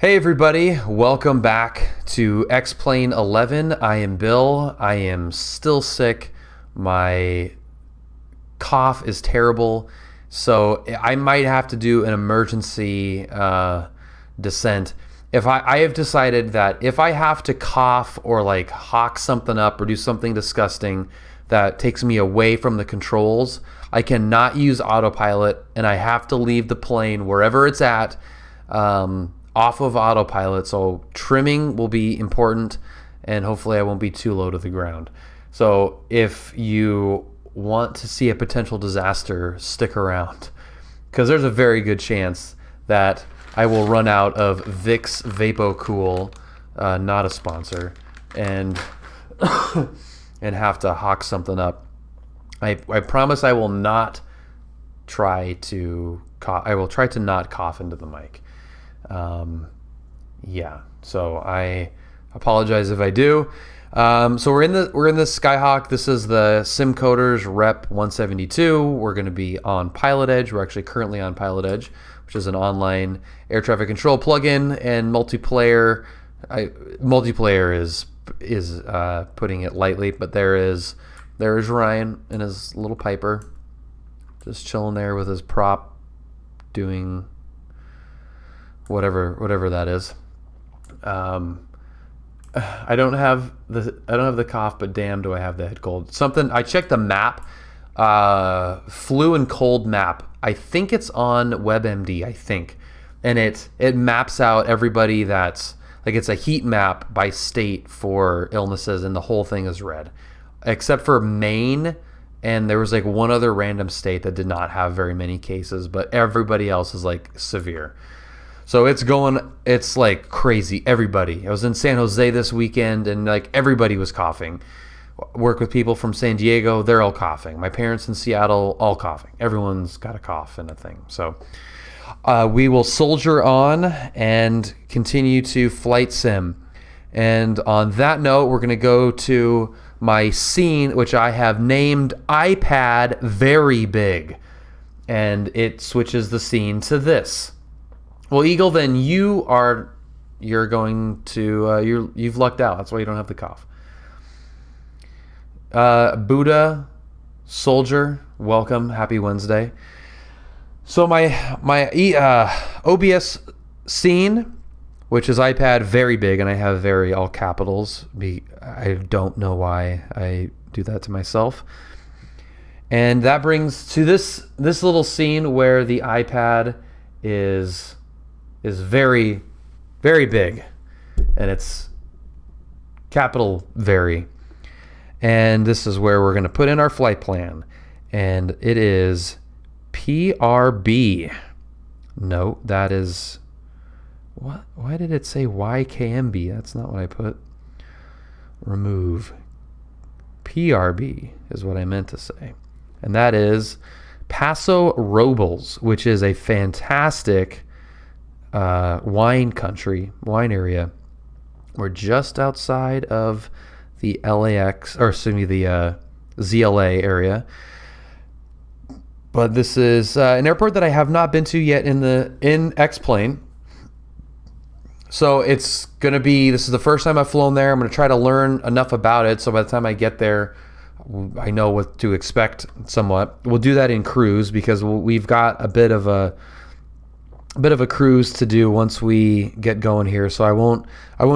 Hey everybody, welcome back to X-Plane 11. I am Bill. I am still sick. My cough is terrible, so I might have to do an emergency descent. If I have decided that if I have to cough or like hawk something up or do something disgusting that takes me away from the controls, I cannot use autopilot and I have to leave the plane wherever it's at. Off of autopilot, so trimming will be important, and hopefully I won't be too low to the ground. So if you want to see a potential disaster, stick around, because there's a very good chance that I will run out of Vicks VapoCool, not a sponsor, and and have to hawk something up. I promise I will not try to cough. I will try to not cough into the mic. So I apologize if I do. So we're in the Skyhawk. This is the SimCoders Rep 172. We're going to be on PilotEdge. We're actually currently on PilotEdge, which is an online air traffic control plugin, and multiplayer. Multiplayer is putting it lightly, but there is Ryan and his little Piper, just chilling there with his prop, doing whatever that is. I don't have the cough, but damn, do I have the head cold. Something, I checked the map, flu and cold map. I think it's on WebMD, I think, and it maps out everybody that's like, it's a heat map by state for illnesses, and the whole thing is red, except for Maine, and there was like one other random state that did not have very many cases, but everybody else is like severe. So it's like crazy. Everybody. I was in San Jose this weekend, and like everybody was coughing. Work with people from San Diego, they're all coughing. My parents in Seattle, all coughing. Everyone's got a cough and a thing. So we will soldier on and continue to flight sim. And on that note, we're going to go to my scene, which I have named iPad Very Big. And it switches the scene to this. Well, Eagle, then you've lucked out. That's why you don't have the cough. Buddha, Soldier, welcome. Happy Wednesday. So my OBS scene, which is iPad Very Big, and I have very all capitals. I don't know why I do that to myself. And that brings to this little scene where the iPad is very, very big, and it's capital very. And this is where we're going to put in our flight plan, and it is PRB. No, that is what? Why did it say YKMB? That's not what I put. Remove. PRB is what I meant to say, and that is Paso Robles, which is a fantastic wine area. We're just outside of the LAX, or excuse me, the ZLA area. But this is an airport that I have not been to yet in X-Plane. So this is the first time I've flown there. I'm going to try to learn enough about it, so by the time I get there, I know what to expect somewhat. We'll do that in cruise, because we've got a bit of a cruise to do once we get going here, so I won't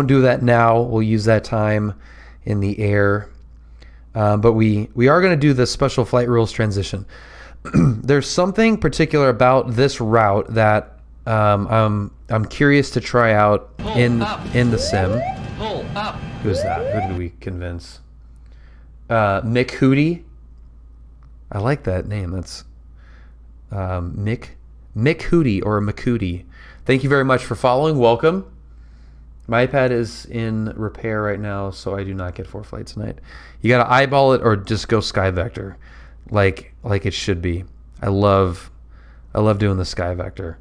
do that now. We'll use that time in the air, but we are going to do the special flight rules transition. There's something particular about this route that I'm curious to try out in the sim. Who's that? Who did we convince? Mick Hootie. I like that name. That's Mick Hootie, or McCootie. Thank you very much for following. Welcome. My iPad is in repair right now, so I do not get 4 flights tonight. You got to eyeball it or just go Sky Vector, like it should be. I love doing the Sky Vector.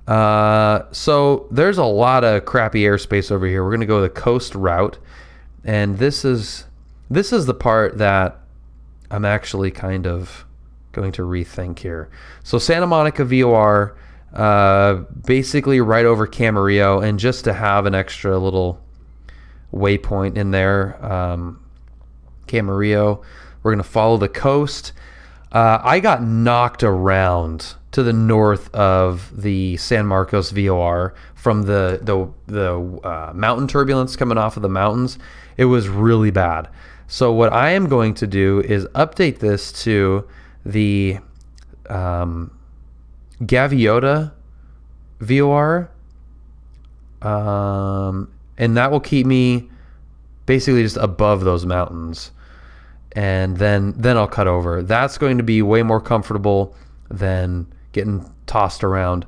So there's a lot of crappy airspace over here. We're gonna go the coast route, and this is the part that I'm actually kind of going to rethink here. So Santa Monica VOR, basically right over Camarillo, and just to have an extra little waypoint in there, Camarillo. We're going to follow the coast. I got knocked around to the north of the San Marcos VOR from the mountain turbulence coming off of the mountains. It was really bad. So what I am going to do is update this to the Gaviota VOR, and that will keep me basically just above those mountains, and then I'll cut over. That's going to be way more comfortable than getting tossed around.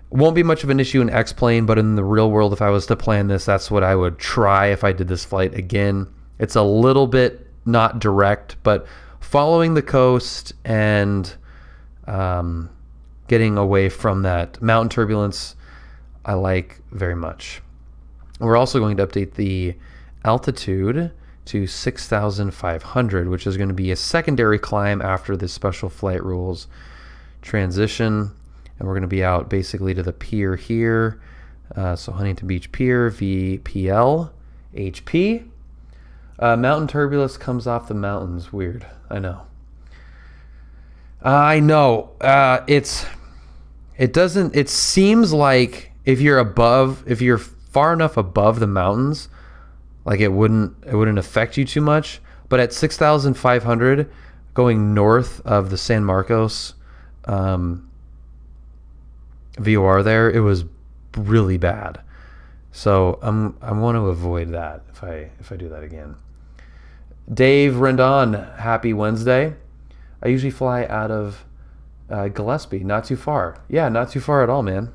Won't be much of an issue in X-Plane, but in the real world, if I was to plan this, that's what I would try if I did this flight again. It's a little bit not direct, but following the coast and getting away from that mountain turbulence, I like very much. We're also going to update the altitude to 6,500, which is going to be a secondary climb after the special flight rules transition. And we're going to be out basically to the pier here. So Huntington Beach Pier, VPL, HP. Mountain turbulence comes off the mountains. Weird. I know. It seems like if you're far enough above the mountains, like it wouldn't affect you too much. But at 6,500, going north of the San Marcos VOR there, it was really bad. So I want to avoid that if I do that again. Dave Rendon, happy Wednesday. I usually fly out of Gillespie, not too far. Yeah, not too far at all, man.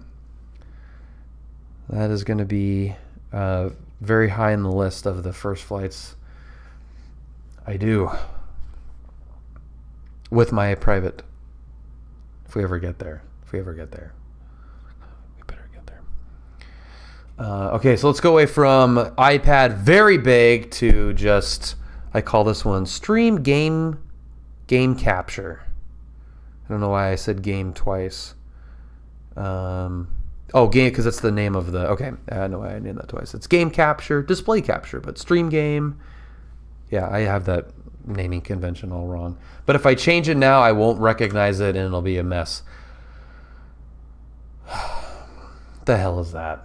That is going to be very high in the list of the first flights I do with my private. If we ever get there. We better get there. Okay, so let's go away from iPad very big to just, I call this one stream game capture. I don't know why I said game twice. Game, because that's the name of the, okay, I know why I named that twice. It's game capture, display capture, but stream game. Yeah, I have that naming convention all wrong. But if I change it now, I won't recognize it and it'll be a mess. What the hell is that?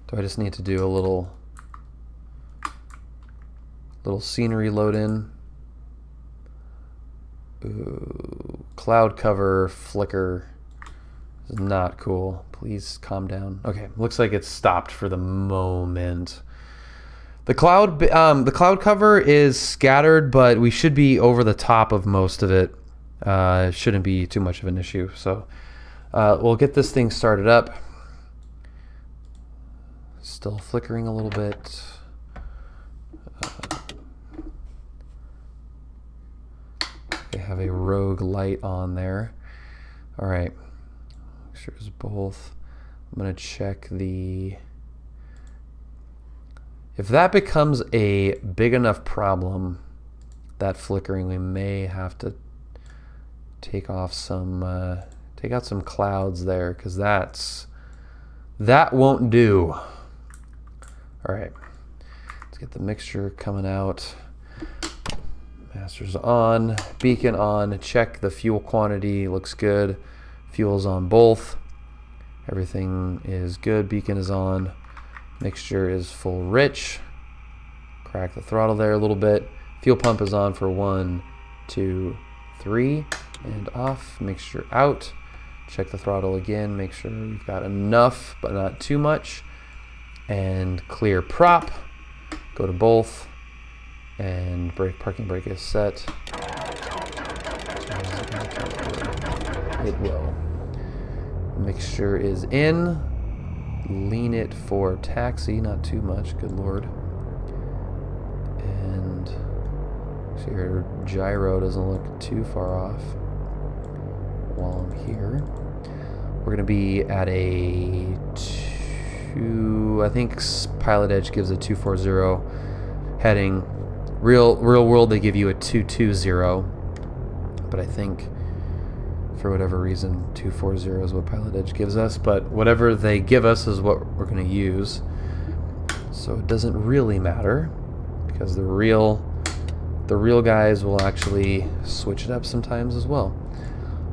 Do I just need to do a little scenery load in? Ooh, cloud cover flicker is not cool. Please calm down. Okay, looks like it's stopped for the moment. The cloud cover is scattered, but we should be over the top of most of it. It shouldn't be too much of an issue. So we'll get this thing started up. Still flickering a little bit. They have a rogue light on there. All right, make sure it's both. I'm gonna check the. If that becomes a big enough problem, that flickering, we may have to take out some clouds there, because that won't do. All right, let's get the mixture coming out. Master's on, beacon on, check the fuel quantity, looks good. Fuel's on both. Everything is good, beacon is on. Mixture is full rich. Crack the throttle there a little bit. Fuel pump is on for 1, 2, 3, and off. Mixture out. Check the throttle again, make sure we've got enough, but not too much. And clear prop, go to both, and parking brake is set. It will. Mixture is in. Lean it for taxi, not too much, good lord. And so your gyro doesn't look too far off while I'm here. We're going to be at a I think PilotEdge gives a 240 heading. Real world, they give you a 220, but I think for whatever reason 240 is what PilotEdge gives us, but whatever they give us is what we're going to use. So it doesn't really matter, because the real guys will actually switch it up sometimes as well.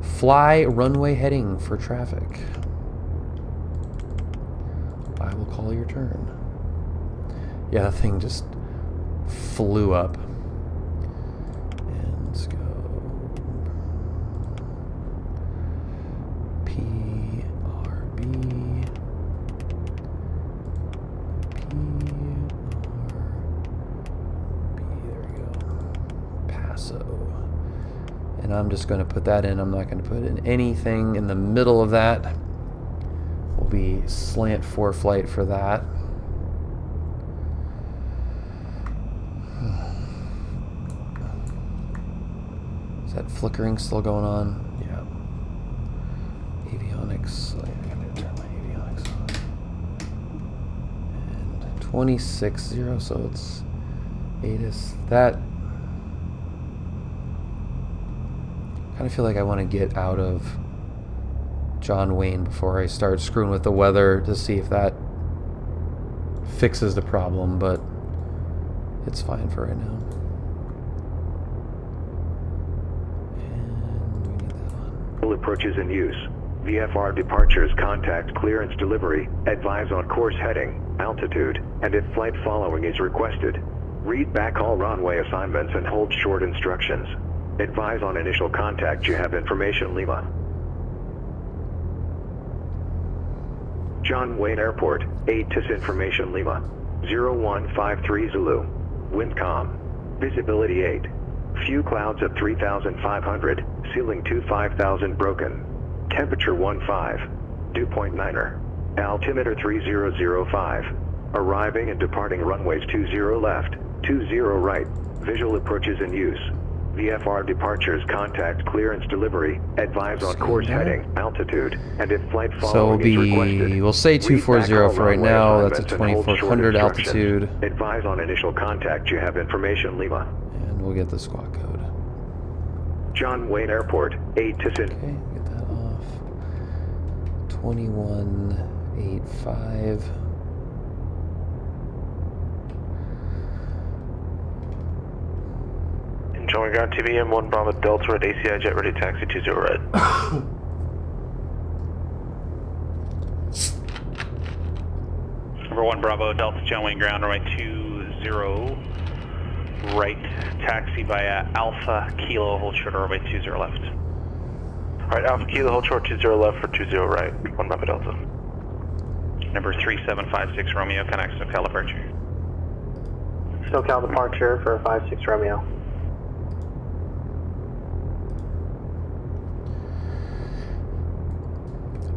Fly runway heading for traffic. I will call your turn. Yeah, the thing just flew up. And let's go PRB. There we go. Paso. And I'm just going to put that in. I'm not going to put in anything in the middle of that. Will be slant 4 flight for that. Is that flickering still going on? Yeah. Avionics. I gotta turn my avionics on. And 26.0, so it's ATIS. That. I kind of feel like I want to get out of John Wayne before I start screwing with the weather to see if that fixes the problem, but it's fine for right now. And we need that on. Approaches in use. VFR departures, contact clearance delivery, advise on course heading, altitude, and if flight following is requested. Read back all runway assignments and hold short instructions. Advise on initial contact, you have information Lima. John Wayne Airport, ATIS information Lima. 0153 Zulu. Wind calm. Visibility 8. Few clouds at 3,500. Ceiling 25,000 broken. Temperature 15. Dew point 9er. Altimeter 3005. Arriving and departing runways 20 left, 20 right. Visual approaches in use. VFR departures, contact clearance delivery, advise on course heading, altitude, and if flight following is requested. We'll say 240 for right now. That's a 2400 altitude. Advise on initial contact, you have information Lima. And we'll get the squawk code. John Wayne Airport, ATIS. Okay, get that off. 2185. John Wayne Ground TBM 1 Bravo Delta at ACI jet ready taxi 20 red. Number 1 Bravo Delta John Wayne Ground runway 20 right taxi via Alpha Kilo hold short runway 20 left. Alright, Alpha Kilo hold short 20 left for 20 right, 1 Bravo Delta. Number 3756 Romeo connects SoCal departure. SoCal departure for 56 Romeo.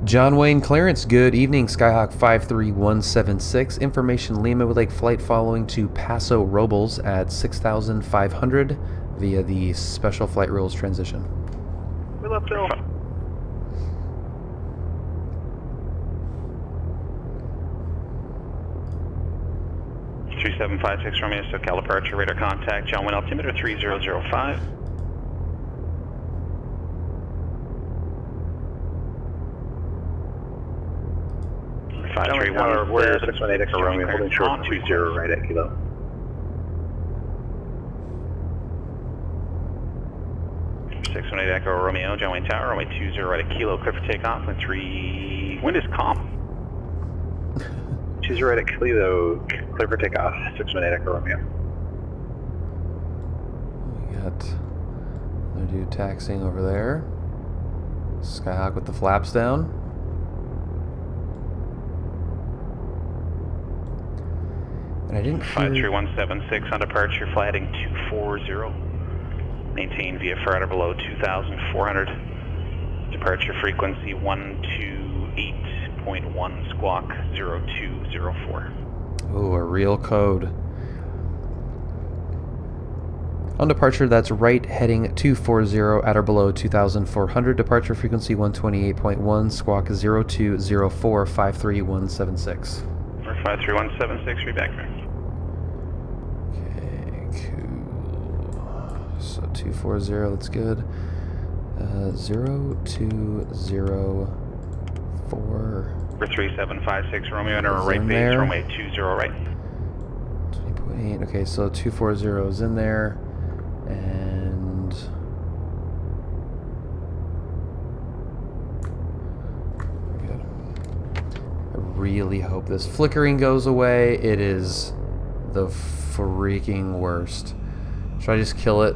John Wayne clearance, good evening, Skyhawk 53176. Information Lima would like flight following to Paso Robles at 6,500 via the special flight rules transition. We left Bill. 3756 Romeo SoCal departure, radar contact, John Wayne altimeter 3005. We're 618 Echo Romeo, holding short 20 right at Kilo. Six 1-8 Echo Romeo, John Wayne Tower, runway 20 right at Kilo, clear for takeoff, wind 3, wind is calm. 20 right at Kilo, clear for takeoff, 618 Echo Romeo. We got another dude taxiing over there. Skyhawk with the flaps down. And I didn't hear... 53176 on departure, fly heading 240. Maintain VFR at or below 2,400. Departure frequency 128.1 squawk 0204. Oh, a real code. On departure, that's right heading 240 at or below 2,400. Departure frequency 128.1 squawk 0204 53176. 53176, read back. Okay, cool. So 240, that's good. 020-4. For 3756 Romeo, enter a Is right in base, there. runway 20 right. 20.8. Okay, so 240 is in there. And good. I really hope this flickering goes away. It is the freaking worst. Should I just kill it?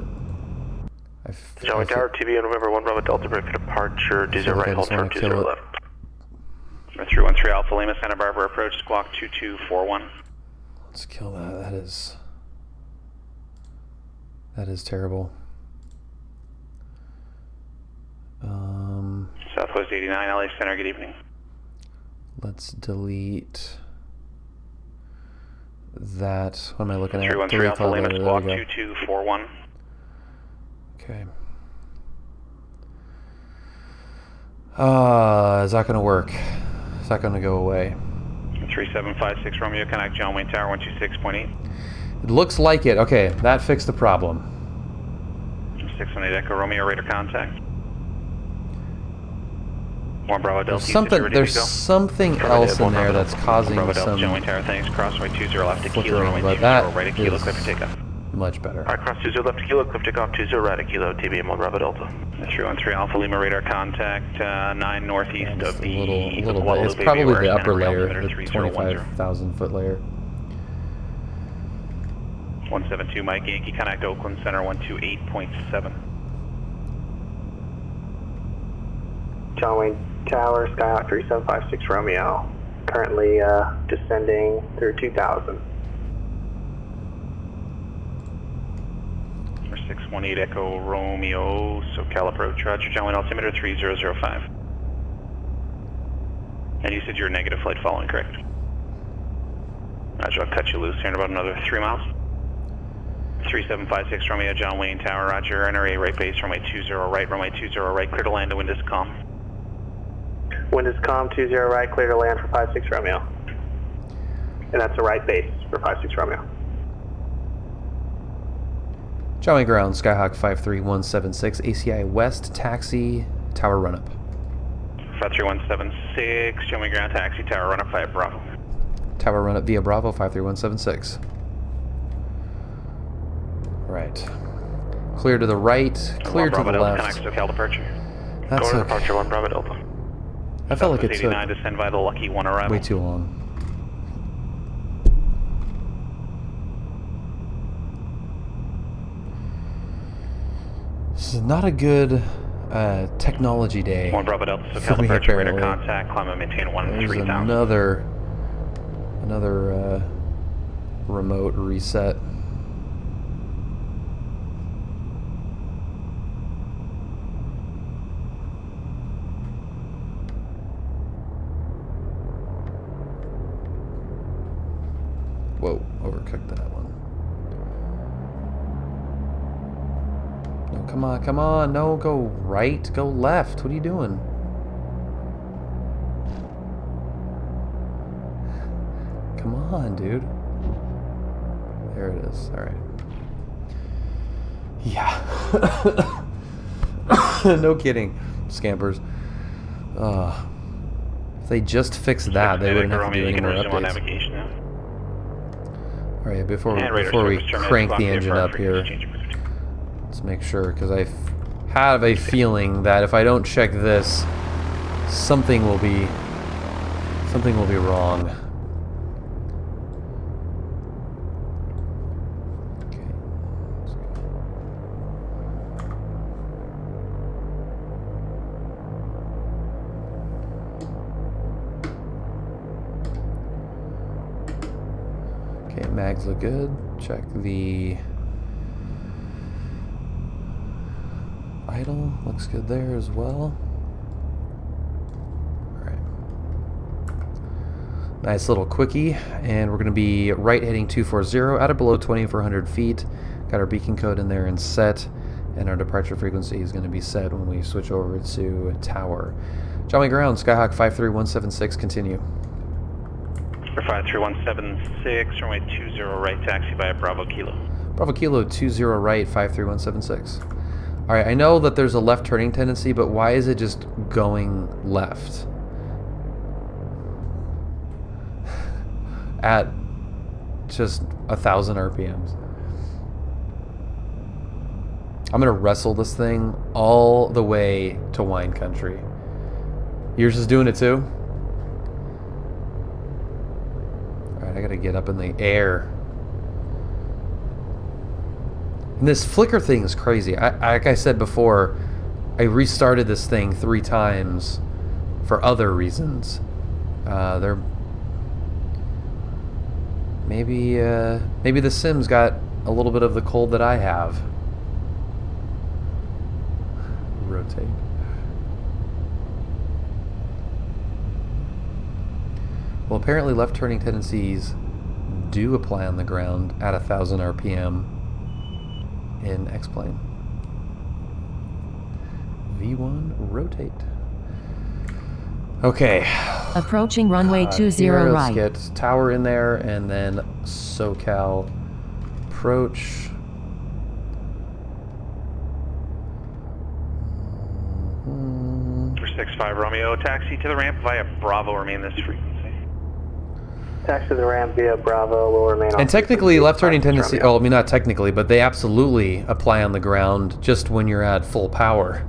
Joey Tower, TV, and remember 1 Bravo Delta, break for departure, 20 right, hold short, 20 left. 313 Alpha Lima, Santa Barbara approach, squawk 2241. Let's kill that. That is terrible. Southwest 89, LA Center, good evening. Let's delete that. What am I looking at? 313 Alpha Lima, squawk 2241. Okay. Is that going to work? Is that going to go away? 3756 Romeo, connect John Wayne Tower 126.8. It looks like it. Okay, that fixed the problem. 618 Echo Romeo, radar contact. 1 Bravo Delta, There's something else in there that's causing Bravo Delta, some John Wayne Tower, thanks, crossway 20 left to Kilo, flickering, runway but 20 that right to Kilo, is clear for takeoff. much better. Alright, cross 20 left to Kilo, clip takeoff, 20 right to Kilo, TBM 1 Bravo Delta. 313 Alpha Lima, radar contact, 9 northeast And of it's the a little bit. Guadalupe It's probably Aviation the upper Center, layer, altimeter the 3010. 25,000 foot layer. 172 Mike Yankee, connect Oakland Center 128.7. John Wayne Tower, Skyhawk 3756 Romeo. Currently descending through 2000. 618 Echo Romeo, SoCal approach, roger, John Wayne altimeter 3005. And you said you're a negative flight following, correct? Roger, I'll cut you loose here in about another 3 miles. 3756 Romeo, John Wayne Tower, roger, NRA right base, runway 20 right, runway 20 right, clear to land, the wind is calm. Wind is calm, 20 right, clear to land for 56 Romeo. And that's a right base for 56 Romeo. John Wayne ground, Skyhawk 53176, ACI West, taxi, tower run up. 53176, John Wayne ground, taxi, tower, run up 5 Bravo. Tower run up via Bravo 53176. Right. Clear to the right, clear to Bravo the Delta, left. connect SoCal departure. That's Going to okay. departure 1 Bravo Delta. I felt like it Southwest took 89, descend by the Lucky 1 arrival. way too long. This is not a good technology day 1 Bravo Delta, for SoCal me, departure, radar apparently. contact, climb and maintain There's 13,000. another remote reset. Whoa, overcooked that one. No, come on, no, go right, go left. What are you doing? Come on, dude. There it is. All right. Yeah. No kidding, scampers. If they just fixed that, they wouldn't have to do any more updates. All right, before we crank the engine up here, let's make sure, because I have a feeling that if I don't check this, something will be wrong. Okay, let's go. Okay, mags look good. Check the idle. Looks good there as well. Alright. Nice little quickie. And we're going to be right heading 240 out of below 2,400 feet. Got our beacon code in there and set. And our departure frequency is going to be set when we switch over to tower. John Wayne ground, Skyhawk 53176, continue. 53176, runway 20 right, taxi by Bravo Kilo. Bravo Kilo 20 right, 53176. Alright, I know that there's a left turning tendency, but why is it just going left? At just 1,000 RPMs. I'm gonna wrestle this thing all the way to wine country. Yours is doing it too? Alright, I gotta get up in the air. And this flicker thing is crazy. Like I said before, I restarted this thing 3 times for other reasons. Maybe the Sims got a little bit of the cold that I have. Rotate. Well, apparently left turning tendencies do apply on the ground at 1,000 RPM in X-plane. V1, rotate. Okay. Approaching runway 20 right. Let's get tower in there and then SoCal approach. For 65 Romeo, taxi to the ramp via Bravo, remain this frequency. Taxi to the ramp via Bravo will remain on. And technically, left turning tendency, oh, I mean, not technically, but they absolutely apply on the ground just when you're at full power.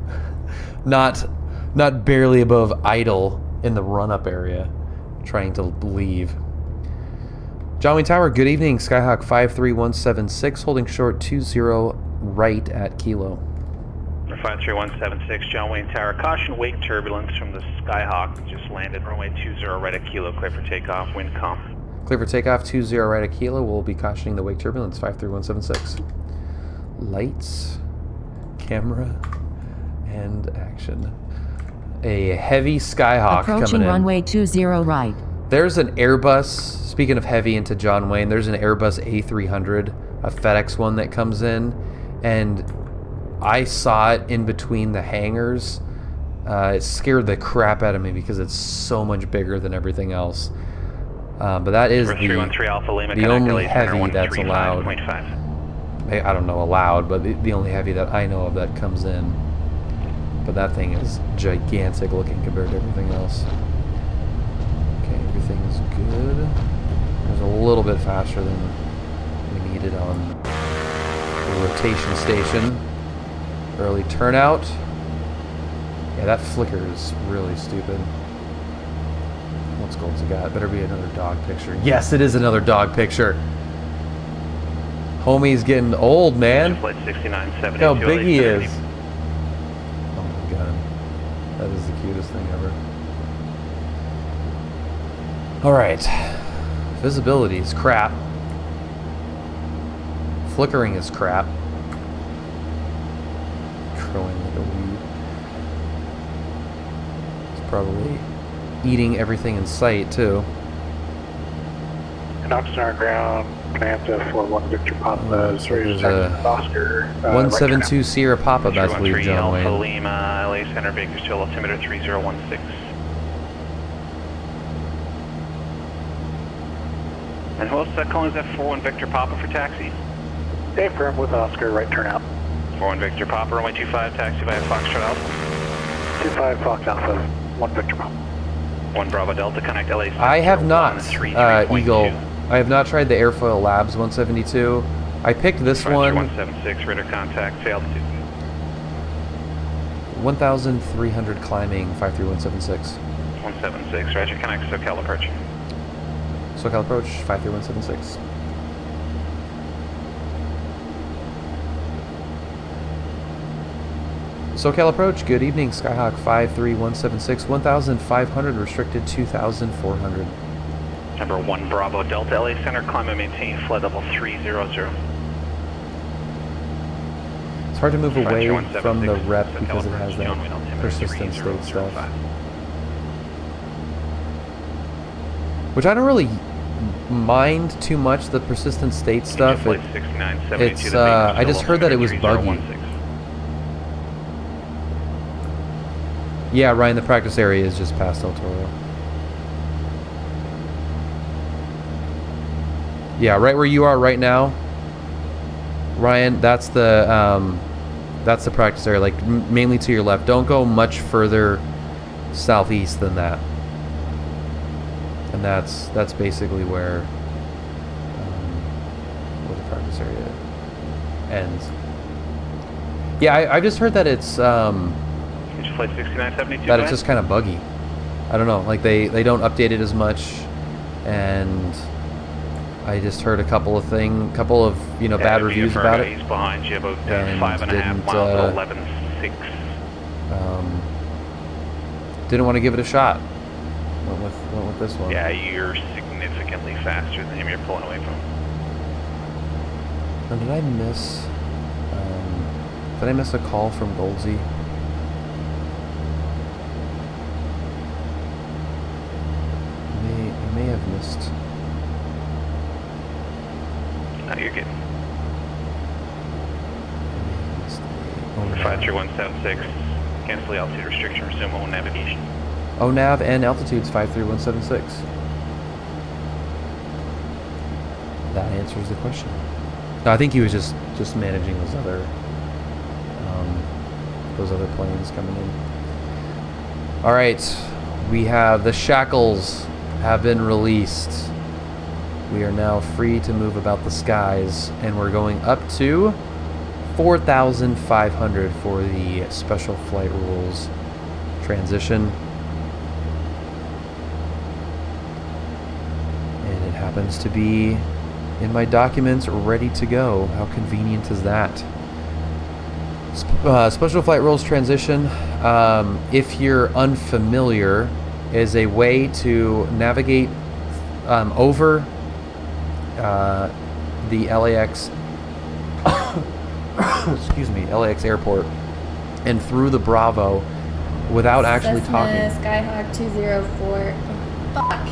Not barely above idle in the run-up area, trying to leave. John Wayne Tower, good evening. Skyhawk 53176, holding short 20 right at Kilo. 53176, John Wayne Tower. Caution wake turbulence from the Skyhawk. Just landed runway 20 right at Kilo. Clear for takeoff. Wind calm. Clear for takeoff 20 right at Kilo. We'll be cautioning the wake turbulence 53176. Lights, camera, and action. A heavy Skyhawk coming in. Approaching runway 20 right. There's an Airbus, speaking of heavy into John Wayne, there's an Airbus A300, a FedEx one that comes in, and I saw it in between the hangars. It scared the crap out of me because it's so much bigger than everything else. But that is the only heavy that's allowed. I don't know allowed, but the only heavy that I know of that comes in. But that thing is gigantic looking compared to everything else. Okay, everything is good. It was a little bit faster than we needed on the rotation station. Early turnout. Yeah, that flicker is really stupid. What's gold's it got? Better be another dog picture. Yes, it is another dog picture. Homie's getting old, man. Look how big he is. Oh my god. That is the cutest thing ever. Alright. Visibility is crap. Flickering is crap. Like a weed. It's probably eating everything in sight too. And Oxnard ground, Panther 41 Victor Papa, there's a Oscar. 172 Sierra Papa about to leave John Wayne. Alpha Lima, LA Center, Bakersfield, altimeter 3016. And who else is that calling? Is that 41 Victor Papa for taxi? Dave Firm with Oscar, right turnout. 41 Victor Papa, runway 25, taxi via Foxtrot Alpha. 25 Fox Alpha, 1 Victor Papa. 1 Bravo Delta, connect LA Center. I have not, Eagle. I have not tried the Airfoil Labs 172. I picked this one. 176, radar contact, to altitude. 1,300 climbing, 53176. 176, roger, connect SoCal approach. SoCal approach, 53176. SoCal approach, good evening, Skyhawk 53176, 1,500 restricted, 2,400. Number 1 Bravo Delta, LA Center, climb and maintain flight level 300. It's hard to move away from the rep because it has that persistent state stuff. Which I don't really mind too much, the persistent state stuff. It's I just heard that it was buggy. Yeah, Ryan, the practice area is just past El Toro. Yeah, right where you are right now, Ryan, that's the That's the practice area, like mainly to your left. Don't go much further southeast than that. And that's basically where the practice area ends. Yeah, I just heard that it's Flight 6972. that it's just kind of buggy. I don't know, like they don't update it as much, and I just heard a couple of bad reviews about it. He's behind you about And 5.5 miles at 11.6. Didn't want to give it a shot. Went with this one. Yeah, you're significantly faster than him. You're pulling away from him. Or did I miss a call from Goldsy? I may have missed. No, you're good. Oh, 53176. Cancel the altitude restriction. Resume on navigation. ONAV and altitude's 53176. That answers the question. No, I think he was just managing those other planes coming in. All right, we have the shackles have been released. We are now free to move about the skies, and we're going up to 4,500 for the special flight rules transition. And it happens to be in my documents ready to go. How convenient is that? Special flight rules transition, if you're unfamiliar, is a way to navigate over the LAX excuse me, LAX airport and through the Bravo without actually talking. Skyhawk 204. Fuck.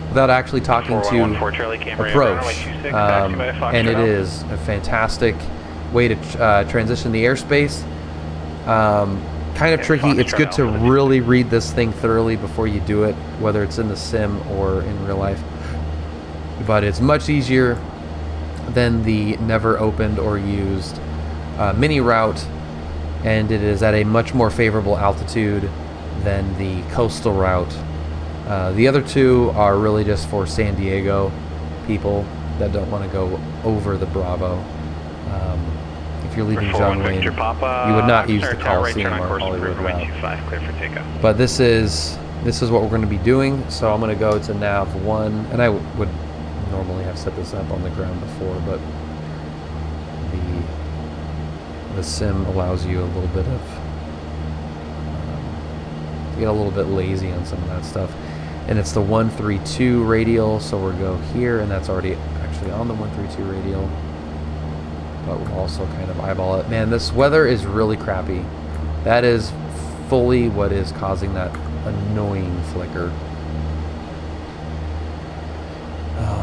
Without actually talking to approach. And it is a fantastic way to transition the airspace. Kind of tricky. It's good to really read this thing thoroughly before you do it, whether it's in the sim or in real life. But it's much easier than the never opened or used mini route, and it is at a much more favorable altitude than the coastal route. The other two are really just for San Diego people that don't want to go over the Bravo. If you're leaving John Wayne, you would not use the Coliseum or Hollywood route. But this is what we're going to be doing. So I'm going to go to nav 1, and I would normally have set this up on the ground before, but the sim allows you a little bit of to get a little bit lazy on some of that stuff. And it's the 132 radial, so we'll go here, and that's already actually on the 132 radial. But we'll also kind of eyeball it. Man, this weather is really crappy. That is fully what is causing that annoying flicker.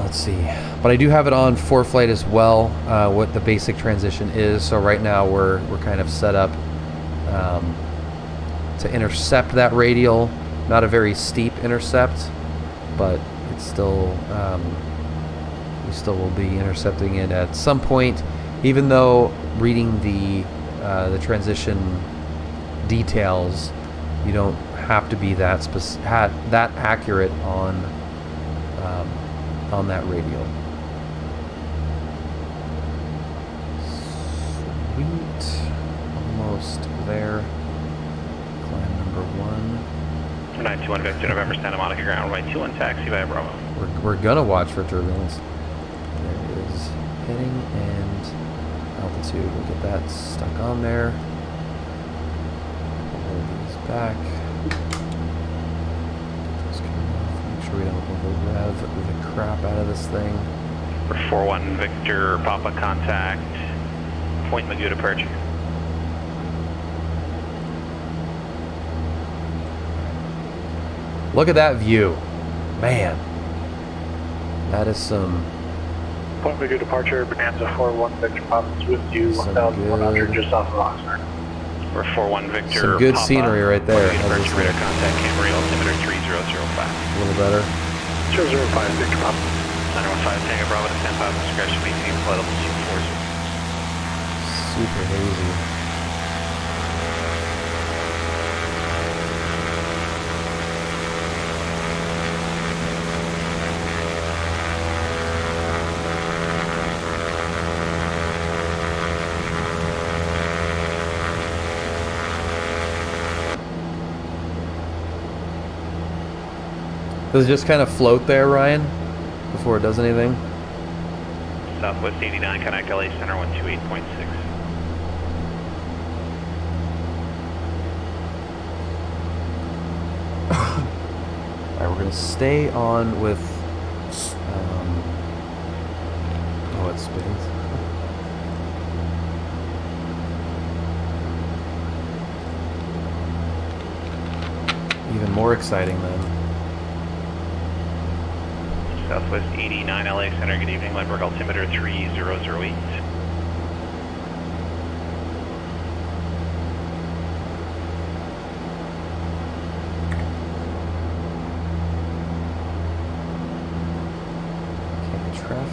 Let's see. But I do have it on ForeFlight as well, what the basic transition is. So right now we're kind of set up to intercept that radial. Not a very steep intercept, but it's still we still will be intercepting it at some point. Even though reading the transition details, you don't have to be that accurate on that radial. Sweet, almost there. Climb number 1. 921 Victor, November, Santa Monica ground, runway 21 taxi via Bravo. We're gonna watch for turbulence. There it is, heading and altitude. We'll get that stuck on there. Pull these back. Make sure we don't over-rev the crap out of this thing. For 41 Victor, Papa contact, Point Magoo departure. Look at that view. Man. That is some... Point Magoo departure, Bonanza 41 Victor Papa is with you, 1,100 just off of Oxnard. For 41 Victor, some good Papa, scenery right there. Departure radar contact, Camarillo, altimeter 3005. A little better. 005 Victor Papa. 915 Tango Bravo to 10,000 discretion, maintaining flight level 240. Super hazy. Does it just kind of float there, Ryan, before it does anything? Southwest 89, connect LA Center 128.6. Alright, we're going to stay on with... oh, it spins. Even more exciting then. Southwest 89 LA Center, good evening. Landmark altimeter 3008.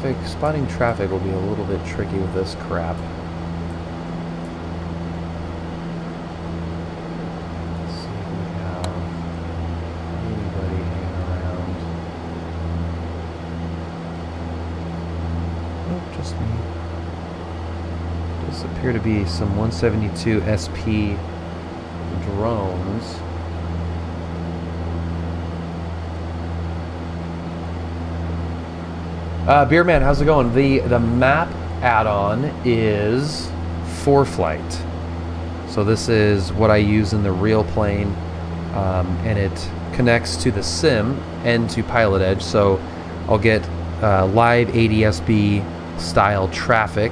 Okay, spotting traffic will be a little bit tricky with this crap. Let's see if we have anybody hanging around. Nope, just me. Does appear to be some 172 SP drones. Beerman, how's it going? The map add-on is ForeFlight. So this is what I use in the real plane, and it connects to the sim and to PilotEdge. So I'll get live ADSB style traffic,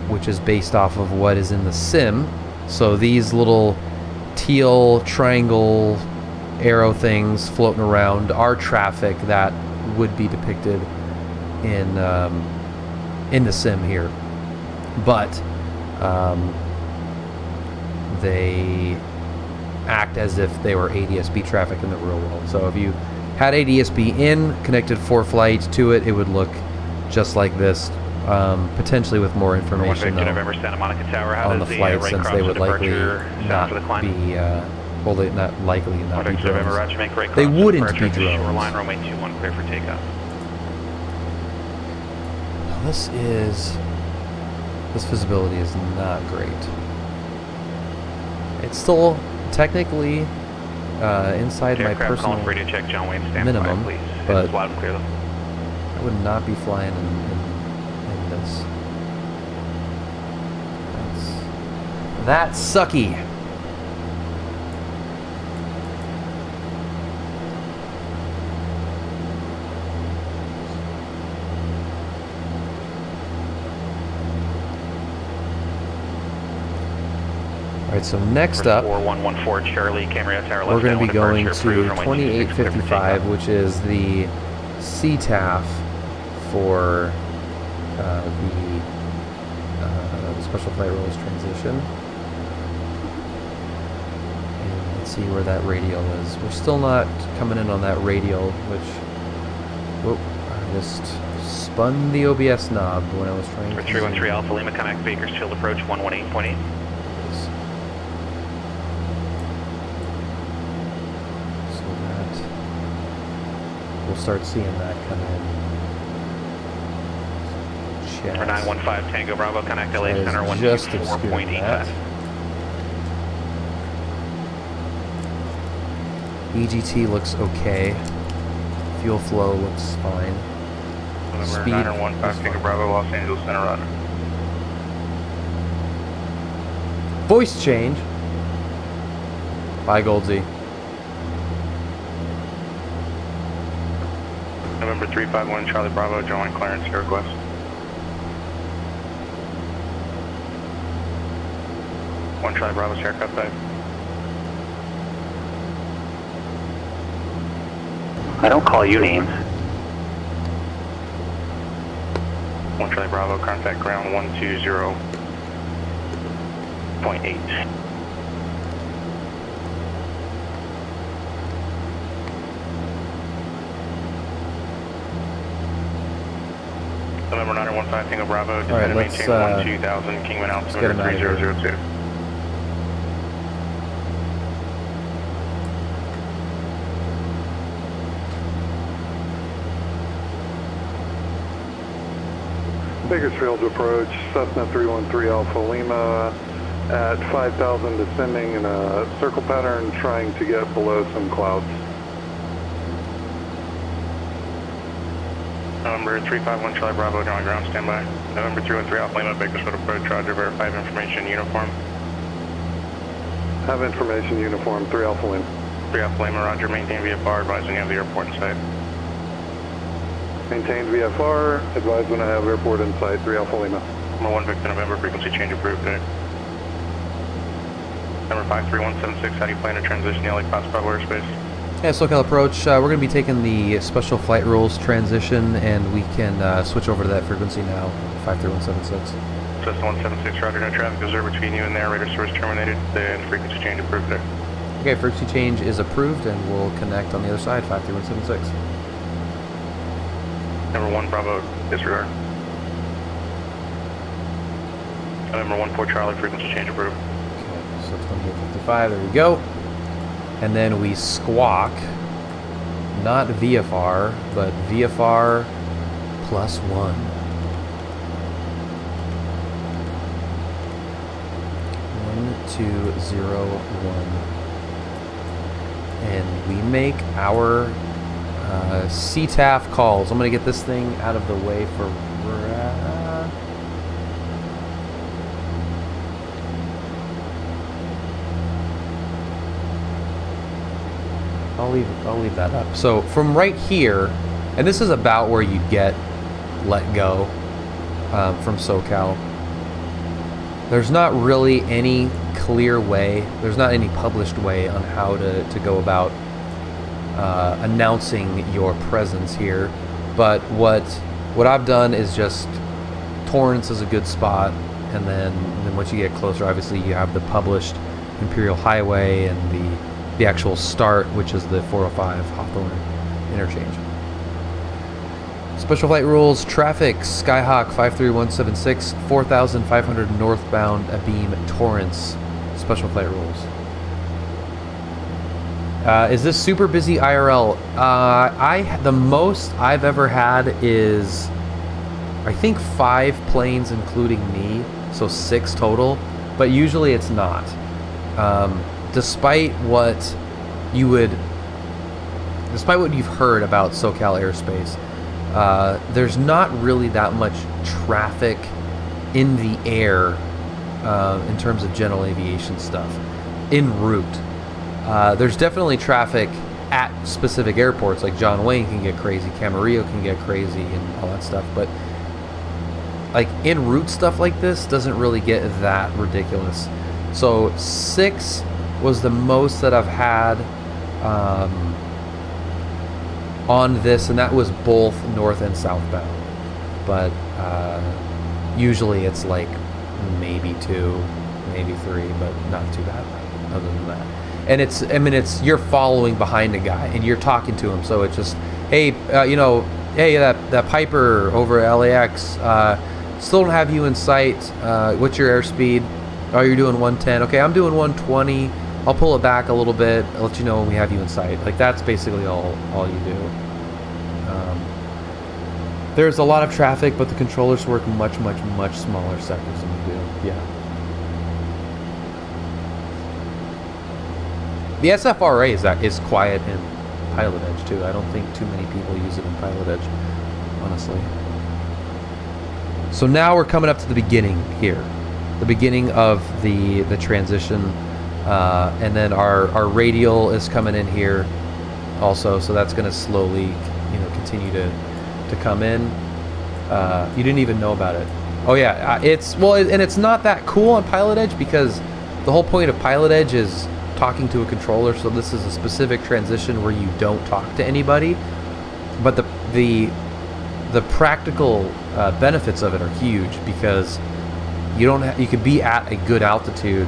which is based off of what is in the sim. So these little teal triangle arrow things floating around are traffic that would be depicted in the sim here, but they act as if they were ADSB traffic in the real world. So if you had ADSB connected ForeFlight to it, it would look just like this, potentially with more information though, November, Santa Monica Tower. How on the does flight, right since cross they would the likely departure not for the climb? be well, they not likely not be November, drones. Roger, make right They cross the wouldn't departure be to drones. Shoreline, runway 21, clear for takeoff. This visibility is not great. It's still technically inside my Aircraft calling personal for radio check, John Wayne, stand minimum, by, please. but It's loud and clear though. I would not be flying in this. That's sucky. Alright, so next up, 4114 Charlie, Camarillo Tower we're left, going to be going to departure approved, runway 26, clear for 2855, takeoff. which is the CTAF for the Special Flight Rules transition. And let's see where that radial is. We're still not coming in on that radial, which... Whoop, I just spun the OBS knob when I was trying to... 313 Alpha Lima, connect Bakersfield approach 118.8. So that... We'll start seeing that come in. Number 915 Tango Bravo, connect LA That is Center just obscuring 124.85. EGT looks okay. Fuel flow looks fine. Number Speed 915 Tango Bravo, Los Angeles Center, roger. Voice change. Bye, Goldsy. November 351 Charlie Bravo, join clearance, your request. One Charlie Bravo, aircraft type. I don't call you names. One Charlie Bravo, contact ground 120.8. November 915 Tango Bravo, descend and let's, maintain 12,000, Kingman altimeter get him out of here. 3002. Bakersfield approach, Cessna 313 Alpha Lima at 5,000, descending in a circle pattern, trying to get below some clouds. November 351 Charlie Bravo, you're on ground, standby. November 313 Alpha Lima, Bakersfield approach, Roger, verify information, uniform. Have information, uniform, 3 Alpha Lima. 3 Alpha Lima, Roger, maintain VFR, advising you have the airport in sight. Maintained VFR, advise when I have airport in sight, 3 Alpha Lima. Number 1 Victor November, frequency change approved, good. Number 53176, how do you plan to transition the LA Class Bravo airspace? Yeah, SoCal approach. We're going to be taking the special flight rules transition, and we can switch over to that frequency now, 53176. Just 176, Roger, no traffic observed between you and there, radar service terminated, and frequency change approved there. Okay, frequency change is approved, and we'll connect on the other side, 53176. Number 1 Bravo, disregard. Number 14 Charlie, frequency change approved. Okay, so 2855, there we go. And then we squawk, not VFR, but VFR plus 1. 1201. And we make our CTAF calls. I'm going to get this thing out of the way for... I'll leave that up. So from right here, and this is about where you get let go from SoCal. There's not really any clear way. There's not any published way on how to go about announcing your presence here. But what I've done is just Torrance is a good spot, and then once you get closer, obviously you have the published Imperial Highway and the actual start, which is the 405 Hawthorne interchange. Special flight rules, traffic, Skyhawk 53176, 4500 northbound Abeam Torrance. Special flight rules. Is this super busy IRL? The most I've ever had is, I think 5 planes including me, so 6 total, but usually it's not. Despite what you've heard about SoCal airspace, there's not really that much traffic in the air in terms of general aviation stuff en route. There's definitely traffic at specific airports, like John Wayne can get crazy, Camarillo can get crazy, and all that stuff, but like en route stuff like this doesn't really get that ridiculous. So 6 was the most that I've had on this, and that was both north and southbound. But usually it's like maybe 2, maybe 3, but not too bad other than that. And it's you're following behind a guy and you're talking to him, so it's just, hey, hey, that Piper over at LAX, still don't have you in sight. What's your airspeed? Oh, you're doing 110. Okay, I'm doing 120. I'll pull it back a little bit. I'll let you know when we have you in sight. Like, that's basically all you do. There's a lot of traffic, but the controllers work much smaller sectors than we do. Yeah. The SFRA is quiet in PilotEdge too. I don't think too many people use it in PilotEdge, honestly. So now we're coming up to the beginning here. The beginning of the transition, and then our radial is coming in here also, so that's going to slowly continue to come in. You didn't even know about it. Oh yeah, and it's not that cool on PilotEdge because the whole point of PilotEdge is talking to a controller, so this is a specific transition where you don't talk to anybody, but the practical benefits of it are huge because you could be at a good altitude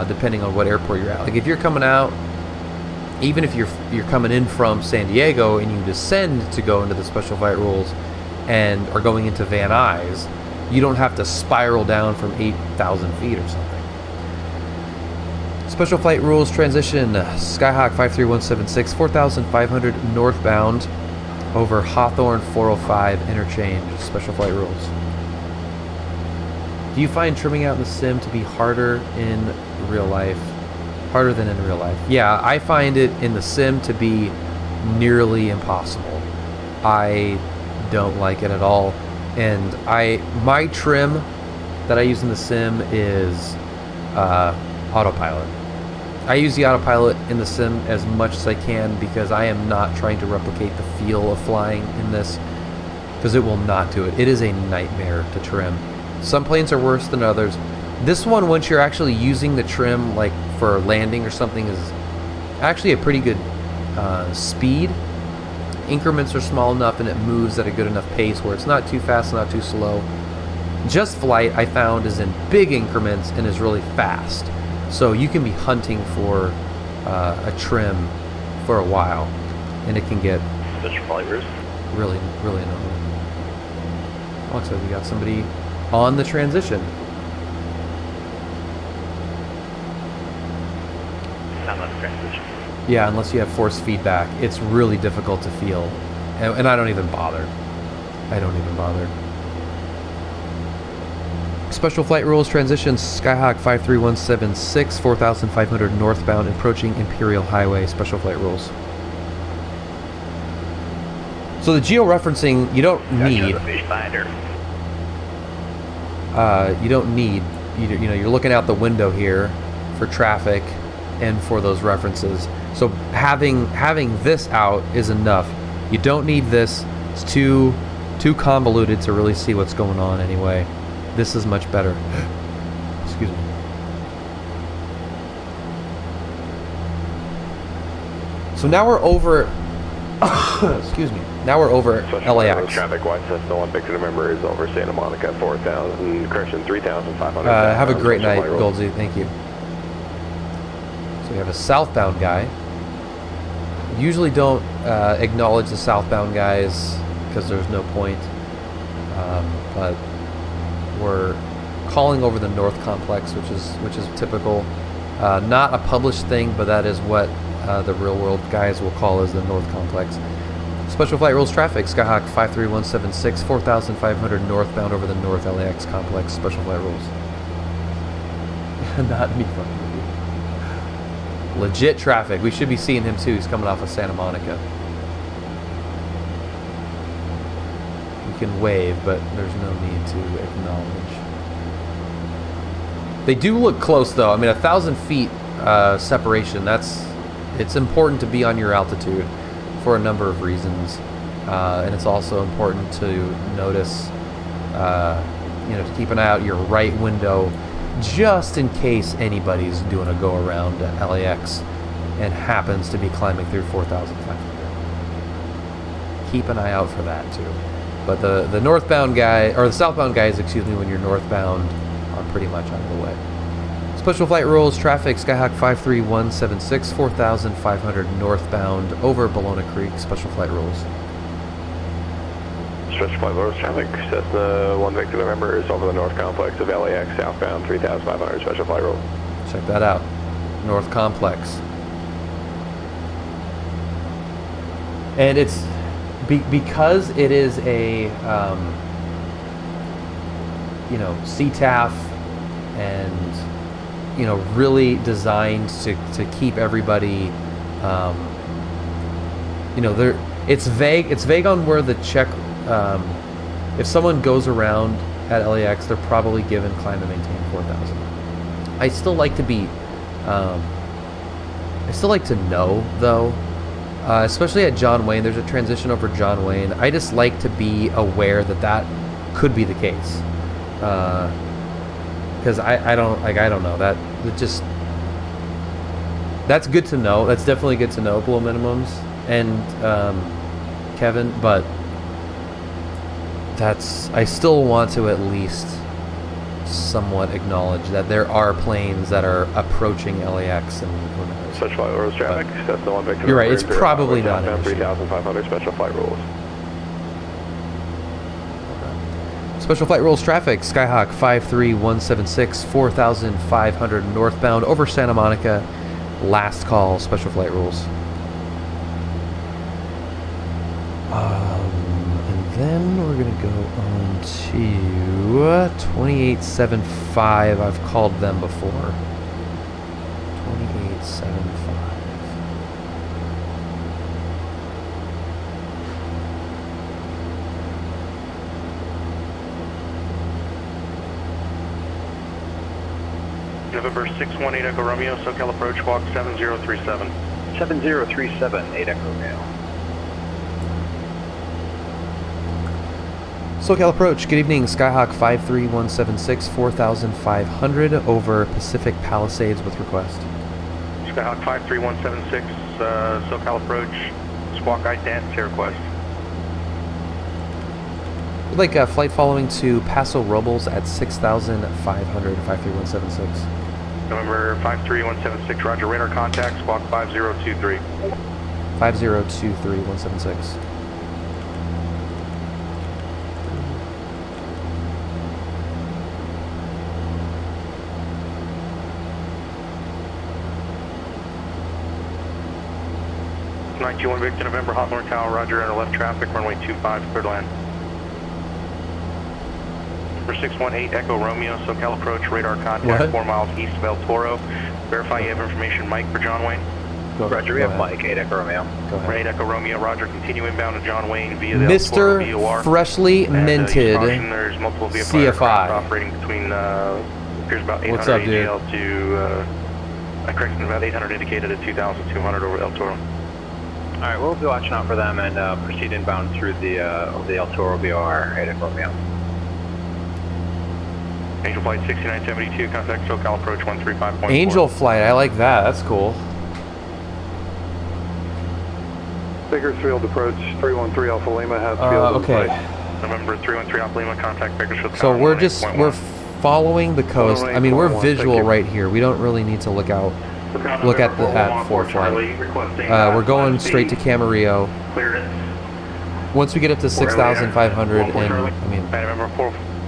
depending on what airport you're at. Like if you're coming out, even if you're coming in from San Diego and you descend to go into the special flight rules and are going into Van Nuys, you don't have to spiral down from 8,000 feet or something. Special flight rules transition, Skyhawk 53176, 4500 northbound over Hawthorne 405 interchange. Special flight rules. Do you find trimming out in the sim to be harder in real life? Harder than in real life? Yeah, I find it in the sim to be nearly impossible. I don't like it at all. And my trim that I use in the sim is autopilot. I use the autopilot in the sim as much as I can because I am not trying to replicate the feel of flying in this, because it will not do it. It is a nightmare to trim. Some planes are worse than others. This one, once you're actually using the trim like for landing or something, is actually a pretty good speed. Increments are small enough and it moves at a good enough pace where it's not too fast, not too slow. Just Flight, I found, is in big increments and is really fast. So you can be hunting for a trim for a while, and it can get really, really annoying. Looks like we got somebody on the transition. Not on the transition. Yeah, unless you have force feedback, it's really difficult to feel. And I don't even bother. Special flight rules, transition, Skyhawk 53176, 4,500 northbound, approaching Imperial Highway, special flight rules. So the georeferencing, you don't need. You know, you're looking out the window here for traffic and for those references. So having this out is enough. You don't need this. It's too convoluted to really see what's going on anyway. This is much better. Excuse me. So now we're over. Excuse me. Now we're over LAX. Traffic wise, that's the one picture to remember is over Santa Monica, 4,000, correction, 3,500. Have a great night, Goldsy. Thank you. So we have a southbound guy. Usually don't acknowledge the southbound guys because there's no point. But we're calling over the North Complex, which is typical. Not a published thing, but that is what the real world guys will call as the North Complex. Special flight rules, traffic, Skyhawk 53176, 4,500 northbound over the North LAX complex. Special flight rules. Not me fucking with you. Legit traffic. We should be seeing him too. He's coming off of Santa Monica. We can wave, but there's no need to acknowledge. They do look close though. I mean, 1,000 feet separation. It's important to be on your altitude for a number of reasons, and it's also important to notice, to keep an eye out your right window, just in case anybody's doing a go around at LAX and happens to be climbing through 4,500. Keep an eye out for that too. But the northbound guy, or the southbound guys, excuse me, when you're northbound, are pretty much out of the way. Special flight rules, traffic, Skyhawk 53176, 4,500 northbound over Bologna Creek, special flight rules. Special flight rules, traffic, Cessna 1 Victor November is over the North Complex of LAX, southbound, 3,500, special flight rules. Check that out, North Complex. And it's, because it is a, CTAF and, really designed to keep everybody, it's vague. It's vague on where the check, if someone goes around at LAX, they're probably given climb and maintain 4,000. I still like to be, I still like to know though, especially at John Wayne. There's a transition over John Wayne. I just like to be aware that could be the case. Because I don't know that that's good to know. That's definitely good to know, below minimums and Kevin, but I still want to at least somewhat acknowledge that there are planes that are approaching LAX and who knows. Special flight rules, traffic, that's the one Victor. You're right. It's probably not an issue. 3,500 special flight rules. Special flight rules, traffic, Skyhawk 53176, 4,500 northbound over Santa Monica. Last call, special flight rules. And then we're going to go on to 2875. I've called them before. 2875. November 618 Echo Romeo, SoCal approach, walk 7037. 7037, 8 Echo Romeo. SoCal approach, good evening, Skyhawk 53176, 4500 over Pacific Palisades with request. Skyhawk 53176, SoCal approach, squawk ident to request. We'd like a flight following to Paso Robles at 6500, 53176. November 53176, roger, radar contact, squawk 5023. 5023, 176. One Victor November, Hawthorne Tower, roger, enter left traffic, runway 25, clear to land. Number 618 Echo Romeo, SoCal approach, radar contact, 4 miles east of El Toro. Verify you have information, Mike for John Wayne. Roger, we have Mike, 8 Echo Romeo. Go ahead. 8 Echo Romeo, roger, continue inbound to John Wayne via the Mr. El Toro VOR. Freshly minted There's multiple VFR CFI. operating between, appears about 800 What's up, dude? AGL to, correction, about 800 indicated at 2,200 over El Toro. Alright, we'll be watching out for them and proceed inbound through the El Toro VOR, 8 Echo Romeo. Angel Flight 6972, contact SoCal approach 135.4. Angel Flight, I like that. That's cool. Bakersfield approach 313 Alpha Lima has field okay. November 313 Alpha Lima, contact Bakersfield So Tower we're following the coast. I mean, we're 118.1, visual thank you. right here. We don't really need to look at the for flight. We're going straight to Camarillo. Once we get up to 6,500, and I mean, November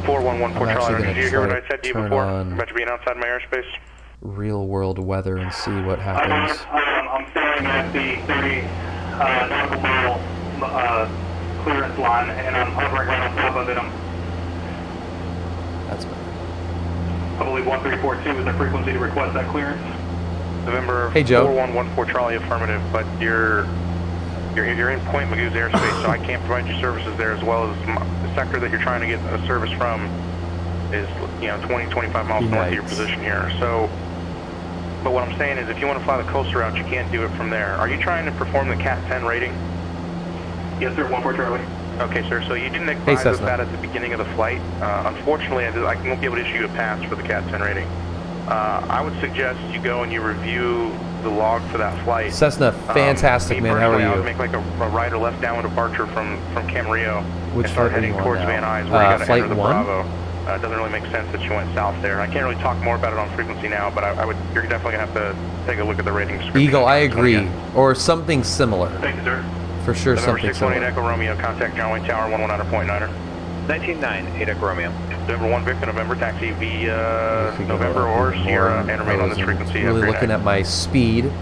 411 I'm actually Charlie. gonna Did you hear what try I said to you turn before? on- About you being outside my airspace? real world weather and see what happens. I'm standing at the 30 nautical mile clearance line, and I'm hovering right on top of it. That's better. I believe 1342 is the frequency to request that clearance. November Hey, Joe. 4114 Charlie, affirmative, but you're in Point Magoo's airspace, so I can't provide you services there, as well as the sector that you're trying to get a service from is 20, 25 miles north of your Yikes. position here. So, but what I'm saying is, if you want to fly the coastal route, you can't do it from there. Are you trying to perform the Cat 10 rating? Yes, sir. 14 Charlie. Okay, sir. So you didn't advise us Cessna. that at the beginning of the flight. Unfortunately, I won't be able to issue you a pass for the Cat 10 rating. I would suggest you go and you review the log for that flight. Cessna, fantastic, Me man. How are personally, I would you? make like a right or left downwind departure from Camarillo Which and start flight are you heading on towards now? Van Nuys, where you got to Flight enter the 1? Bravo. It doesn't really make sense that you went south there. I can't really talk more about it on frequency now, but you're definitely gonna have to take a look at the rating description. Eagle, I agree. Again. Or something similar. Thank you, sir. For sure, November something 618 similar. Echo Romeo, contact John Wayne Tower 119.9er. 199, 8 Echo Romeo. November 1 Victor, November taxi via If we go November up or even Sierra more, and remain I on was this frequency. really every looking night. at my speed.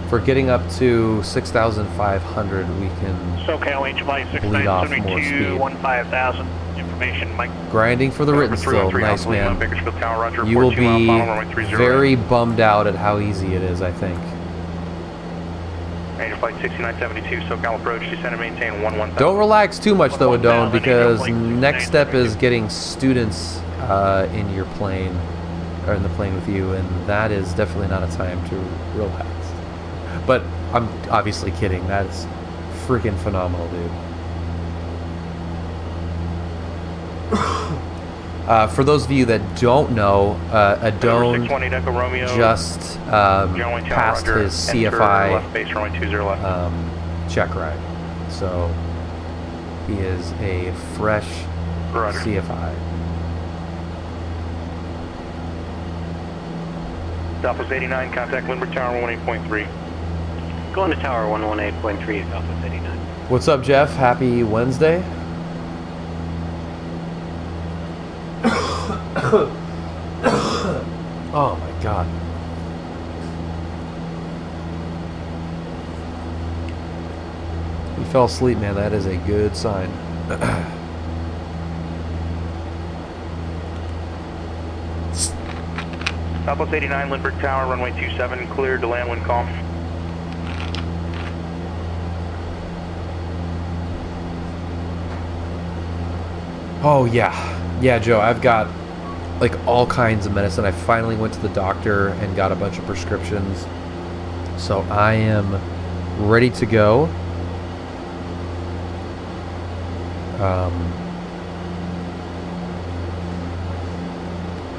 For getting up to 6,500, we can SoCal Angel Flight bleed off more 6972, speed. 15,000. Information, Mike. Grinding for the written still. Nice, man. You will be very bummed out at how easy it is, I think. Angel Flight 6972, SoCal approach, descend and maintain 110. Don't relax too much, though, Adone, because next step is getting students in your plane, or in the plane with you, and that is definitely not a time to relax. But I'm obviously kidding. That's freaking phenomenal, dude. For those of you that don't know, Adone 618 Echo Romeo, just John Wayne Tower, passed Roger. his Enter CFI left base, runway 20 left. check ride. So he is a fresh Roger. CFI. Southwest 89, contact Lindbergh Tower 118.3. Going to Tower 118.3, Southwest 89. What's up, Jeff? Happy Wednesday. Oh my god. You fell asleep, man. That is a good sign. Southwest 89, Lindbergh Tower, runway 27, cleared to land when calm. Oh yeah, yeah, Joe. I've got like all kinds of medicine. I finally went to the doctor and got a bunch of prescriptions. So I am ready to go.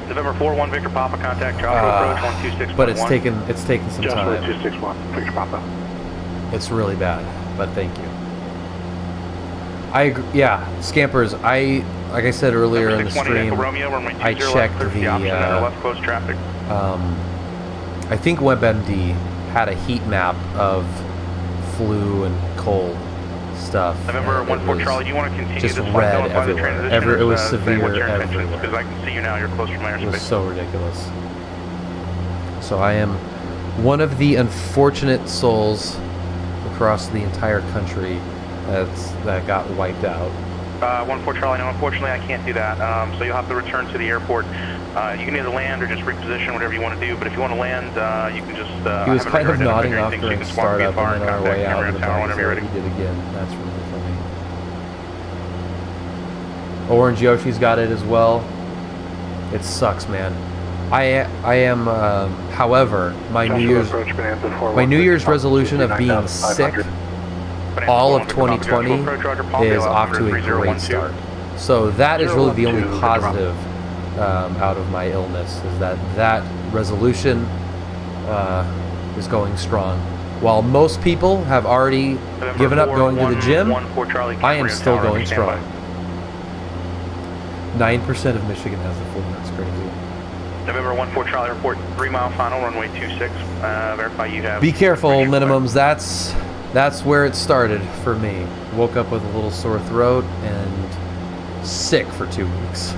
November 4-1 Victor Papa, contact Joshua approach 126.1. But it's taken some Joshua time. 261, Victor Papa. It's really bad, but thank you. I agree, yeah, Scampers. Like I said earlier in the stream, I checked the. left close traffic. I think WebMD had a heat map of flu and cold stuff. November 14 Charlie, do you want to continue just this red everywhere. It was severe everywhere. Because I can see you now. You're close from airspace. It was so ridiculous. So I am one of the unfortunate souls across the entire country that got wiped out. 14 Charlie, no, unfortunately I can't do that. So you'll have to return to the airport. You can either land or just reposition, whatever you want to do. But if you want to land, you can just. He was kind of nodding off during startup, and then our way out of the bag, so he did again. That's really funny. Orange Yoshi's got it as well. It sucks, man. I am, however, my New Year's resolution of being sick all of 2020 is off to a great start. So that is really the only positive out of my illness, is that resolution is going strong. While most people have already given up going to the gym, I am still going strong. 9% of Michigan has the flu. That's crazy. November 14 Charlie, report 3 mile final, runway 26. Verify you have. Be careful, minimums. That's where it started for me. Woke up with a little sore throat and sick for 2 weeks.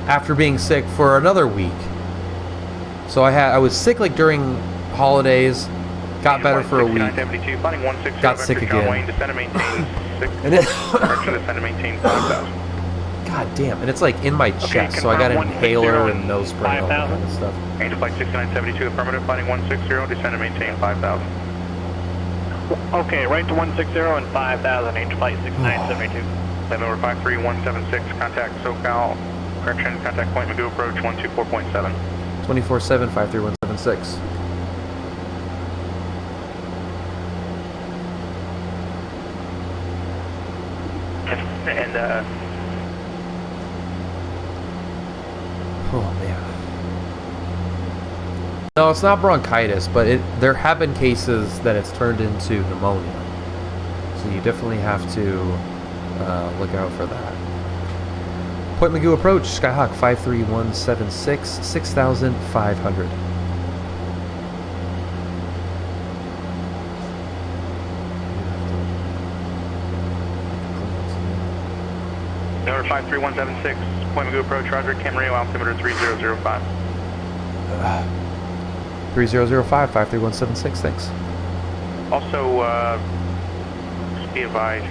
After being sick for another week. So I was sick like during holidays, got better for a week, got sick again. And then God damn, and it's like in my chest, so I got an inhaler and nose spray and all that kind of stuff. Angel Flight 6972, affirmative, flighting 160, descend and maintain 5,000. Okay, right to 160 and 5,000, Angel Flight 6972. November 53176, contact SoCal, correction, contact Point Magoo approach 124.7. 24/7 53176. And oh man. No, it's not bronchitis, but there have been cases that it's turned into pneumonia. So you definitely have to look out for that. Point Magoo approach, Skyhawk 53176, 6,500. Number 53176, Point Magoo approach, Roger, Camarillo, altimeter 3005. 3005, 53176, thanks. Also, just be advised,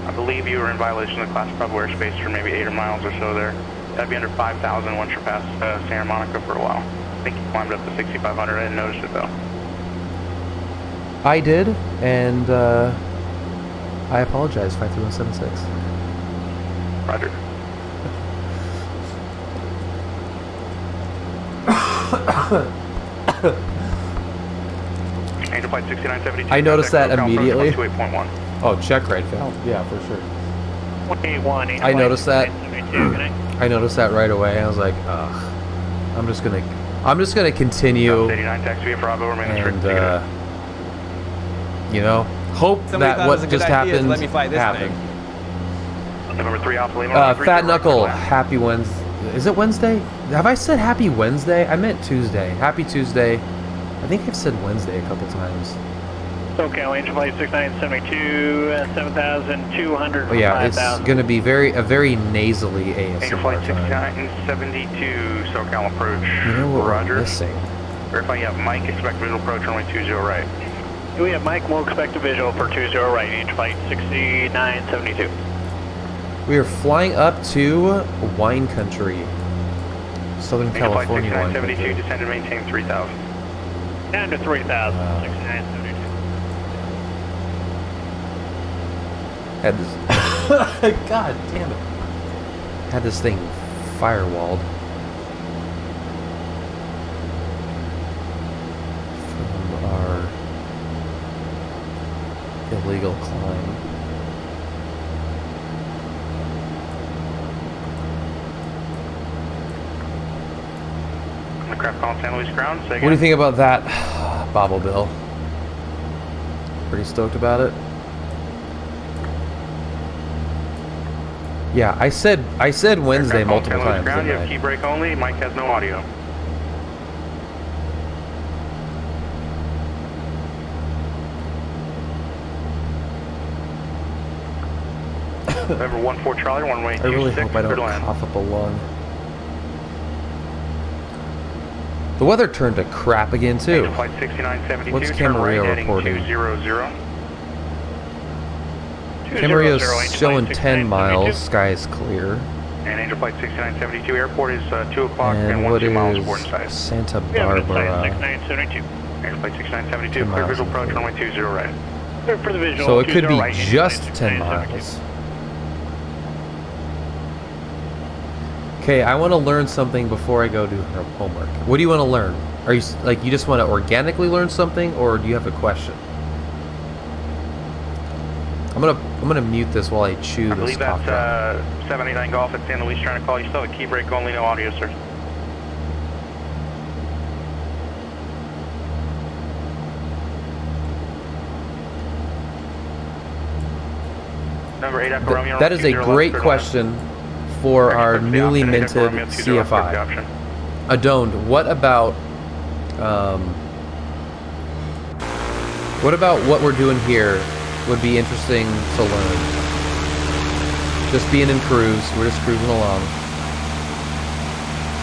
I believe you were in violation of the class probable airspace for maybe 8 miles or so there. That'd be under 5,000 once you're past Santa Monica for a while. I think you climbed up to 6,500, I didn't notice it though. I did, and I apologize, 53176. Roger. Angel Flight 6972. I noticed that immediately. 28.1. Oh, check right failed. Yeah, for sure. 181. I noticed that. I noticed that right away. I was like, ugh. I'm just gonna continue. 89 taxi via Bravo, remain and you know, hope that what just happened happened. Number 3 Alpha Lima. Fat Knuckle, happy Wednesday. Is it Wednesday? Have I said happy Wednesday? I meant Tuesday. Happy Tuesday. I think I've said Wednesday a couple times. SoCal, Angel Flight 6972, 7,200. Oh yeah, it's going to be a very nasally ASMR. Angel Flight 6972, SoCal approach. You know what Roger. we're missing? Verify you have Mike, expect visual approach, runway 20 right. We have Mike, we'll expect a visual for 20 right, Angel Flight 6972. We are flying up to wine country. Southern Angel Flight California wine 6972, country. descend and maintain 3,000. Down to 3,000, 6972. Had this God damn it. Had this thing firewalled. illegal climb. Aircraft calling San Luis ground. Say What do you think about that, Bobble Bill? Pretty stoked about it. Yeah, I said Wednesday multiple times. Ground, you have key brake only. Mike has no audio. November 14 Charlie, runway 26. I really hope I don't clear to land. cough up a lung. The weather turned to crap again too. Flight 6972. What's turn right Camarillo heading reporting? 200. Camarillo's showing 10 miles. Sky is clear. And Angel Flight 6972 airport is 2 o'clock and And what 12 miles aboard is inside. Santa Barbara? 6972. Angel Flight 6972, 10 clear miles visual approach, clear. runway 20 right. For the visual, So it could 20 be right, just 10 6972. miles. Okay, I want to learn something before I go do homework. What do you want to learn? Are you like you just want to organically learn something, or do you have a question? I'm gonna mute this while I chew I this believe cough that's drop. 789 Golf at San Luis trying to call you. Still have a key brake only, no audio, sir. Number 8 Echo Romeo. That is a great question for our newly minted CFI. Adoned, what about what we're doing here would be interesting to learn. Just being in cruise, we're just cruising along.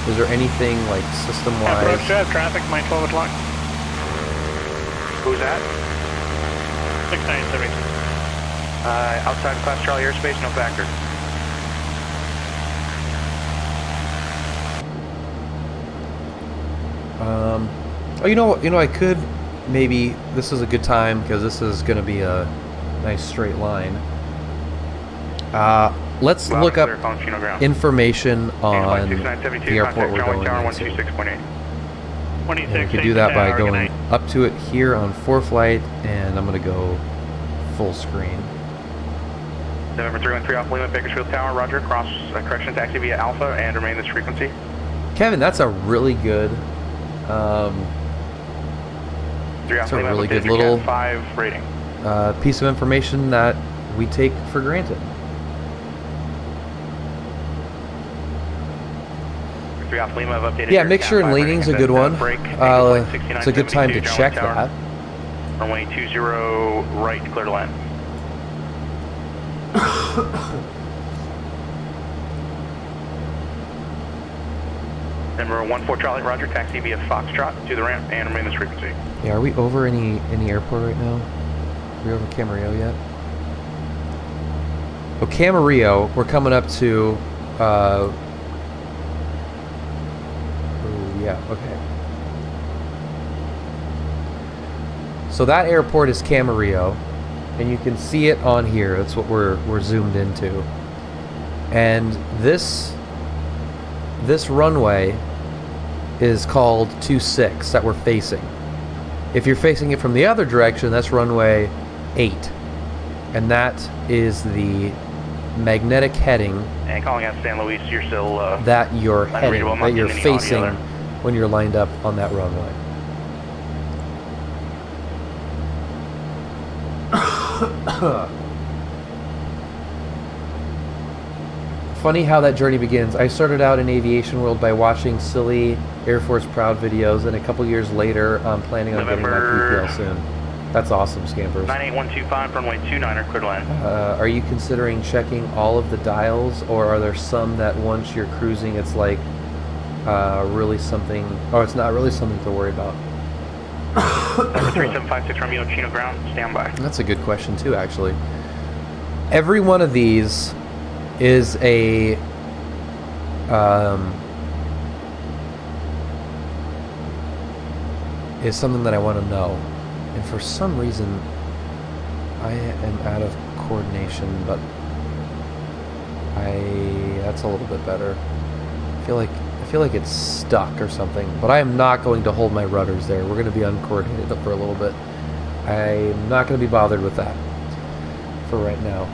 Is there anything like system-wise? Approach to have traffic, my 12 o'clock. Who's that? 6972. Outside Class Charlie airspace, no factor. Oh, you know, I could maybe. This is a good time because this is going to be a nice straight line. Let's look up information on the airport we're going into. And we could do that by going up to it here on ForeFlight, and I'm going to go full screen. November 313 Alpha Lima, Bakersfield Tower, roger, cross correction taxi via Alpha and remain this frequency. Kevin, that's a really good, that's a really good little 5 rating. Piece of information that we take for granted. Yeah, mixture and leaning's a good one. It's a good time to check that. Runway 20 right, clear to land. Number 14 Charlie, roger, taxi via Foxtrot to the ramp and remain this frequency. Yeah, are we over any airport right now? Are we over Camarillo yet? Oh, Camarillo, we're coming up to, oh yeah, okay. So that airport is Camarillo, and you can see it on here. That's what we're zoomed into. And this runway is called 26 that we're facing. If you're facing it from the other direction, that's runway 8. And that is the magnetic heading. And calling out San Luis, you're still that you're heading, that you're facing audio when you're lined up on that runway. Funny how that journey begins. I started out in aviation world by watching silly Air Force Proud videos, and a couple years later, I'm planning on getting my PPL soon. That's awesome, Scampers. 98125, runway 29er, clear to land. Are you considering checking all of the dials, or are there some that once you're cruising, it's like really something, or it's not really something to worry about? 3756 Romeo, Chino ground, stand by. That's a good question too, actually. Every one of these is a is something that I want to know, and for some reason I am out of coordination, but that's a little bit better. I feel like it's stuck or something, but I am not going to hold my rudders there. We're going to be uncoordinated for a little bit. I'm not going to be bothered with that. for right now.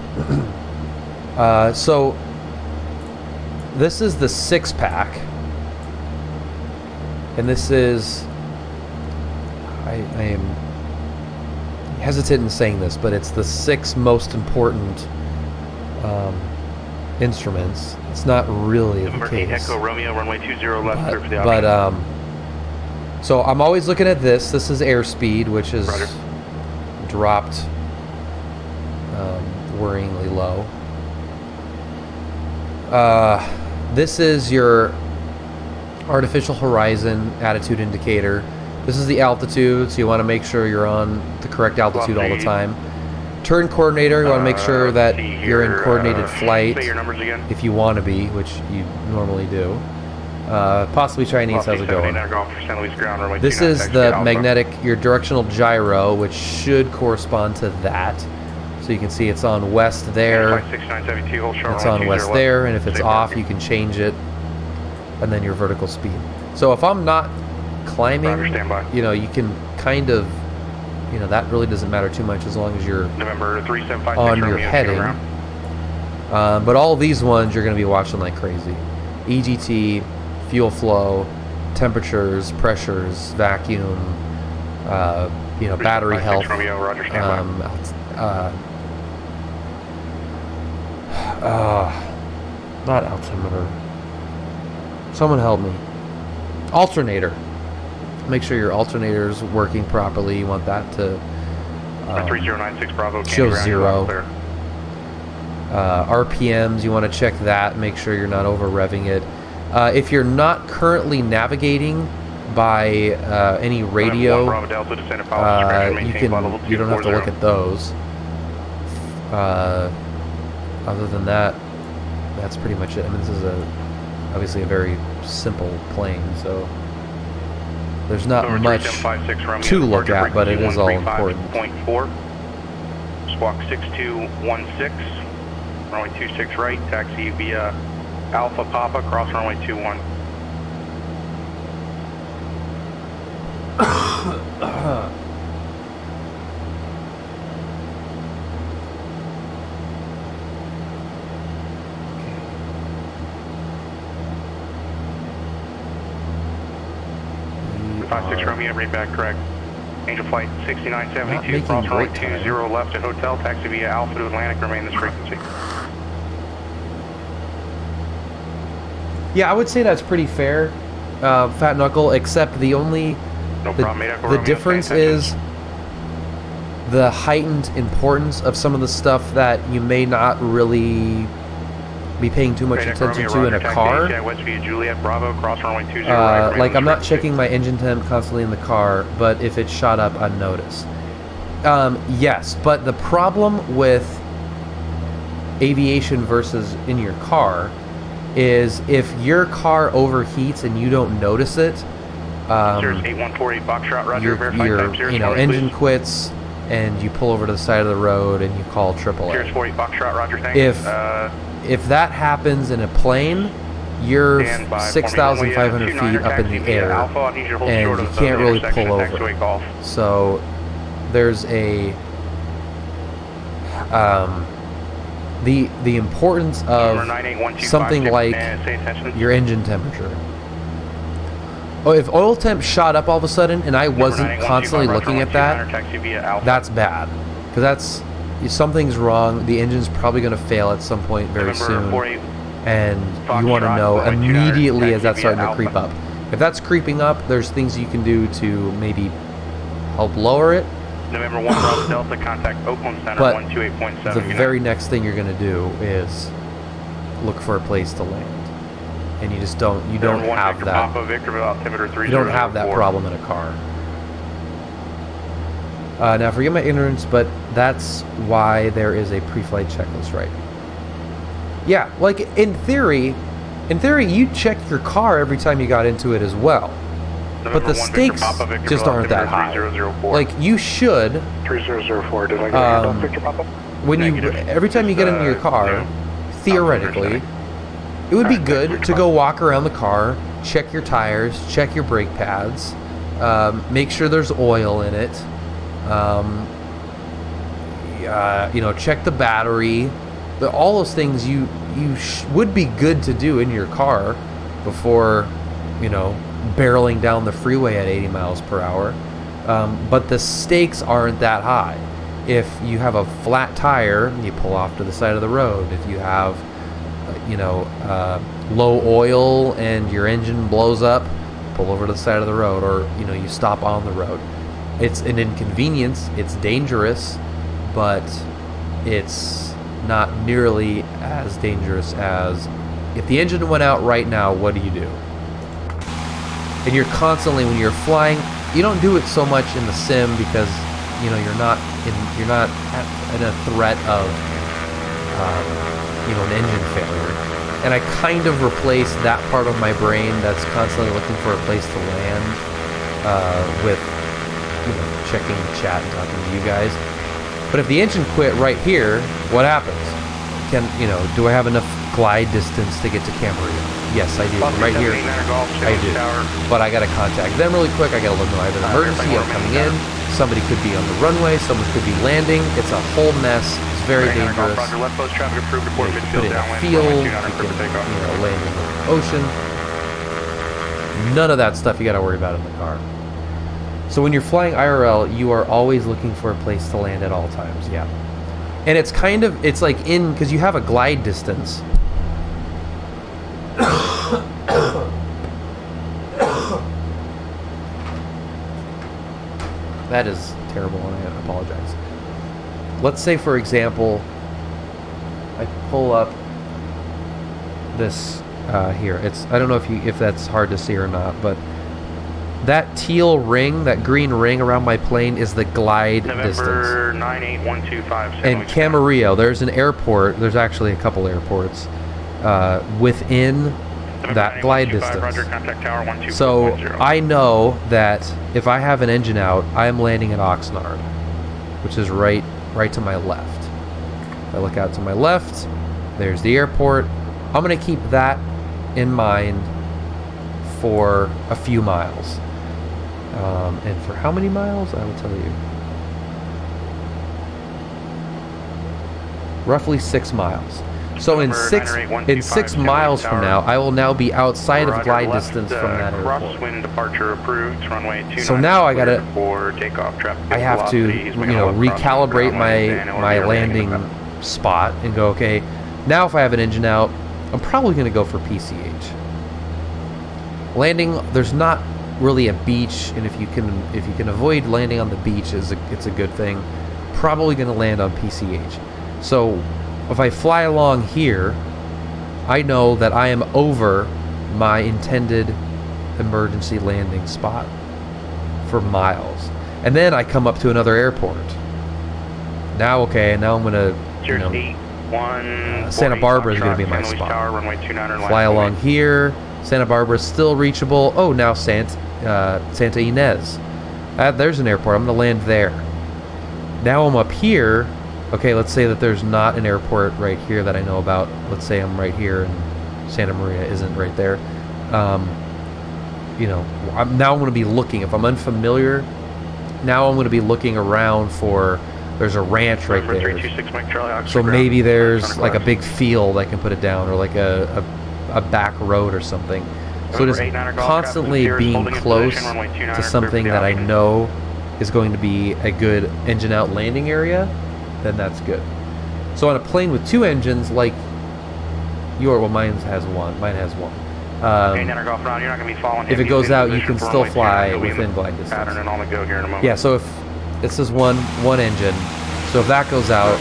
So this is the 6-pack, and this is, I am hesitant in saying this, but it's the 6 most important instruments. It's not really the Number 8 case. Echo Romeo, runway 20 left, clear for the option. But so I'm always looking at this. This is airspeed, which is Roger. dropped worryingly low. This is your artificial horizon attitude indicator. This is the altitude, so you want to make sure you're on the correct altitude all the time. Turn coordinator, you want to make sure that you're in coordinated flight, say your numbers again. if you want to be, which you normally do. Possibly Chinese, how's it going? This is the magnetic, your directional gyro, which should correspond to that. So you can see it's on west there, it's on west there, and if it's off, you can change it, and then your vertical speed. So if I'm not climbing, you know, you can kind of, you know, that really doesn't matter too much as long as you're November 3756 on your Romeo, heading. But all these ones you're going to be watching like crazy. EGT, fuel flow, temperatures, pressures, vacuum, you know, battery health, Romeo, Roger, not altimeter. Someone help me. Alternator. Make sure your alternator is working properly. You want that to 3096 Bravo, show ground, 0. clear. RPMs, you want to check that. Make sure you're not over revving it. If you're not currently navigating by any radio, you don't have to look at those. Other than that, that's pretty much it. I mean, this is obviously a very simple plane, so there's not much to look at, but it is all important. Squawk 6216, runway 26 right, taxi via Alpha Papa, cross runway 21. We 56 are Romeo, read back correct. Angel flight not 6972, making cross runway great time. 20 left at hotel, taxi via Alpha to Atlantic, remain this frequency. Yeah, I would say that's pretty fair, Fat Knuckle, except the only No problem, 8 Echo the Romeo, difference pay attention. is the heightened importance of some of the stuff that you may not really be paying too much 8 Echo attention Romeo, to in a Roger, taxi car. ATI West via Juliet Bravo, cross runway 20 right, remain Like this I'm not frequency. checking my engine temp constantly in the car, but if it shot up, I'd notice. Yes, but the problem with aviation versus in your car is if your car overheats and you don't notice it, Sirius 8148 Foxtrot, Roger, verify your type Sirius, you know, runway, engine please. quits and you pull over to the side of the road and you call AAA. Sirius 48 Foxtrot, Roger, thanks. If that happens in a plane, you're Stand by for me, 6,500 runway, feet up in taxi the via air, Alpha, I need you to hold and short you of the can't really intersection pull and over. taxiway golf. So there's a the importance Number of 981256, something like and say attention. your engine temperature. Oh, if oil temp shot up all of a sudden and I wasn't Number 981256, constantly looking at that, taxi via Alpha. that's bad, because that's something's wrong. The engine's probably going to fail at some point very November soon, 48 and you want to Foxtrot, know runway 29, immediately as that's taxi via starting to creep Alpha. up. If that's creeping up, there's things you can do to maybe help lower it. November 1 Bravo Delta, contact Oakland Center, But 128.7. the very next thing you're going to do is look for a place to land, and you just don't have that. Papa, Victorville, altimeter 3004. You don't have that problem in a car. Now, forget my ignorance, but that's why there is a pre-flight checklist, right? Yeah, like in theory, you check your car every time you got into it as well. But the stakes just aren't that high. Like you should. 3004, did I get your Victor Papa? When you every time you get into your car, theoretically, it would be good to go walk around the car, check your tires, check your brake pads, make sure there's oil in it. check the battery. All those things you would be good to do in your car before, barreling down the freeway at 80 miles per hour. But the stakes aren't that high. If you have a flat tire, you pull off to the side of the road. If you have, low oil and your engine blows up, pull over to the side of the road, or, you stop on the road. It's an inconvenience. It's dangerous, but it's not nearly as dangerous as if the engine went out right now, what do you do? And you're constantly, when you're flying, you don't do it so much in the sim because, you're not in a threat of, an engine failure. And I kind of replaced that part of my brain that's constantly looking for a place to land with, checking the chat and talking to you guys. But if the engine quit right here, what happens? Do I have enough glide distance to get to Camarillo? Yes, I do. Right here, I do. But I got to contact them really quick. I got to let them know I have an emergency. I'm coming in. Somebody could be on the runway. Someone could be landing. It's a whole mess. It's very dangerous. You put it in a field. You can, land in the ocean. None of that stuff you got to worry about in the car. So when you're flying IRL, you are always looking for a place to land at all times. Yeah. And it's like because you have a glide distance. That is terrible, and I apologize. Let's say, for example, I pull up this here. I don't know if that's hard to see or not, but that teal ring, that green ring around my plane is the glide distance. November 98125. And Camarillo, there's an airport. There's actually a couple airports within that glide distance. So I know that if I have an engine out, I am landing at Oxnard, which is right to my left. If I look out to my left, there's the airport. I'm going to keep that in mind for a few miles. And for how many miles? I will tell you. Roughly 6 miles. So in 6 miles from now, I will now be outside of glide distance from that airport. Crosswind departure approved. Runway 29. So now I have to, recalibrate my landing spot and go, okay, now if I have an engine out, I'm probably going to go for PCH. Landing, there's not really a beach, and if you can avoid landing on the beach, it's a good thing. Probably going to land on PCH. So if I fly along here, I know that I am over my intended emergency landing spot for miles. And then I come up to another airport. Now I'm going to, Santa Barbara is going to be my spot. Fly along here. Santa Barbara is still reachable. Oh, now Santa Ynez. There's an airport. I'm going to land there. Now I'm up here. Okay, let's say that there's not an airport right here that I know about. Let's say I'm right here and Santa Maria isn't right there. I'm going to be looking. If I'm unfamiliar, now I'm going to be looking around for, there's a ranch right there. So maybe there's like a big field I can put it down, or like a back road or something. So it is constantly being close to something that I know is going to be a good engine out landing area, then that's good. So on a plane with 2 engines, like mine has one. If it goes out, you can still fly within glide distance. Yeah, so if this is one engine, so if that goes out,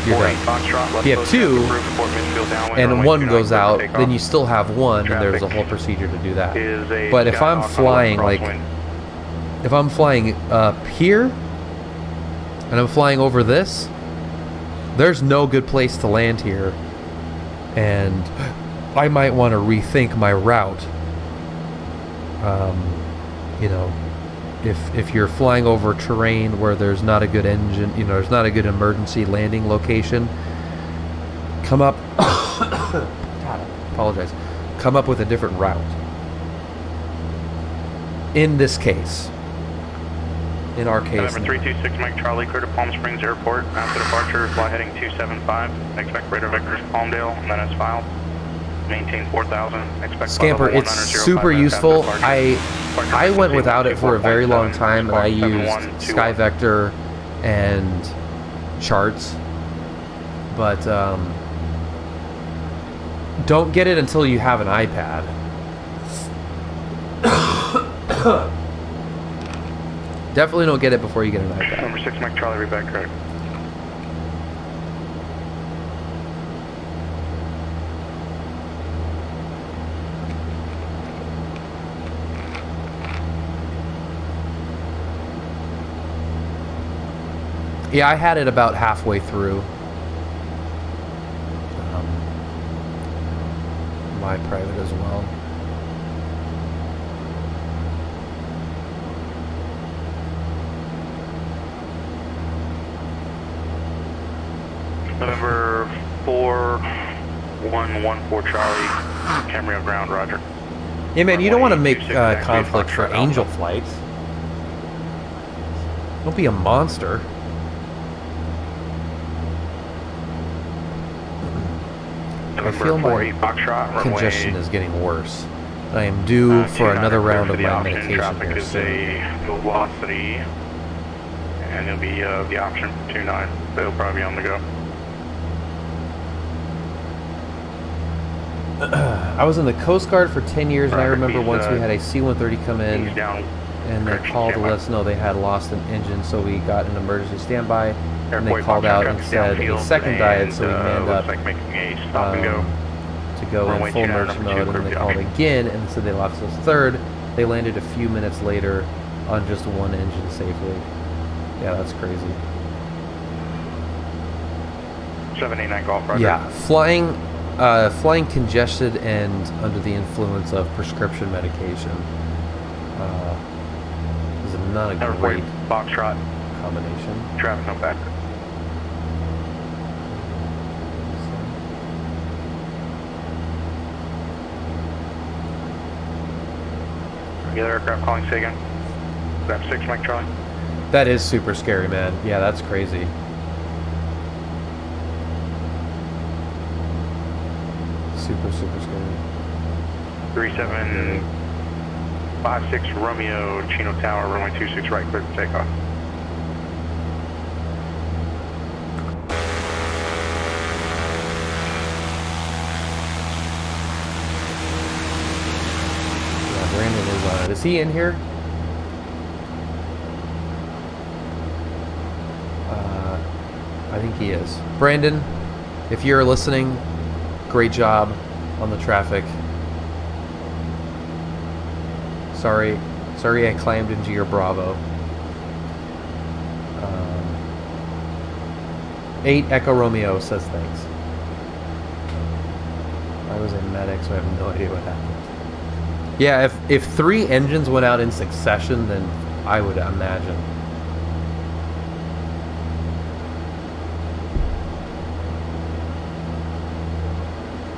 you're done. If you have 2 and 1 goes out, then you still have 1, and there's a whole procedure to do that. But if I'm flying up here and I'm flying over this, there's no good place to land here, and I might want to rethink my route. If you're flying over terrain where there's not a good engine, there's not a good emergency landing location, come up with a different route. In this case, in our case. November 326 Mike Charlie, clear to Palm Springs Airport. After departure, fly heading 275. Expect radar vectors Palmdale, and then as filed. Maintain 4,000. Expect Scamper, it's super useful. I went without it for a very long time, and I used SkyVector and charts, but don't get it until you have an iPad. Definitely don't get it before you get an iPad. Number 6 Mike Charlie, read back correct. Yeah, I had it about halfway through my private as well. November 4114 Charlie, Camry ground, roger. Yeah, man, you don't want to make conflict for Angel flights. Don't be a monster. I feel my congestion is getting worse. I am due for another round of my medication here soon. Velocity, and it'll be the option 29. They'll probably be on the go. I was in the Coast Guard for 10 years, and I remember once we had a C-130 come in, and they called to let us know they had lost an engine, so we got an emergency standby, and they called out and said a second died, so we manned up to go in full emergency mode, and then they called again and said they lost us third. They landed a few minutes later on just one engine safely. Yeah, that's crazy. 789 Golf, roger. Yeah, flying congested and under the influence of prescription medication is not a great Foxtrot combination. Traffic, no back. The other aircraft calling, say again. That's 6 Mike Charlie. That is super scary, man. Yeah, that's crazy. Super scary. 3756 Romeo, Chino Tower, runway 26 right, clear for takeoff. Yeah, Brandon is on it. Is he in here? I think he is. Brandon, if you're listening, great job on the traffic. Sorry I climbed into your Bravo. 8 Echo Romeo says thanks. I was a medic, so I have no idea what happened. Yeah, if 3 engines went out in succession, then I would imagine.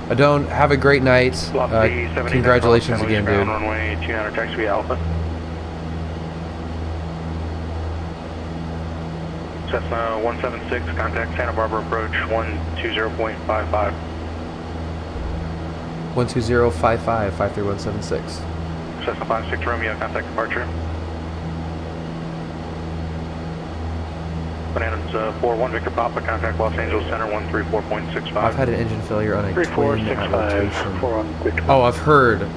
I don't have a great night. Congratulations again, dude. Runway 29 taxi Alpha. Cessna 176, contact Santa Barbara approach 120.55. 12055, 53176. Cessna 56 Romeo, contact departure. Bananas 41 Victor Papa, contact Los Angeles Center 134.65. I've had an engine failure on a twin at rotation. 41 Victor. Oh, I've heard.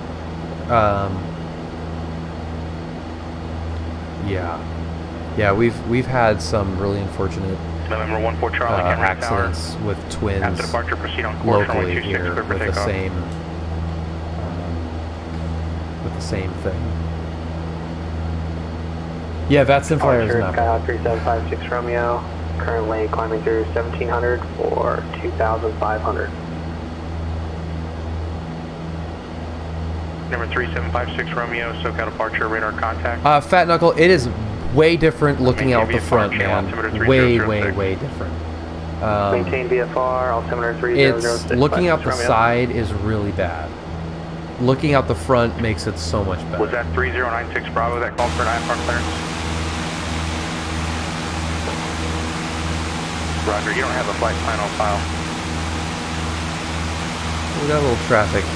Yeah, we've had some really unfortunate November 14 Charlie, accidents with twins after departure, proceed on course, locally runway 26, here clear for with the takeoff. same thing. Yeah, VATSIM flyer is not bad. Skyhawk 3756 Romeo, currently climbing through 1700 for 2500. Number 3756 Romeo, SoCal departure, radar contact. Fat Knuckle, it is way different looking out the front, man. Way different. Maintain VFR, altimeter 3006. It's looking out the side is really bad. Looking out the front makes it so much better. Was that 3096 Bravo that called for an IFR clearance? Roger, you don't have a flight plan on file. We got a little traffic.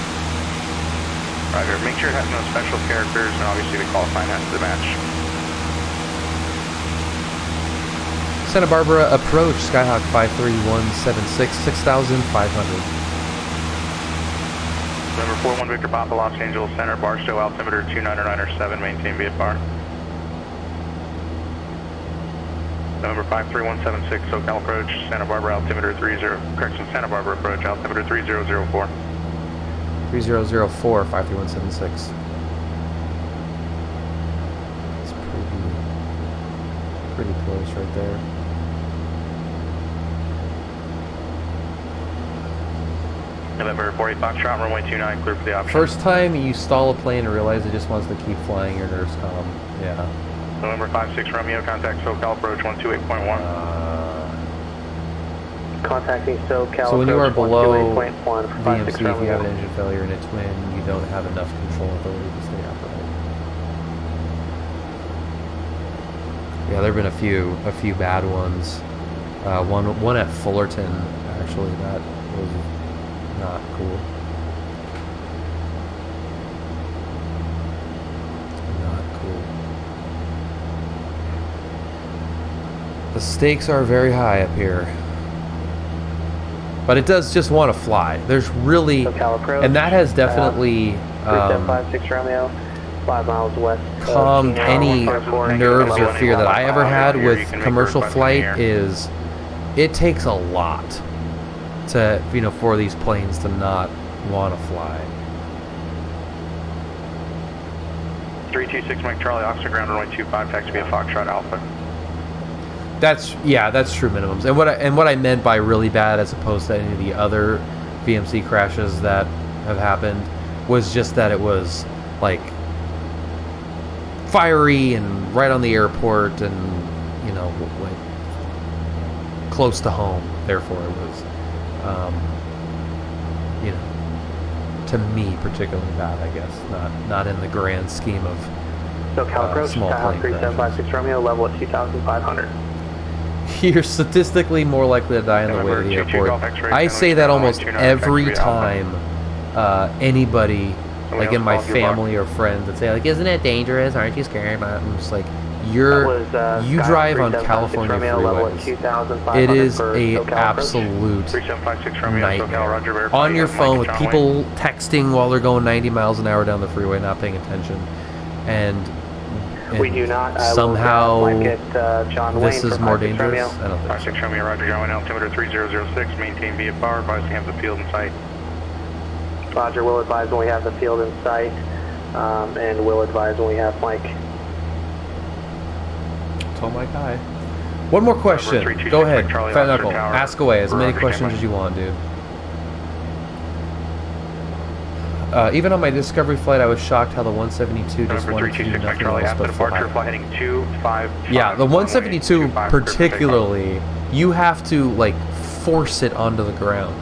Roger, make sure it has no special characters, and obviously the call sign has to match. Santa Barbara approach, Skyhawk 53176, 6,500. November 41 Victor Papa, Los Angeles Center, Barstow, altimeter 299.7, maintain VFR. November 53176, SoCal approach, Santa Barbara, altimeter Santa Barbara approach, altimeter 3004. 3004, 53176. It's pretty close right there. November 48 Foxtrot, runway 29, clear for the option. First time you stall a plane and realize it just wants to keep flying, your nerves calm. Yeah. November 56 Romeo, contact SoCal approach 128.1. Contacting SoCal So when you are approach below 128.1 for VMC, 56 if you have an Romeo. engine failure and it's when you don't have enough control authority to stay upright. Yeah, there have been a few bad ones. One at Fullerton, actually, that was not cool. Not cool. The stakes are very high up here. But it does just want to fly. There's really, SoCal approach, and that has definitely 3756 Romeo, 5 miles west. calmed any nerves or fear that I ever had with commercial flight. Is it takes a lot to, for these planes to not want to fly. 326 Mike Charlie, Oxford ground runway 25, taxi via Foxtrot Alpha. That's true minimums. And what I meant by really bad, as opposed to any of the other VMC crashes that have happened, was just that it was like fiery and right on the airport, and like close to home. Therefore, it was, to me particularly bad. I guess not in the grand scheme of SoCal approach, small plane 3756 Romeo, level at 2,500. You're statistically more likely to die on the way to the airport. I say that almost every time anybody, like in my family or friends, that say like, "Isn't it dangerous? Aren't you scared about it?" I'm just like, you drive on California freeways. It is a absolute nightmare. On your phone with people texting while they're going 90 miles an hour down the freeway, not paying attention, and we do not. Somehow John this Wayne is more dangerous. I don't think so. 56 Romeo, Roger, John Wayne, altimeter 3006, maintain VFR, advise to have the field in sight. Roger, we'll advise when we have the field in sight, and we'll advise when we have Mike. Tell Mike hi. One more question. Go ahead, Fat Knuckle. Ask away as many questions as you want, dude. Even on my Discovery flight, I was shocked how the 172 just wanted to do nothing else but fly. Heading 255. Yeah, the 172 particularly, you have to like force it onto the ground.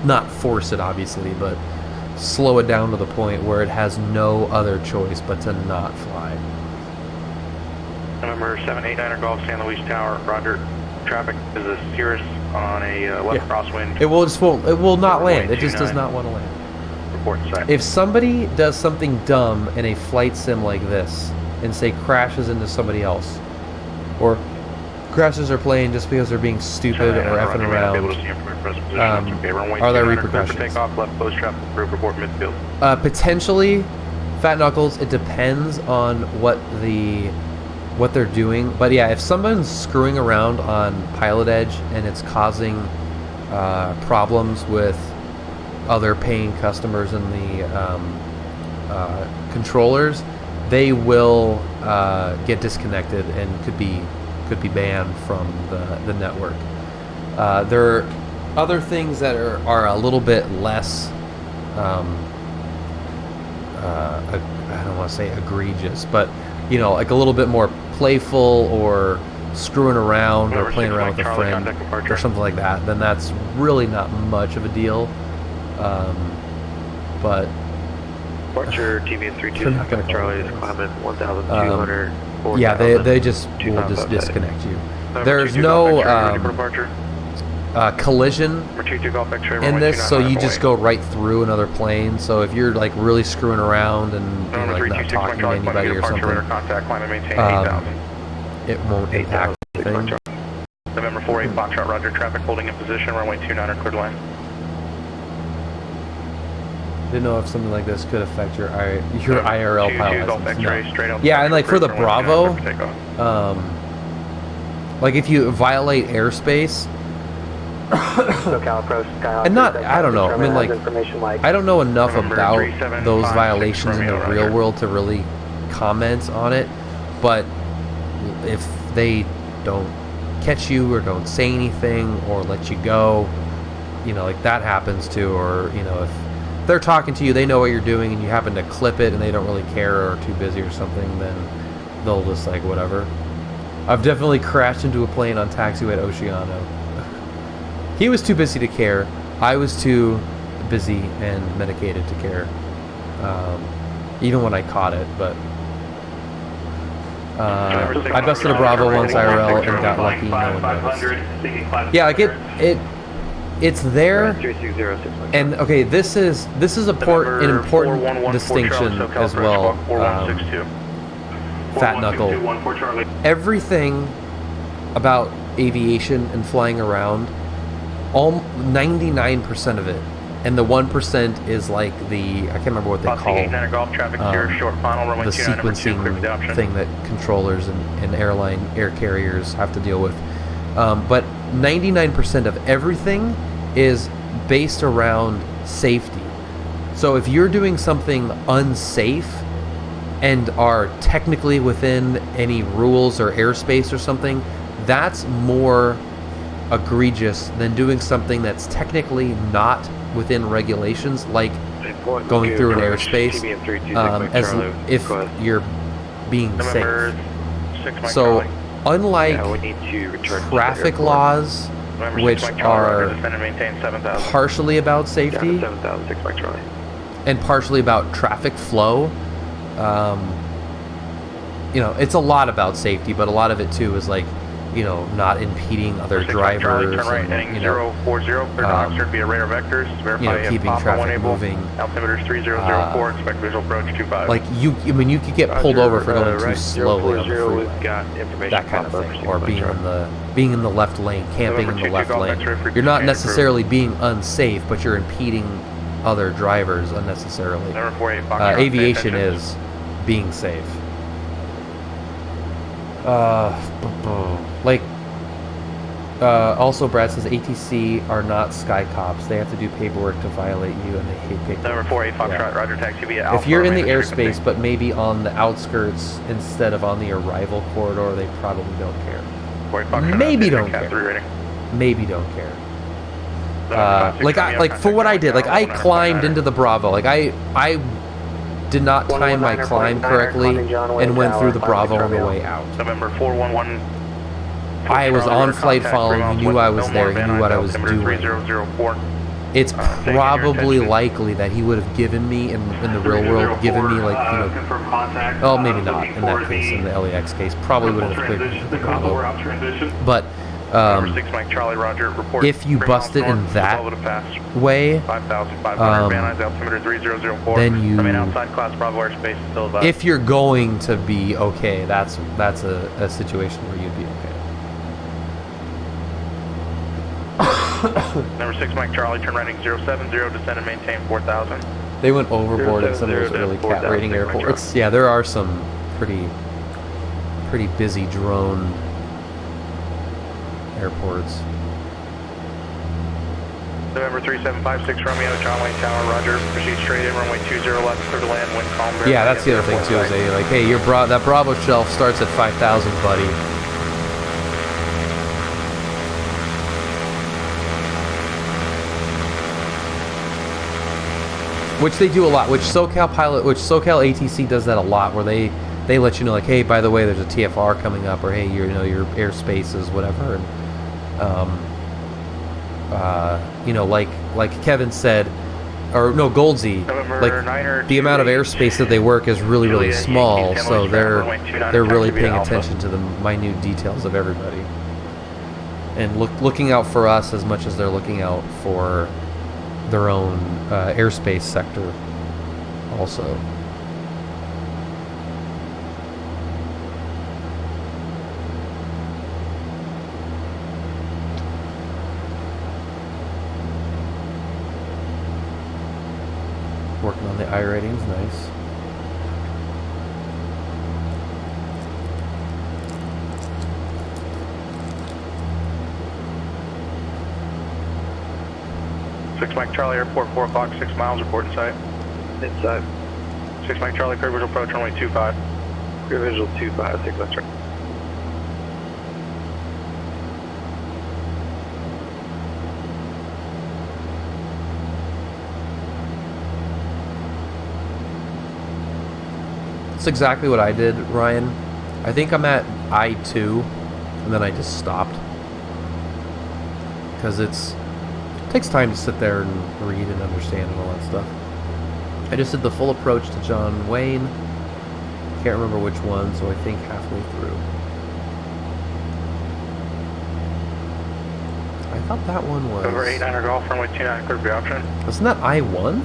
Not force it, obviously, but slow it down to the point where it has no other choice but to not fly. November 789er Golf, San Luis Tower, Roger. Traffic is a Cirrus on a left crosswind. It will not land. It just does not want to land. Report site. If somebody does something dumb in a flight sim like this, and say crashes into somebody else, or crashes their plane just because they're being stupid or effing around, are there repercussions? Potentially, Fat Knuckles. It depends on what they're doing. But yeah, if someone's screwing around on PilotEdge and it's causing problems with other paying customers in the controllers, they will get disconnected and could be banned from the network. There are other things that are a little bit less I don't want to say egregious, but like a little bit more playful, or screwing around or playing around with a friend or something like that, then that's really not much of a deal. But Departure TVN 326 Charlie is climbing 1,200. Yeah, they just will just disconnect you. There's no collision in this, so you just go right through another plane. So if you're like really screwing around and like not talking to anybody or something, it won't impact anything. November 48 Foxtrot, roger, traffic holding in position, runway 29 cleared line. Didn't know if something like this could affect your IRL pilot license. No. Yeah, and like for the Bravo, like if you violate airspace, and not, I don't know, I mean like, I don't know enough about those violations in the real world to really comment on it, but if they don't catch you or don't say anything or let you go, you know, like that happens too, or, you know, if they're talking to you, they know what you're doing, and you happen to clip it and they don't really care or are too busy or something, then they'll just like whatever. I've definitely crashed into a plane on taxiway at Oceano. He was too busy to care. I was too busy and medicated to care. Even when I caught it, but I bested a Bravo once IRL and got lucky. No one noticed. Yeah, like it's there. And okay, this is an important distinction as well. Fat knuckle. Everything about aviation and flying around, all 99% of it, and the 1% is like the, I can't remember what they call the sequencing thing that controllers and air carriers have to deal with. But 99% of everything is based around safety. So if you're doing something unsafe and are technically within any rules or airspace or something, that's more egregious than doing something that's technically not within regulations, like going through an airspace, as if you're being safe. So unlike traffic laws, which are partially about safety and partially about traffic flow, you know, it's a lot about safety, but a lot of it too is like, you know, not impeding other drivers, and, you know, keeping traffic moving. Altimeter 3004, expect visual approach 25. Like I mean, you could get pulled over for going too slowly on the freeway, that kind of thing, or being in the left lane, camping in the left lane. You're not necessarily being unsafe, but you're impeding other drivers unnecessarily. Aviation is being safe. Also Brad says ATC are not sky cops. They have to do paperwork to violate you, and they hate paperwork. Number 48 Foxtrot, roger, taxi via Alpha. If you're in the airspace, but maybe on the outskirts instead of on the arrival corridor, they probably don't care. Maybe don't care. Maybe don't care. Like for what I did, like I climbed into the Bravo. Like I did not time my climb correctly and went through the Bravo on the way out. November 411. I was on flight following. He knew I was there. He knew what I was doing. It's probably likely that he would have given me, in the real world, given me like, you know, well, maybe not in that case, in the LAX case, probably would have cleared me the Bravo. But if you bust it in that way, then you, if you're going to be okay, that's a situation where you'd be okay. Number 6 Mike Charlie, turn right 070, descend and maintain 4000. They went overboard at some of those early cat rating airports. Yeah, there are some pretty busy drone airports. November 3756 Romeo, John Wayne Tower, roger, proceed straight in, runway 20 left, clear to land, wind calm. Yeah, that's the other thing too, is they like, hey, that Bravo shelf starts at 5,000, buddy. Which they do a lot, which SoCal ATC does that a lot, where they let you know, like, hey, by the way, there's a TFR coming up, or hey, your airspace is whatever, and you know, like Kevin said, or no, Goldsey, November like 9 or the amount of 28. airspace that they work is really, really Juliet, small, Yankee, so St. Louis, runway 29, they're really taxi via paying Alpha. attention to the minute details of everybody, and looking out for us as much as they're looking out for their own airspace sector, also. Working on the I ratings, nice. Six Mike Charlie Airport, 4 o'clock, 6 miles, report inside. Inside. 6 Mike Charlie, clear visual approach, runway 25. Clear visual 25, 6 that's right. That's exactly what I did, Ryan. I think I'm at I-2, and then I just stopped. Because it takes time to sit there and read and understand and all that stuff. I just did the full approach to John Wayne. Can't remember which one, so I think halfway through. I thought that one was... Over 89er Golf, runway 29, clear for the option. Wasn't that I-1?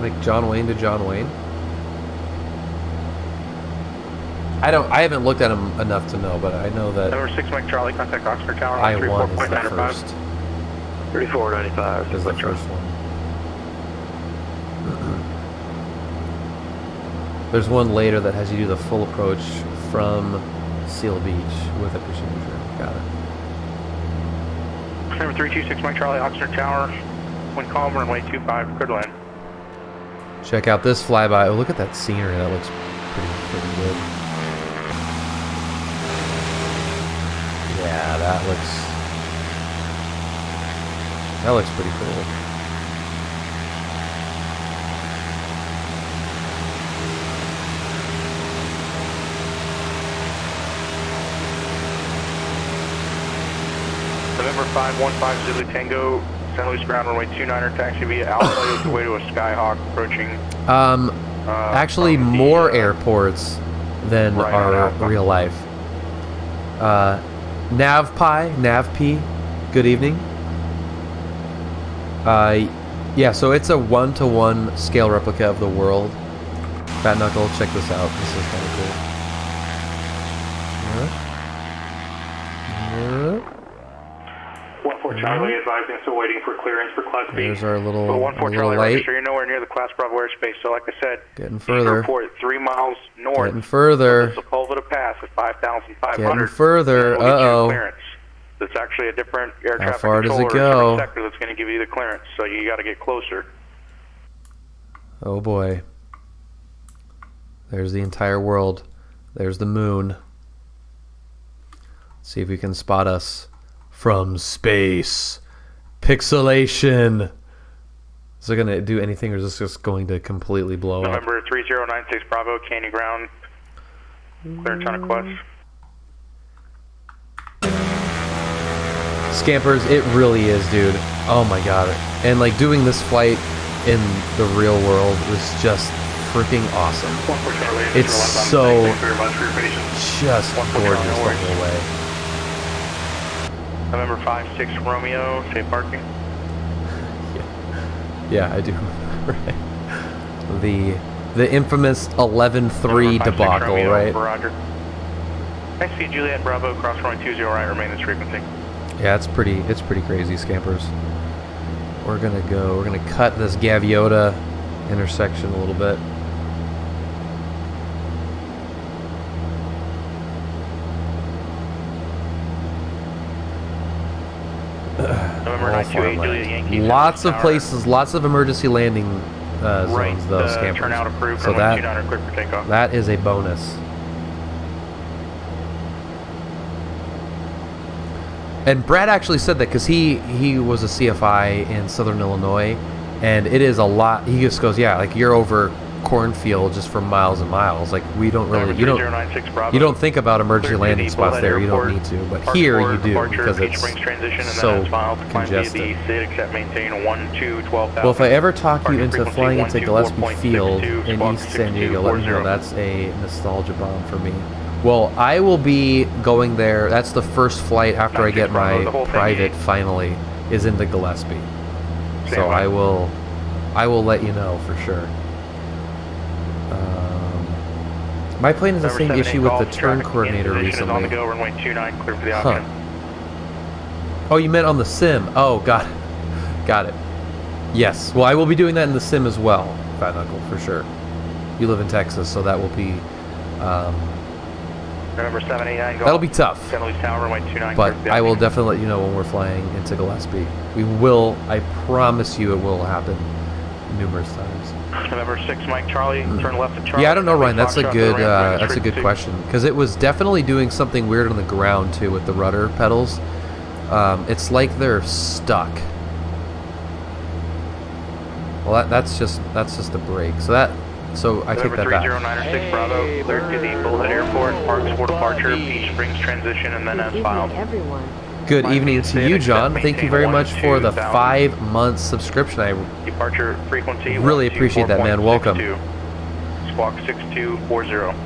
Like John Wayne to John Wayne? I haven't looked at them enough to know, but I know that Number 6 Mike Charlie, contact Oxford Tower, I-1 is the 34.95. first. 3495. Is the first one. There's one later that has you do the full approach from Seal Beach with a procedure. Got it. Number 326 Mike Charlie, Oxford Tower, wind calm, runway 25, clear to land. Check out this flyby. Oh, look at that scenery. That looks pretty good. Yeah, that looks pretty cool. November 515 Zulu Tango, St. Louis ground, runway 29er, taxi via Alpha, the way to a Skyhawk, approaching... Actually, more airports than Right, are real life. NavP, good evening. Yeah, so it's a 1-to-1 scale replica of the world. Fat Knuckle, check this out. This is kind of cool. 1-4 Charlie advising, still waiting for clearance for Class B. There's our little, But 1-4 our little Charlie, light. register, you're nowhere near the Class Bravo airspace, so like I said, Getting further. report 3 miles north. Getting further. Of the Sepulveda Pass at 5,500. Getting further. And we'll get you Uh-oh. clearance. It's actually a different air How traffic far does it controller, go? different sector that's going to give you the clearance, so you got to get closer. Oh boy. There's the entire world. There's the moon. Let's see if we can spot us from space. Pixelation. Is it going to do anything, or is this just going to completely blow up? November 3096 Bravo, Canyon Ground. Clearance on request. Scampers, it really is, dude. Oh my god. And like doing this flight in the real world was just freaking awesome. It's so just gorgeous the whole way. November 56 Romeo, safe parking. Yeah, I do. The infamous 11-3 debacle, Romeo, right? Roger. I see Juliet Bravo, cross runway 20 right, remain this frequency. Yeah, it's pretty crazy, Scampers. We're gonna cut this Gaviota intersection a little bit. November 928 Juliet Yankee. Lots of places, lots of emergency landing zones, though, Scampers. Turnout approved, So runway 29 clear for takeoff. that is a bonus. And Brad actually said that because he was a CFI in Southern Illinois, and it is a lot. He just goes, yeah, like you're over cornfield just for miles and miles. Like we don't really, you don't 3096 Bravo. you don't think about emergency Clear to landing the spots Bullhead there. You don't Airport. need to, but Park here for you do departure, because Peach it's Springs transition, and so then as filed, climb via congested. the SID, except maintain 12,000. Well, if I ever talk you Parking into frequency flying into Gillespie 124.62, Field in squawk East San Diego, let me know. 6240. That's a nostalgia bomb for me. Well, I will be going there. That's the first flight after I get my private finally is into Gillespie. So I will let you know for sure. My plane has the same issue with the turn coordinator recently. On the go, runway 29, clear for the option. Oh, you meant on the sim. Oh, got it. Got it. Yes. Well, I will be doing that in the sim as well, Fat Knuckle, for sure. You live in Texas, so that will be... Number 789, that'll be tough. St. Louis Tower, runway 29, but I will definitely let you know when we're flying into Gillespie. We will, I promise you it will happen numerous times. November 6, Mike Charlie, turn left at Charlie. Yeah, I don't know, Ryan. That's a good question, because it was definitely doing something weird on the ground too with the rudder pedals. It's like they're stuck. Well, that's just the brake. So I take that back. 3096 Bravo, clear to the Bullhead Airport, parks for departure, Peach Springs transition, and then as filed. Good evening to you, John. Thank you very much for the 5-month subscription. I departure frequency really appreciate that, man. Welcome. Squawk 6240.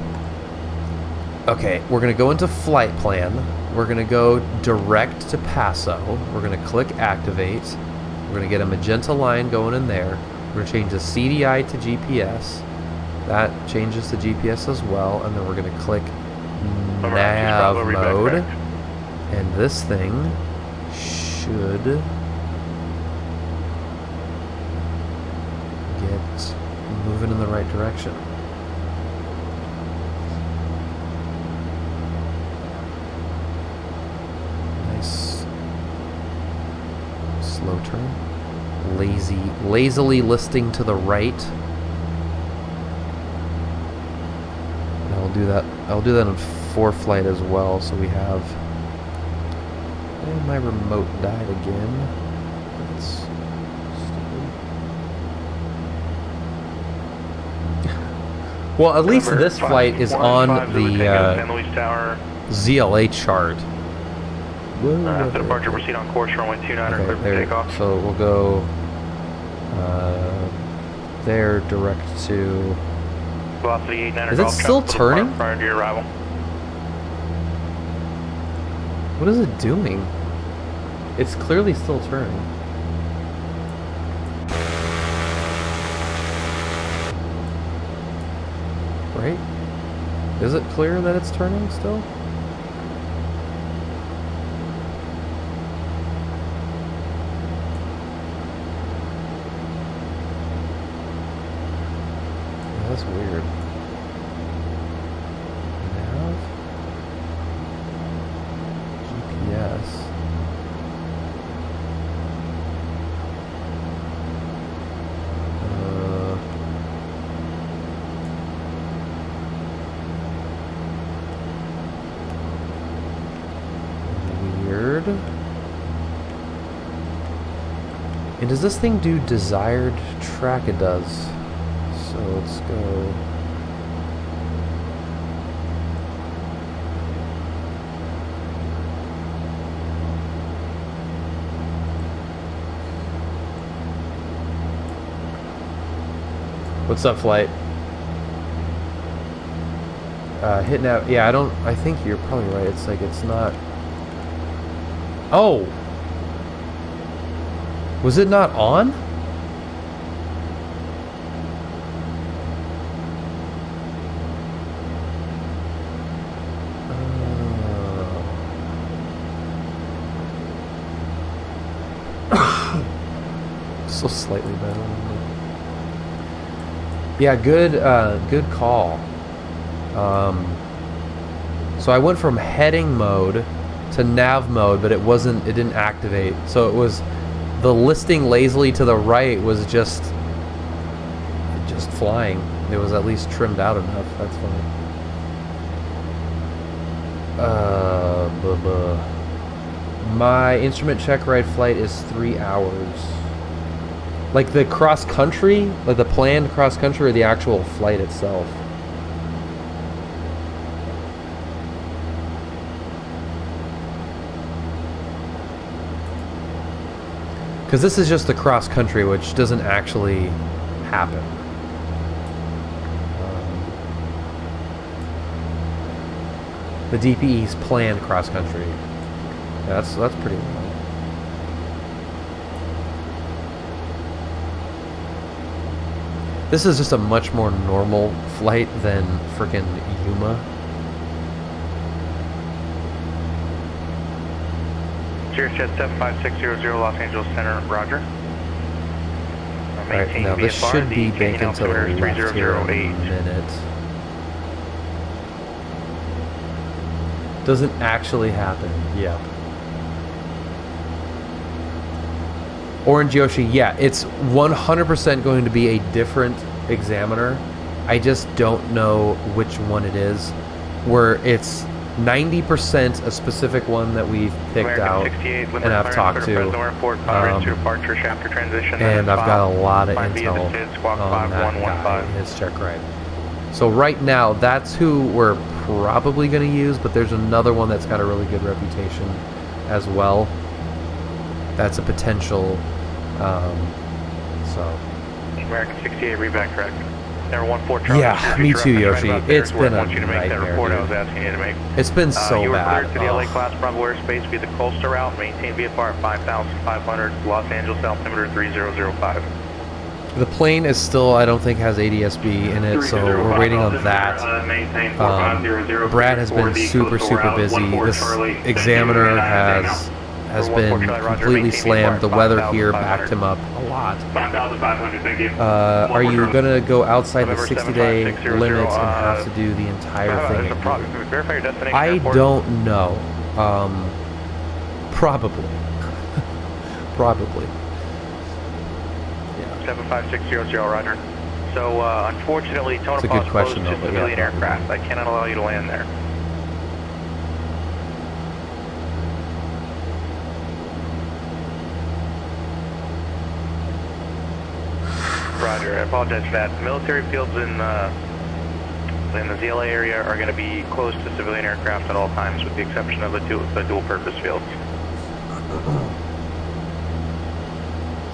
Okay, we're going to go into flight plan. We're going to go direct to Paso. We're going to click activate. We're going to get a magenta line going in there. We're going to change the CDI to GPS. That changes to GPS as well. And then we're going to click nav mode. And this thing should get moving in the right direction. Nice slow turn. Lazily listing to the right. And I'll do that in 4-flight as well, so we have. And my remote died again. That's stupid. Well, at least this flight is on the ZLA chart. After departure, proceed on course runway 29 or clear for takeoff. So we'll go there direct to. Velocity 89 is it still turning? Prior to your arrival. What is it doing? It's clearly still turning. Right? Is it clear that it's turning still? Yeah, that's weird. Yes. Weird. And does this thing do desired track? It does. So let's go. What's up, flight? Hit nav. Yeah, I think you're probably right. It's like it's not. Oh! Was it not on? So slightly better. Yeah, good call. So I went from heading mode to nav mode, but it didn't activate. So it was the listing lazily to the right was just flying. It was at least trimmed out enough. That's fine. My instrument check ride flight is 3 hours. Like the cross country, like the planned cross country, or the actual flight itself? Because this is just the cross country, which doesn't actually happen. The DPE's planned cross country. Yeah, that's pretty long. This is just a much more normal flight than freaking Yuma. Sirius Jet 75600 Los Angeles Center, roger. Alright, now this should be banking to the left here in a minute. Doesn't actually happen. Yep. Orange Yoshi, yeah, it's 100% going to be a different examiner. I just don't know which one it is. Where it's 90% a specific one that we've picked out and I've talked to. And I've got a lot of intel on that guy in his check ride. So right now, that's who we're probably going to use, but there's another one that's got a really good reputation as well. That's a potential, so. American 68, read back correct. Number 14 Charlie. Yeah, me too, Yoshi. It's been a nightmare, I was asking you to make. It's been so you were bad. cleared to the LA class Bravo airspace via the coastal route. Maintain VFR at 5,500, Los Angeles altimeter 3005. The plane is still, I don't think, has ADSB in it, so we're waiting on that. Brad has been super busy. This examiner has been completely slammed. The weather here backed him up a lot. Are you going to go outside the 60-day limits and have to do the entire thing again? I don't know. Probably. Probably. 75600, roger. So, unfortunately, It's a good Tonopah's closed question, to though, but civilian yeah. aircraft. I cannot allow you to land there. Roger, I apologize for that. Military fields in the ZLA area are going to be closed to civilian aircraft at all times, with the exception of the dual-purpose fields.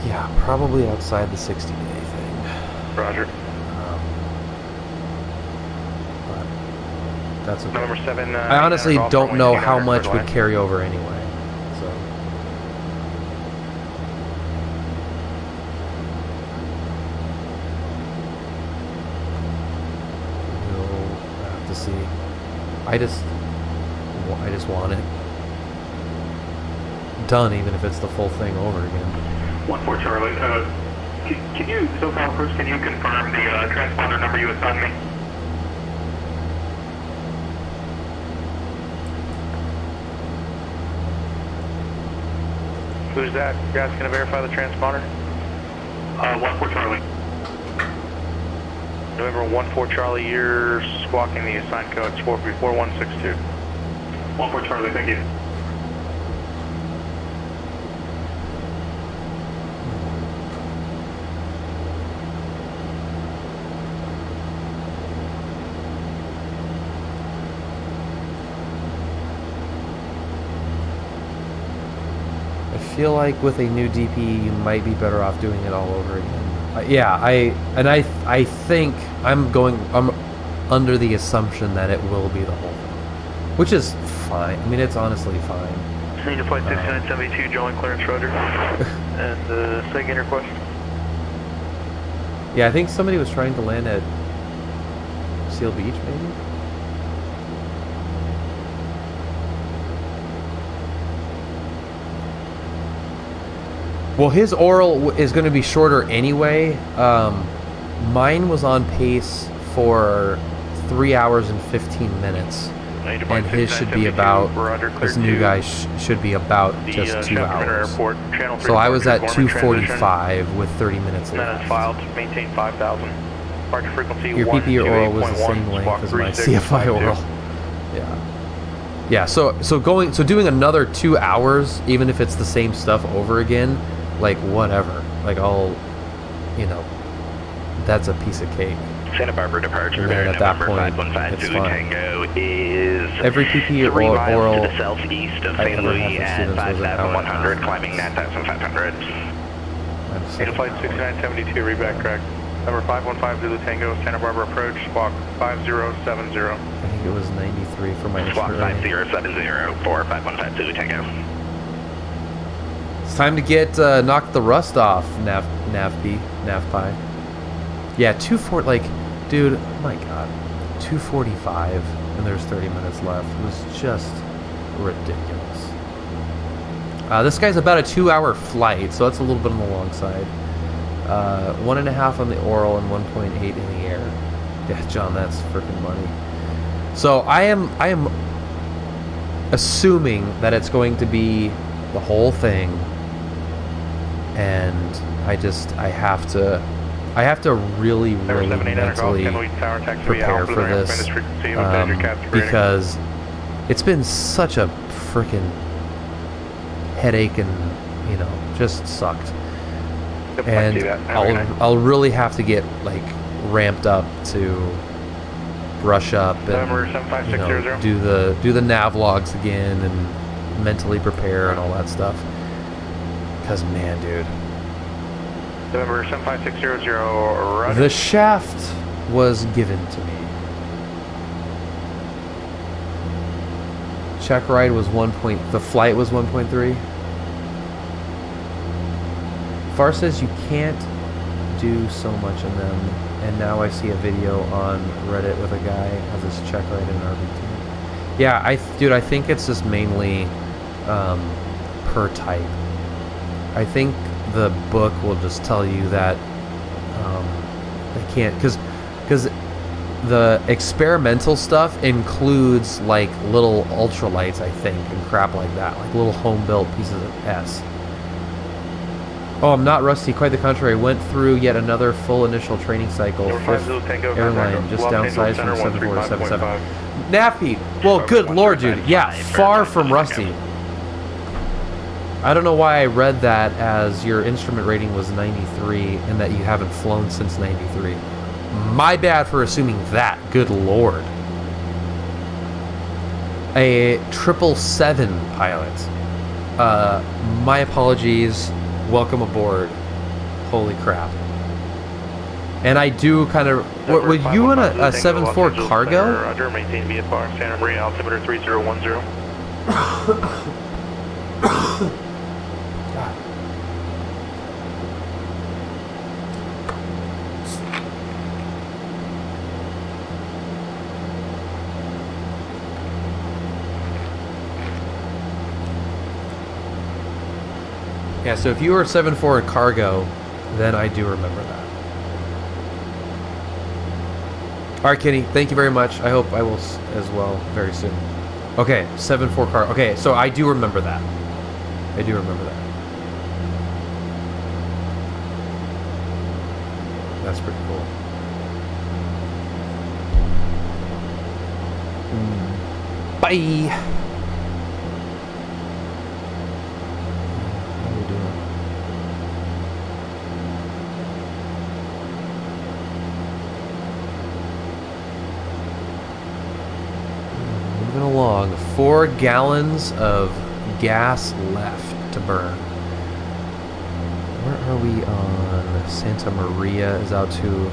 Yeah, probably outside the 60-day thing. Roger. But that's okay. November 7. I honestly don't know how much would carry over anyway. So. We'll have to see. I just want it done, even if it's the full thing over again. 14 Charlie, can you, SoCal First, can you confirm the transponder number you assigned me? Who's that? You guys going to verify the transponder? 14 Charlie. November 14 Charlie, you're squawking the assigned code. It's 4162. 14 Charlie, thank you. I feel like with a new DP, you might be better off doing it all over again. I think I'm under the assumption that it will be the whole thing, which is fine. I mean, it's honestly fine. Need to flight 6972, Join clearance, roger. And second request. Yeah, I think somebody was trying to land at Seal Beach, maybe? Well, his oral is going to be shorter anyway. Mine was on pace for 3 hours and 15 minutes. And his should be about, this new guy should be about just 2 hours. So I was at 2:45 with 30 minutes left. Maintain 5,000. Departure frequency. Your PPE oral was the same length as my CFI oral. Yeah. Yeah, so doing another 2 hours, even if it's the same stuff over again, like whatever. Like I'll you know, that's a piece of cake. Santa Barbara departure, And then at that point, it's fine. Every PP or 3 miles oral to the southeast of I St. ever Louis had for at students was an hour and a 5,100, half. climbing 9,500. Data flight 6972, read back correct. Number 515 Zulu Tango, Santa Barbara approach, squawk 5070. I think it was 93 for my Squawk instrument rating. 5070 for 515 Zulu Tango. It's time to get knock the rust off, Navpi. Yeah, 240. Like, dude, oh my god, 2:45, and there's 30 minutes left. It was just ridiculous. This guy's about a 2-hour flight, so that's a little bit on the long side. 1.5 on the oral and 1.8 in the air. Yeah, John, that's freaking money. So I am assuming that it's going to be the whole thing, and I have to really mentally prepare for this, because it's been such a freaking headache, and you know, just sucked. And I'll really have to get like ramped up to brush up and, you know, do the nav logs again and mentally prepare and all that stuff. Because man, dude, November 75600, the shaft was given to me. Check ride was the flight was 1.3. Far says you can't do so much in them, and now I see a video on Reddit with a guy has his check ride in an RV2. Yeah, I think it's just mainly per type. I think the book will just tell you that they can't, because the experimental stuff includes like little ultralights, I think, and crap like that, like little home-built pieces of S. Oh, I'm not rusty, quite the contrary. I went through yet another full initial training cycle. Fifth airline, just downsized from 74 to 77. Nappy! Well, good lord, dude. Yeah, far from rusty. I don't know why I read that as your instrument rating was 93 and that you haven't flown since 93. My bad for assuming that. Good lord. A 777 pilot. My apologies. Welcome aboard. Holy crap. And I do kind of... Were you in a 7.4 cargo? Roger, maintain VFR, Santa Maria, altimeter 3010. God. Yeah, so if you were 7.4 cargo, then I do remember that. Alright, Kenny, thank you very much. I hope I will as well very soon. Okay, 7.4 cargo. Okay, so I do remember that. I do remember that. That's pretty cool. Bye! Along 4 gallons of gas left to burn. Where are we on? Santa Maria is out to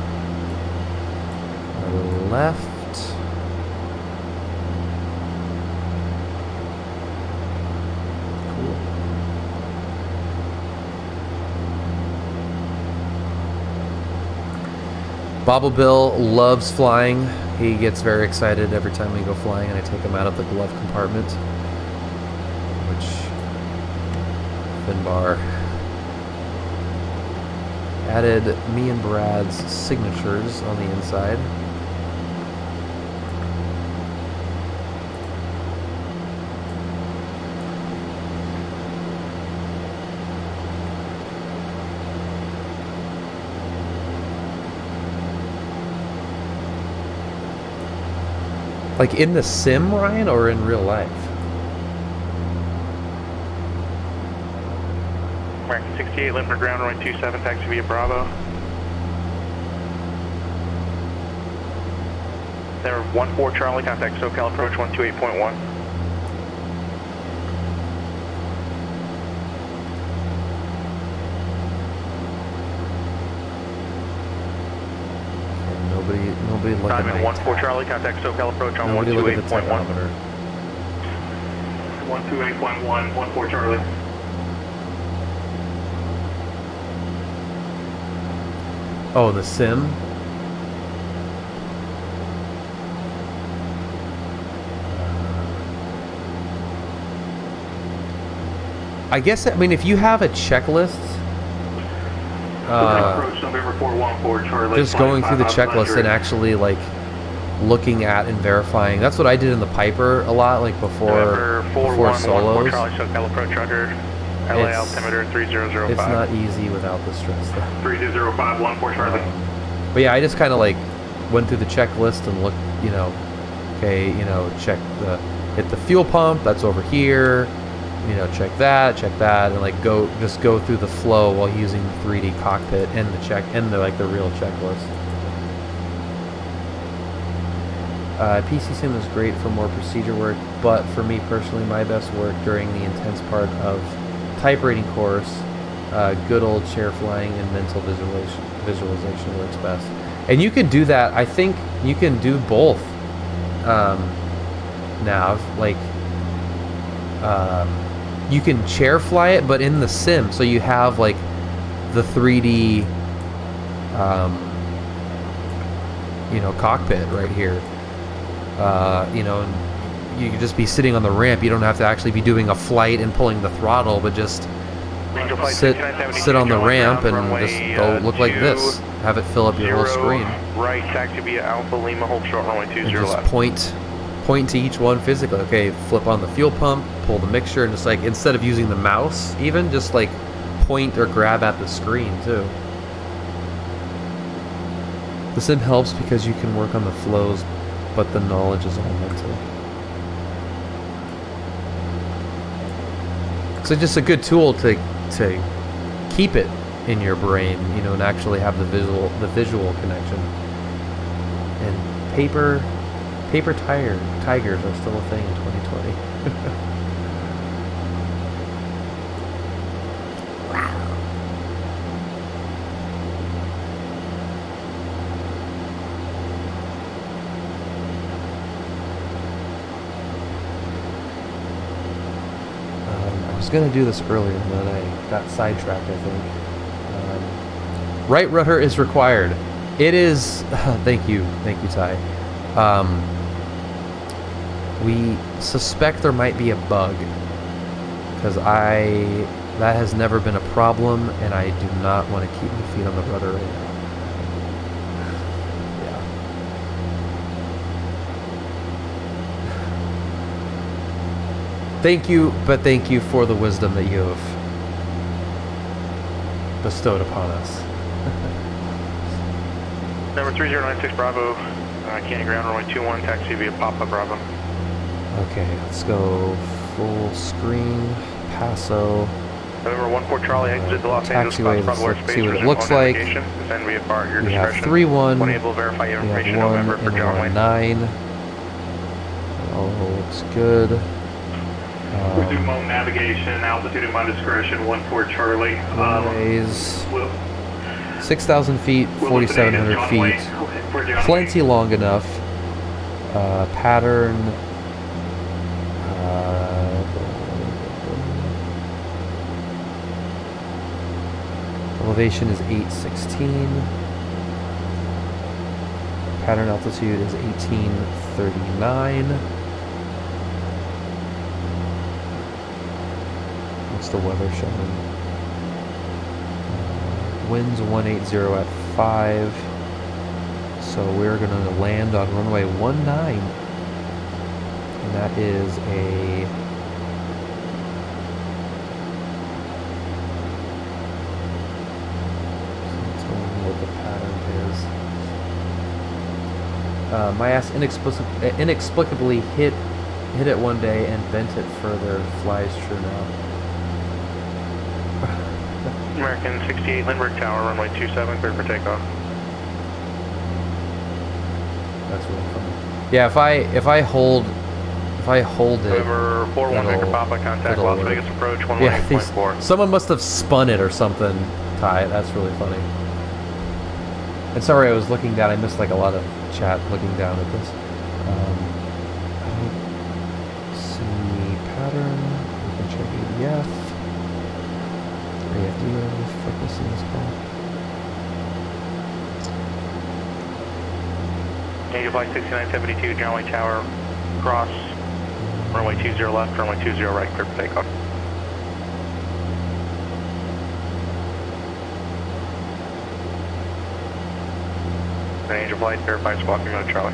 the left. Cool. Bobble Bill loves flying. He gets very excited every time we go flying, and I take him out of the glove compartment, which Finbar added me and Brad's signatures on the inside. Like in the sim, Ryan, or in real life? American 68, Limber ground, runway 27, taxi via Bravo. There 14 Charlie, contact SoCal approach 128.1. Nobody look at my 14 Charlie, contact SoCal approach on Nobody look at the 128.1. tachometer. 128.1, 14 Charlie. Oh, the sim? I guess, I mean, if you have a checklist, approach November 414 Charlie. just going through the checklist and actually, like, looking at and verifying. That's what I did in the Piper a lot, like, before solos. Charlie, SoCal approach under LA altimeter 3005. It's not easy without the stress, though. 3005, 14 Charlie. But yeah, I just kind of, like, went through the checklist and looked, you know, okay, you know, hit the fuel pump, that's over here. You know, check that, and like just go through the flow while using the 3D cockpit and the real checklist. PC Sim is great for more procedure work, but for me personally, my best work during the intense part of type rating course, good old chair flying and mental visualization works best. And you can do that. I think you can do both. Nav, like. You can chair fly it, but in the sim, so you have like the 3D, you know, cockpit right here. You know, and you could just be sitting on the ramp. You don't have to actually be doing a flight and pulling the throttle, but just sit on the ramp and just go look like this. Have it fill up your whole screen. Right, taxi via Alpha Lima, hold short runway 20 and just left. Point to each one physically. Okay, flip on the fuel pump, pull the mixture, and just like, instead of using the mouse, even just like point or grab at the screen too. The sim helps because you can work on the flows, but the knowledge is all mental. So just a good tool to keep it in your brain, you know, and actually have the visual connection. And paper tigers are still a thing in 2020. Wow. I was going to do this earlier, and then I got sidetracked, I think. Right rudder is required. It is... Thank you, Ty. We suspect there might be a bug, because that has never been a problem, and I do not want to keep my feet on the rudder right now. Yeah. Thank you for the wisdom that you have bestowed upon us. Number 3096 Bravo, Candy Ground runway 21, taxi via Papa Bravo. Okay, let's go full screen, Paso. November 14 Charlie, exit the Los Angeles Taxiway, Bravo let's see what it looks like. Descend via bar at your We have discretion. 3-1, Unable to verify we have information 1 November for John Wayne. and 1-9. All looks good. Resume home navigation, altitude at my discretion, 14 Charlie. Runways, 6,000 feet, 4,700 feet. Plenty long enough. Pattern. Elevation is 816. Pattern altitude is 1839. What's the weather showing? Winds 180 at 5. So we're going to land on runway 19. And that is a... Tell me what the pattern is. My ass inexplicably hit it one day and bent it further. Flies true now. American 68 Lindbergh Tower, runway 27, cleared for takeoff. That's really funny. Yeah, if I hold it, November 41 Victor Papa, contact it'll Las work. Vegas approach yeah, 118.4. someone must have spun it or something, Ty. That's really funny. And sorry, I was looking down. I missed like a lot of chat looking down at this. I don't see pattern. We can check ADF. AFD, whatever the fuck this thing is called. Angel Flight 6972, John White Tower, cross, runway 20 left, runway 20 right, clear for takeoff. An Angel Flight, verify squawk remote Charlie.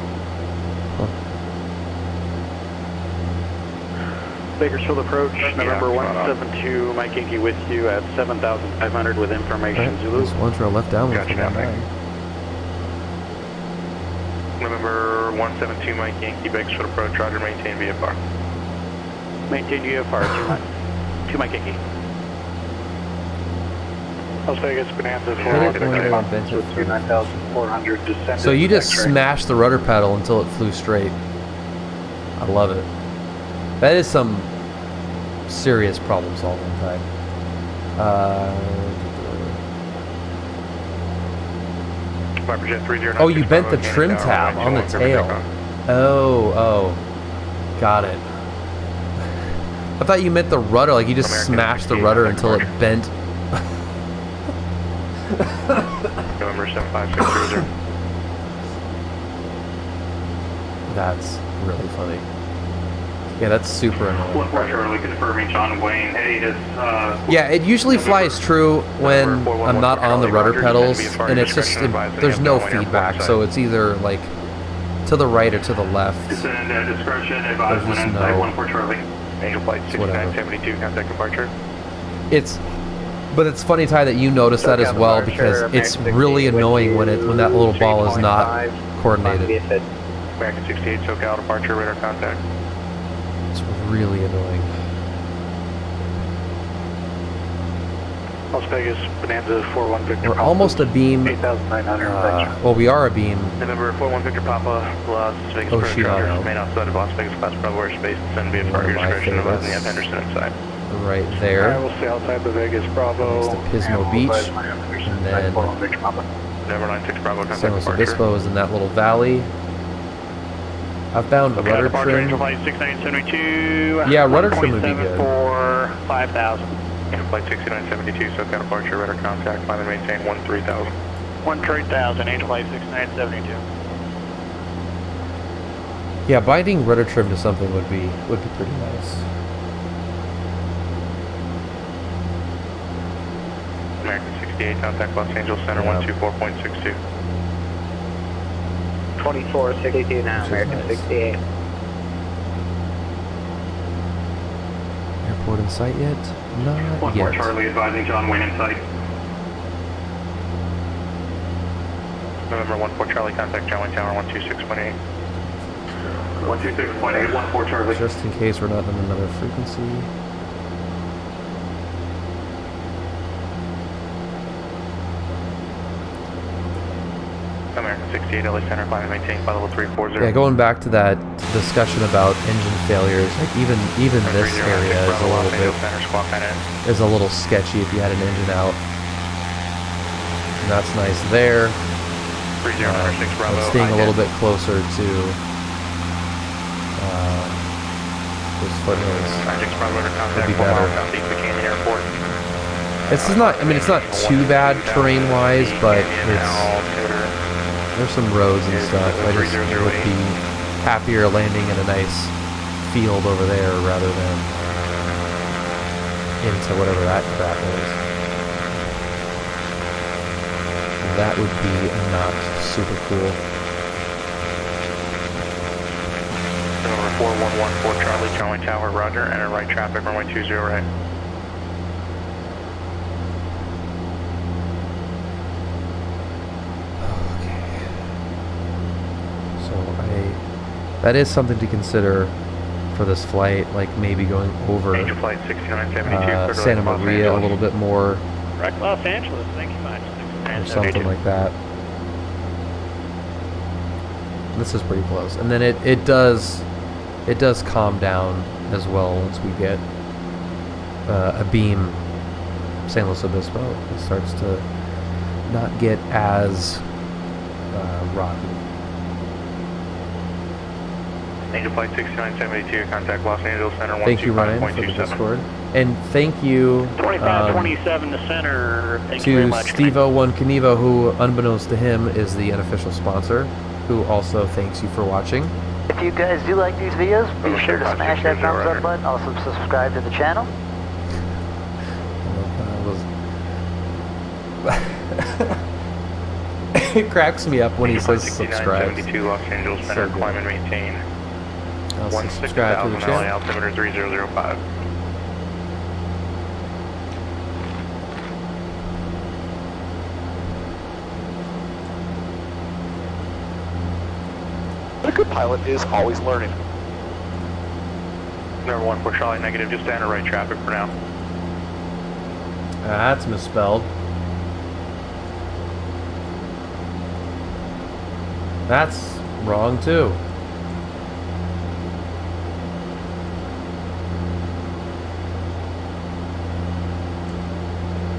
Bakersfield approach, November 172, Mike Yankee with you at 7,500 with information Zulu. This one's our left down with Gotcha, now, November 172, Mike Yankee, Bakersfield approach, roger, maintain VFR. Maintain VFR, 2 Mike Yankee. Las Vegas Bonanza Hit it when they're on 4 with 29,400 descended. So you just smashed the rudder pedal until it flew straight. I love it. That is some serious problem solving time. Oh, you bent the trim tab on the tail. Oh, got it. I thought you meant the rudder, like you just smashed the rudder until it bent. November 75600. That's really funny. Yeah, that's super annoying. Early confirming John Wayne. Hey, Yeah, it usually flies true when I'm not on the rudder pedals, and it's just, there's no feedback, so it's either like to the right or to the left. There's just no, Angel Flight 6972, contact departure. But it's funny, Ty, that you notice that as well, because it's really annoying when that little ball is not coordinated. American 68, SoCal departure, radar contact. It's really annoying. Las Vegas Bonanza 41 Victor We're Papa. almost a beam. 8,900. Well, we are a beam. November 41 Victor Papa, Las Vegas Oh, shit, I know. remain outside of Las Vegas class Bravo airspace, send VFR One of your my discretion of favorites. the Henderson inside. Right I there. will stay outside the Vegas Bravo. Next to Pismo Beach. And then 41 Victor Papa. November 96 Bravo, contact San Luis departure. Obispo is in that little valley. I've found rudder trim. Angel Flight 6972. Yeah, rudder trim would be good. For 5,000. Angel Flight 6972, SoCal departure, radar contact, find and maintain 13,000. 13,000, Angel Flight 6972. Yeah, binding rudder trim to something would be pretty nice. American 68, contact Los Angeles Center, Yeah. 124.62. 2462 now, Which is American nice. 68. Airport in sight yet? Not yet. Charlie advising John Wayne in sight. November 14 Charlie, contact John Wayne Tower, 126.8. 126.8, 14 Charlie. Just in case we're not in another frequency. American 68, LA Center, climb and maintain flight level 340. Yeah, going back to that discussion about engine failures, like even this area is a little sketchy if you had an engine out. And that's nice there. 3096 Bravo. But staying a little bit closer to those foothills 96 Bravo under contact, would be 4 miles better. southeast of Canyon Airport. It's not, I mean, it's not too bad terrain-wise, but there's some roads and stuff. I just would be happier landing in a nice field over there rather than into whatever that crap is. That would be not super cool. November 4114 Charlie, John Wayne Tower, roger. Enter right traffic, runway 20 right. That is something to consider for this flight, like maybe going over Angel Flight 6972, Santa Maria a little bit more, Direct Los Angeles, thank you much. or something like that. This is pretty close. And then it does calm down as well once we get a beam San Luis Obispo. It starts to not get as rocky. Angel Flight 6972, contact Los Angeles Center 125.27. Thank you, Ryan, for the Discord. And thank you 2527 to center. Thank you to very much. Stevo1 Knievo, who, unbeknownst to him, is the unofficial sponsor, who also thanks you for watching. If you guys do like these videos, be sure to smash that thumbs up button. Also subscribe to the channel. It cracks me up when he says subscribe. 6972 Los Angeles Center, So climb and maintain. Also subscribe to the 16,000 LA channel. altimeter 3005. A good pilot is always learning. Number 1 for Charlie negative, just enter right traffic for now. That's misspelled. That's wrong too.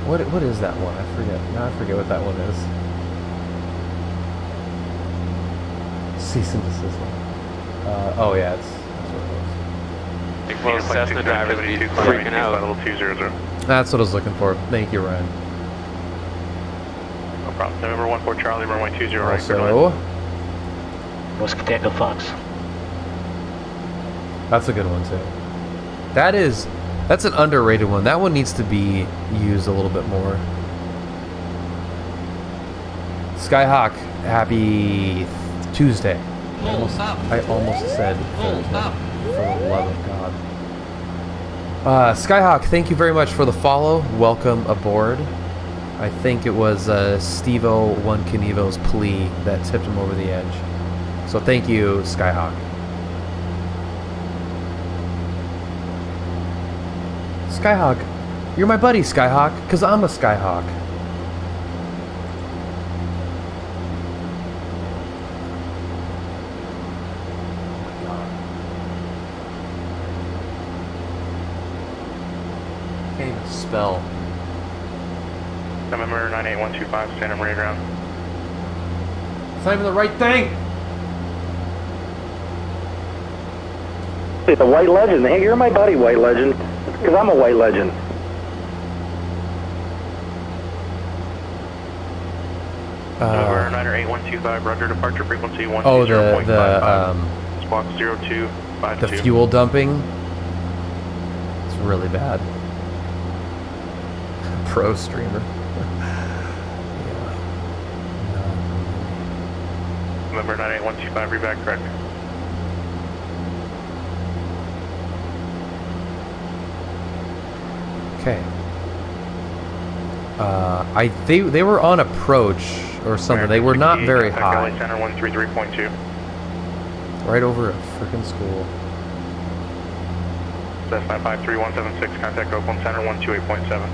What is that one? I forget. Now I forget what that one is. Cease and desist one. Oh yeah, that's what it was. Well, Cessna drivers be freaking out. Level 200. That's what I was looking for. Thank you, Ryan. No problem. November 1 for Charlie, runway 20 right. Also, Oscar Tango Fox. that's a good one too. That's an underrated one. That one needs to be used a little bit more. Skyhawk, happy Tuesday. I almost said Thursday. For the love of God. Skyhawk, thank you very much for the follow. Welcome aboard. I think it was Stevo1 Knievo's plea that tipped him over the edge. So thank you, Skyhawk. Skyhawk, you're my buddy, Skyhawk, because I'm a Skyhawk. Can't even spell. November 98125, Santa Maria ground. It's not even the right thing! It's a white legend. Hey, you're my buddy, white legend. Because I'm a white legend. November 98125, roger, departure frequency 120.55. Oh, Squawk 0252. the fuel dumping. It's really bad. Pro streamer. November 98125, reback correct. Okay. They were on approach or something. They were not very high. LA Center 133.2. Right over a freaking school. That's 953-176, contact Oakland Center 128.7.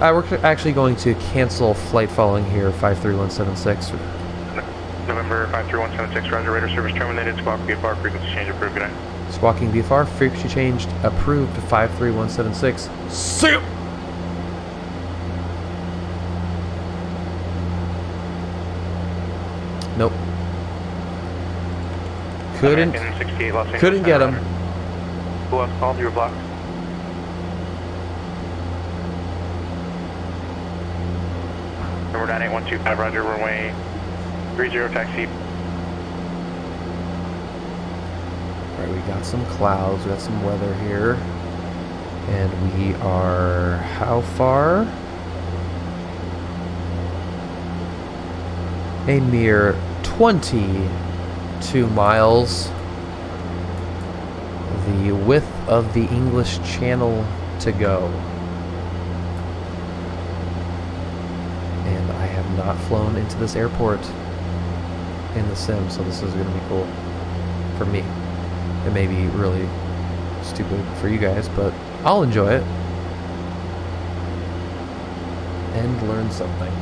We're actually going to cancel flight following here, 53176. November 53176, roger, radar service terminated, squawk VFR, frequency change approved, good night. Squawking VFR, frequency changed, approved, 53176. See ya! Nope. Couldn't get him. Who else called? You were blocked. Number 98125, roger, runway 30 taxi. Alright, we got some clouds, we got some weather here. And we are how far? A mere 22 miles. The width of the English Channel to go. And I have not flown into this airport in the sim, so this is going to be cool for me. It may be really stupid for you guys, but I'll enjoy it and learn something.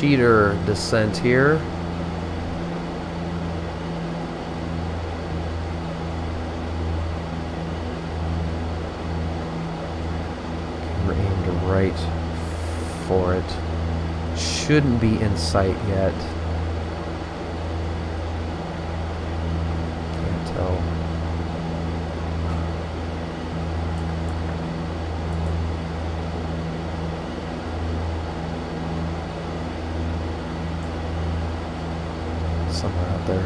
cheater descent here. We're aimed right for it. Shouldn't be in sight yet. Can't tell. Somewhere out there.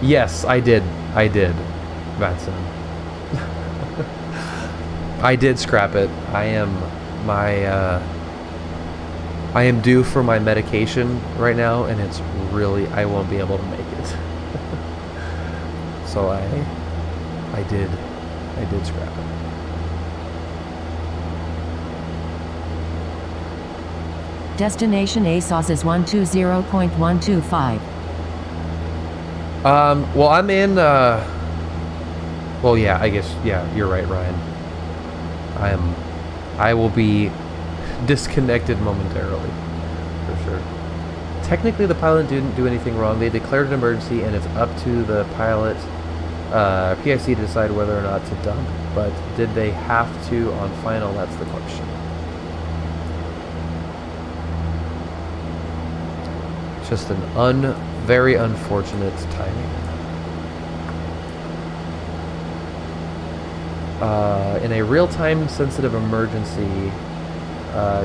Yes, I did, Matson. I did scrap it. I am due for my medication right now, and it's really, I won't be able to make it. So I did scrap it. Destination ASOS is 120.125. Well, I'm in, well, yeah, I guess, yeah, you're right, Ryan. I will be disconnected momentarily, for sure. Technically, the pilot didn't do anything wrong. They declared an emergency, and it's up to the pilot, PIC, to decide whether or not to dump. But did they have to on final? That's the question. Just an very unfortunate timing. In a real-time sensitive emergency,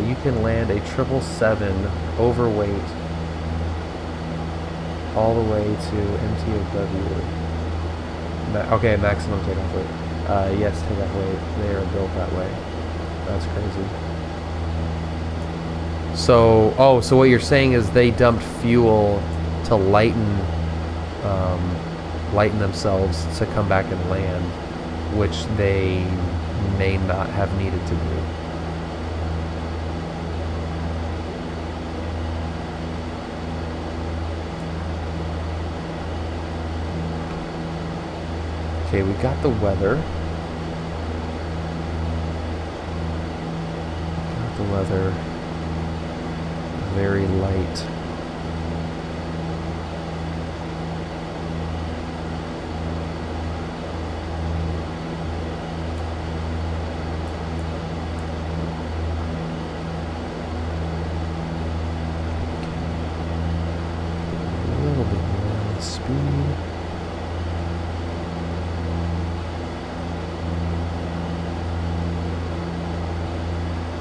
you can land a 777 overweight all the way to MTOW. Okay, maximum takeoff weight. Yes, takeoff weight. They are built that way. That's crazy. So, oh, so what you're saying is they dumped fuel to lighten themselves to come back and land, which they may not have needed to do. Okay, we got the weather. Got the weather. Very light. A little bit more speed.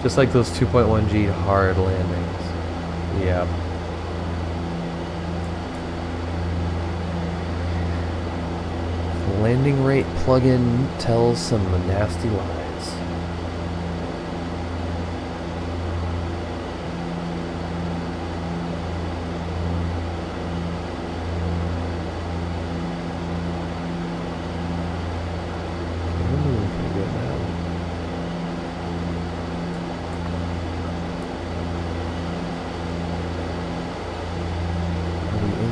Just like those 2.1G hard landings. Yeah. The landing rate plugin tells some nasty lies. We're moving pretty good now.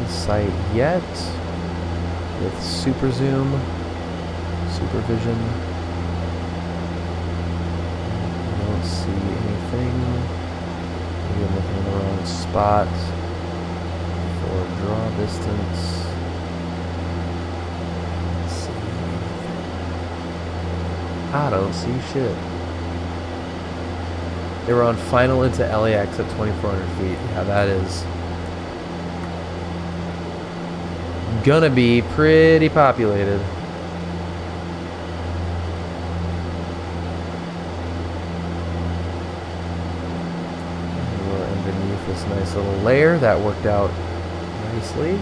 Sight yet with super zoom, supervision. I don't see anything. Maybe I'm looking in the wrong spot for draw distance. Let's see. I don't see shit. They were on final into LAX at 2,400 feet. Yeah, that is gonna be pretty populated. And we're underneath this nice little layer. That worked out nicely.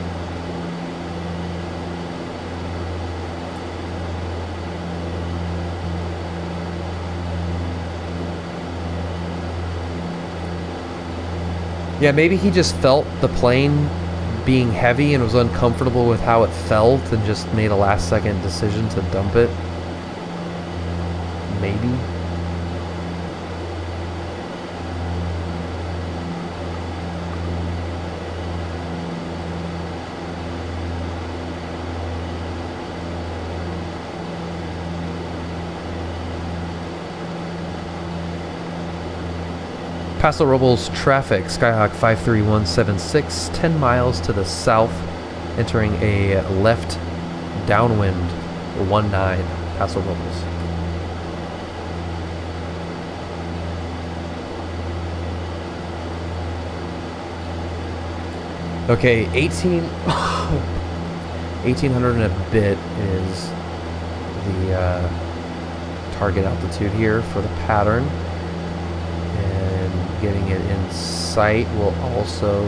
Yeah, maybe he just felt the plane being heavy and was uncomfortable with how it felt and just made a last second decision to dump it. Maybe. Paso Robles traffic, Skyhawk 53176, 10 miles to the south, entering a left downwind 19, Paso Robles. Okay, 1800 and a bit is the target altitude here for the pattern, and getting it in sight will also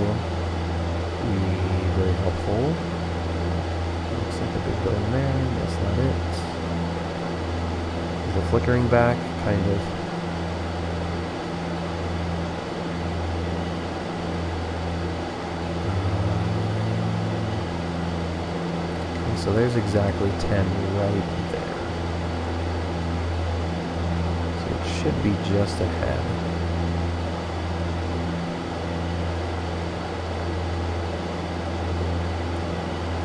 be very helpful. Looks like a big building there. That's not it. Is it flickering back? Kind of. So there's exactly 10 right there. So it should be just ahead.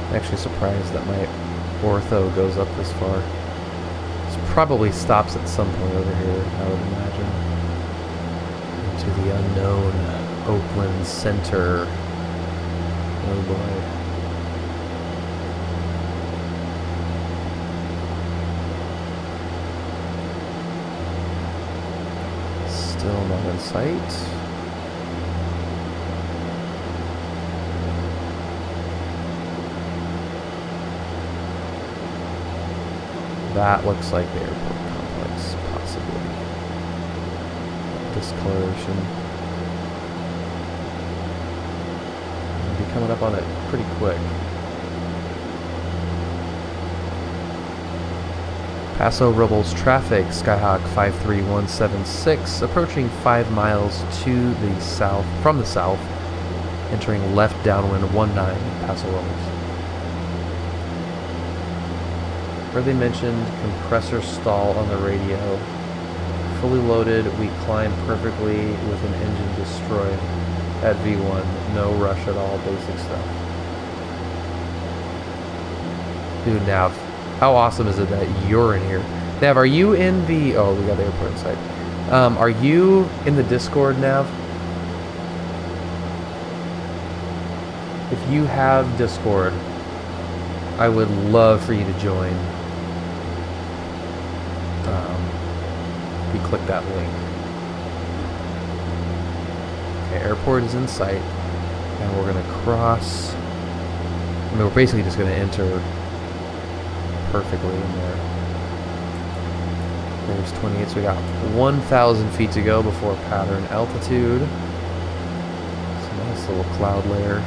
I'm actually surprised that my ortho goes up this far. This probably stops at some point over here, I would imagine. Into the unknown Oakland Center. Oh boy. Still not in sight. That looks like the airport complex, possibly. Discoloration. I'll be coming up on it pretty quick. Paso Robles traffic, Skyhawk 53176, approaching 5 miles to the south, from the south, entering left downwind 19, Paso Robles. Where they mentioned compressor stall on the radio. Fully loaded, we climb perfectly with an engine destroyed at V1. No rush at all, basic stuff. Dude, Nav, how awesome is it that you're in here? Nav, are you in the... Oh, we got the airport inside. Are you in the Discord, Nav? If you have Discord, I would love for you to join. If you click that link. Okay, airport is in sight. And we're going to cross... I mean, we're basically just going to enter perfectly in there. There's 28, so we got 1,000 feet to go before pattern altitude. It's a nice little cloud layer.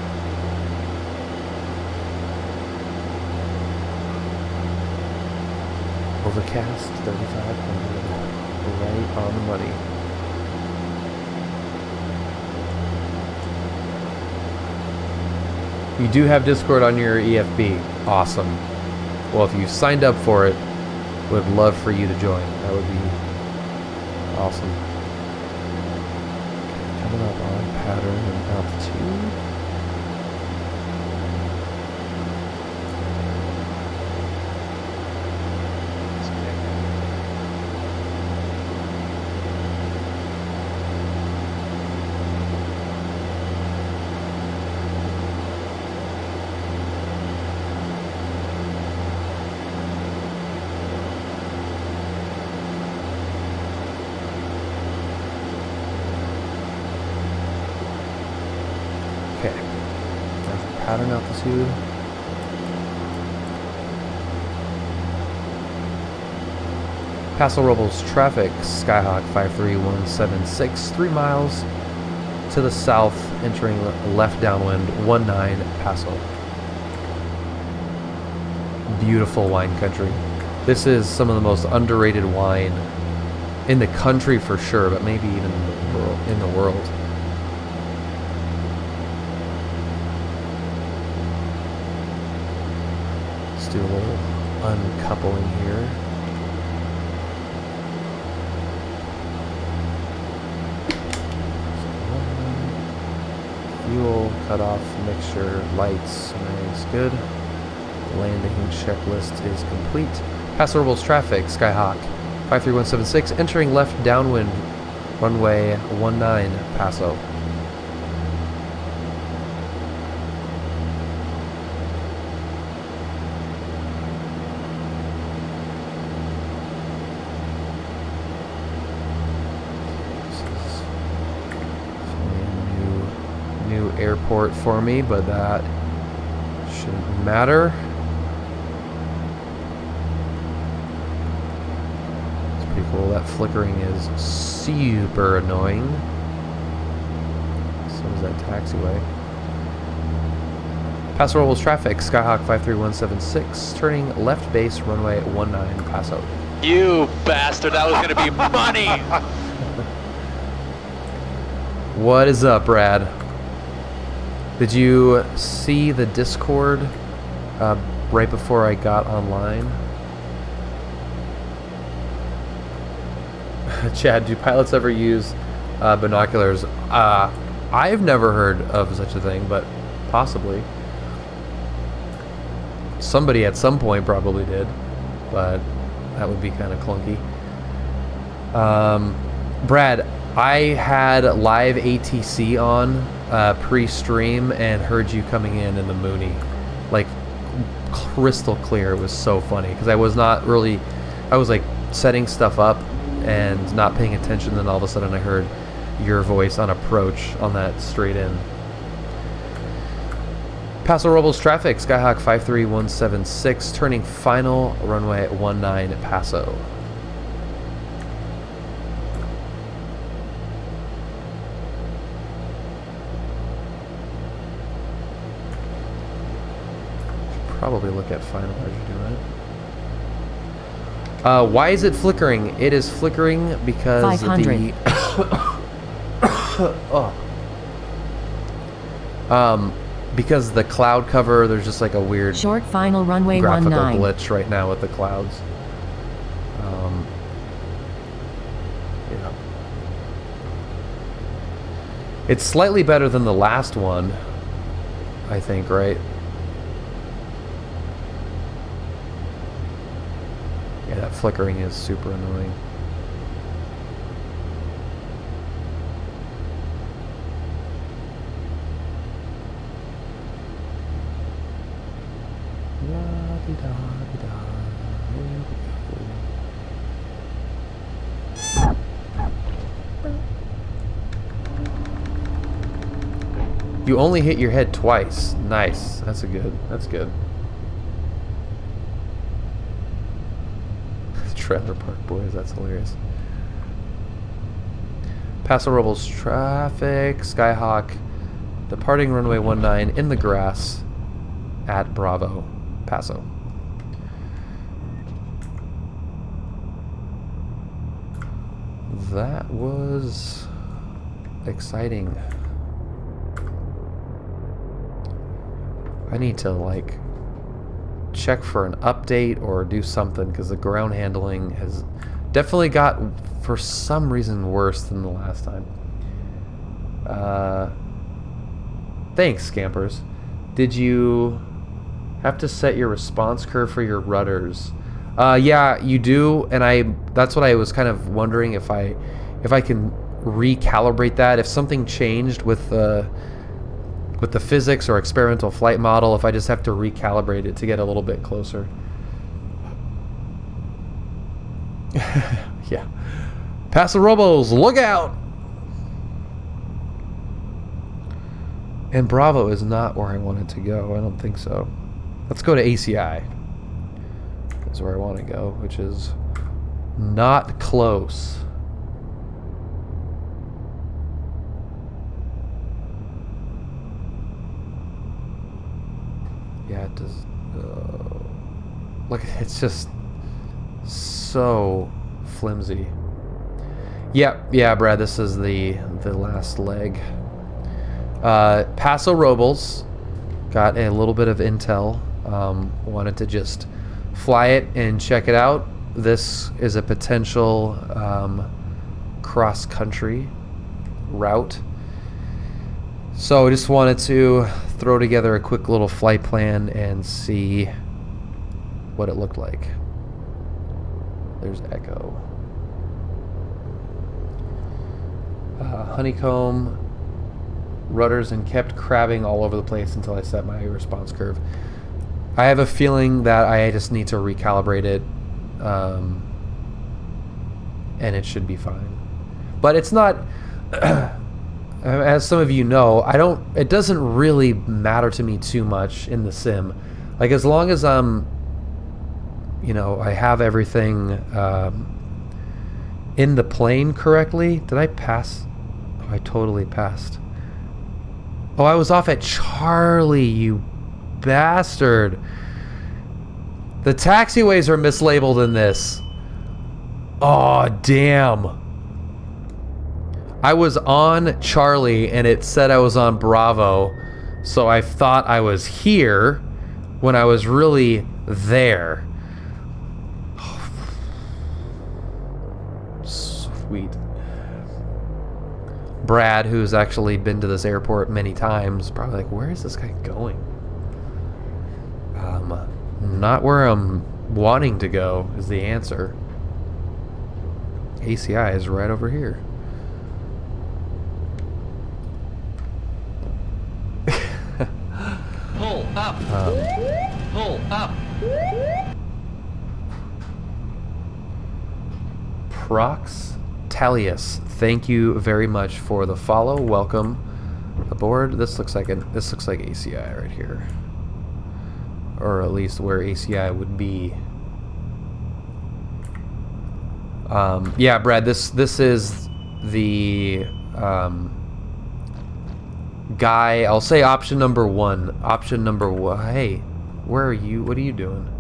Overcast, 3,500. Right on the money. You do have Discord on your EFB. Awesome. Well, if you signed up for it, would love for you to join. That would be awesome. Coming up on pattern and altitude. Pattern altitude. Paso Robles traffic, Skyhawk 53176, 3 miles to the south, entering left downwind 19, Paso. Beautiful wine country. This is some of the most underrated wine in the country for sure, but maybe even in the world. Do a little uncoupling here. Fuel, cutoff, mixture, lights, nice, good. Landing checklist is complete. Paso Robles traffic, Skyhawk 53176, entering left downwind Runway 19, Paso. New airport for me, but that shouldn't matter. It's pretty cool. That flickering is super annoying. So is that taxiway. Paso Robles traffic, Skyhawk 53176, turning left base, runway 19, Paso. You bastard, that was going to be money! What is up, Brad? Did you see the Discord right before I got online? Chad, do pilots ever use binoculars? I've never heard of such a thing, but possibly. Somebody at some point probably did, but that would be kind of clunky. Brad, I had live ATC on pre-stream and heard you coming in the Mooney, like crystal clear. It was so funny because I was like setting stuff up and not paying attention, then all of a sudden I heard your voice on approach on that straight in. Paso Robles traffic, Skyhawk 53176, turning final, runway 19, Paso. Probably look at final as you're doing it. Why is it flickering? It is flickering because 500. Because the cloud cover, there's just like a weird short final runway graphical 19 glitch right now with the clouds. Yeah. It's slightly better than the last one, I think, right? Yeah, that flickering is super annoying. You only hit your head twice. Nice. That's good. Trailer Park Boys, that's hilarious. Paso Robles traffic, Skyhawk, departing runway 19 in the grass at Bravo, Paso. That was exciting. I need to like check for an update or do something because the ground handling has definitely got, for some reason, worse than the last time. Thanks, Scampers. Did you have to set your response curve for your rudders? Yeah, you do, and that's what I was kind of wondering if I can recalibrate that. If something changed with the physics or experimental flight model, if I just have to recalibrate it to get a little bit closer. Yeah. Paso Robles, look out! And Bravo is not where I wanted to go. I don't think so. Let's go to ACI. That's where I want to go, which is not close. Yeah, it does. Look, it's just so flimsy. Yeah, Brad, this is the last leg. Paso Robles got a little bit of intel. Wanted to just fly it and check it out. This is a potential cross-country route. So I just wanted to throw together a quick little flight plan and see what it looked like. There's Echo. honeycomb rudders and kept crabbing all over the place until I set my response curve. I have a feeling that I just need to recalibrate it, and it should be fine. But it's not, as some of you know, it doesn't really matter to me too much in the sim. Like, as long as I'm, I have everything in the plane correctly. Did I pass? Oh, I totally passed. Oh, I was off at Charlie, you bastard. The taxiways are mislabeled in this. Oh, damn. I was on Charlie and it said I was on Bravo, so I thought I was here when I was really there. Sweet. Brad, who's actually been to this airport many times, probably like, where is this guy going? Not where I'm wanting to go is the answer. ACI is right over here. Pull up. Pull up. Prox Talius, thank you very much for the follow. Welcome aboard. This looks like ACI right here, or at least where ACI would be. Yeah, Brad. This is the guy. I'll say option number one. Option number one. Hey, where are you? What are you doing?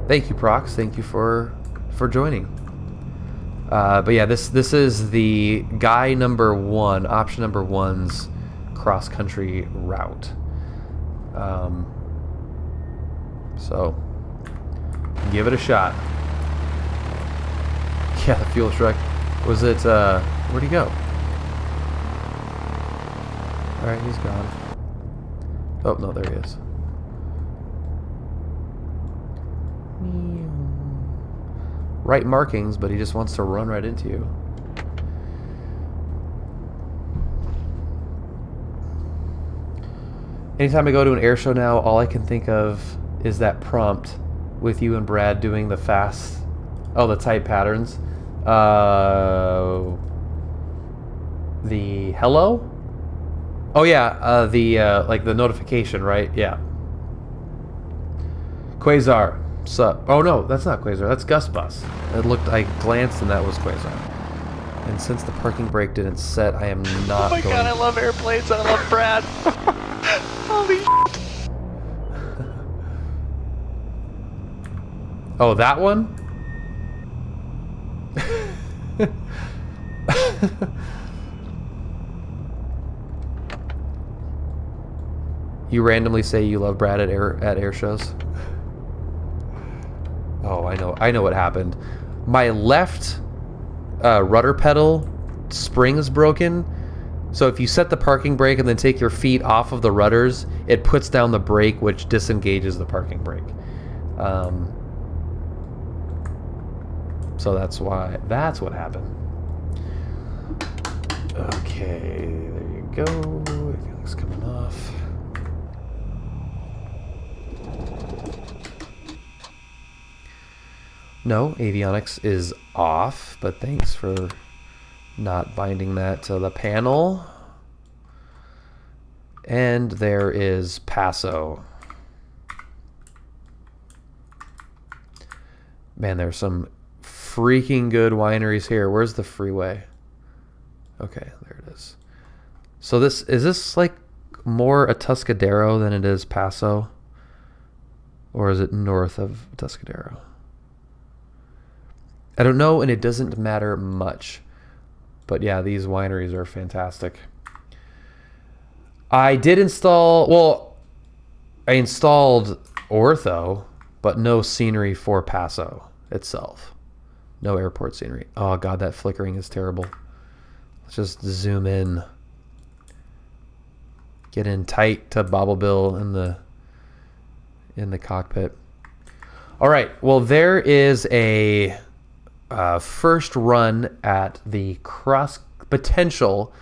Thank you, Prox. Thank you for joining. But yeah, this is the guy number one, option number one's cross-country route. So give it a shot. Yeah, the fuel truck. Was it? Where'd he go? All right, he's gone. Oh no, there he is. Right markings, but he just wants to run right into you. Anytime I go to an air show now, all I can think of is that prompt with you and Brad doing the the type patterns. The hello? Oh yeah, like the notification, right? Yeah. Quasar. Sup? Oh no, that's not Quasar. That's Gus Bus. I glanced and that was Quasar. And since the parking brake didn't set, I am not. Oh my god, I love airplanes. I love Brad. Holy shit. Oh, that one? You randomly say you love Brad at air shows? Oh, I know what happened. My left rudder pedal spring is broken. So if you set the parking brake and then take your feet off of the rudders, it puts down the brake, which disengages the parking brake. So that's what happened. Okay, there you go. Everything's coming off. No, avionics is off, but thanks for not binding that to the panel. And there is Paso. Man, there's some freaking good wineries here. Where's the freeway? Okay, there it is. So is this like more a Tuscadero than it is Paso? Or is it north of Tuscadero? I don't know, and it doesn't matter much. But yeah, these wineries are fantastic. I did install, I installed Ortho, but no scenery for Paso itself. No airport scenery. Oh god, that flickering is terrible. Let's just zoom in. Get in tight to Bobble Bill in the cockpit. All right, well there is a first run at the potential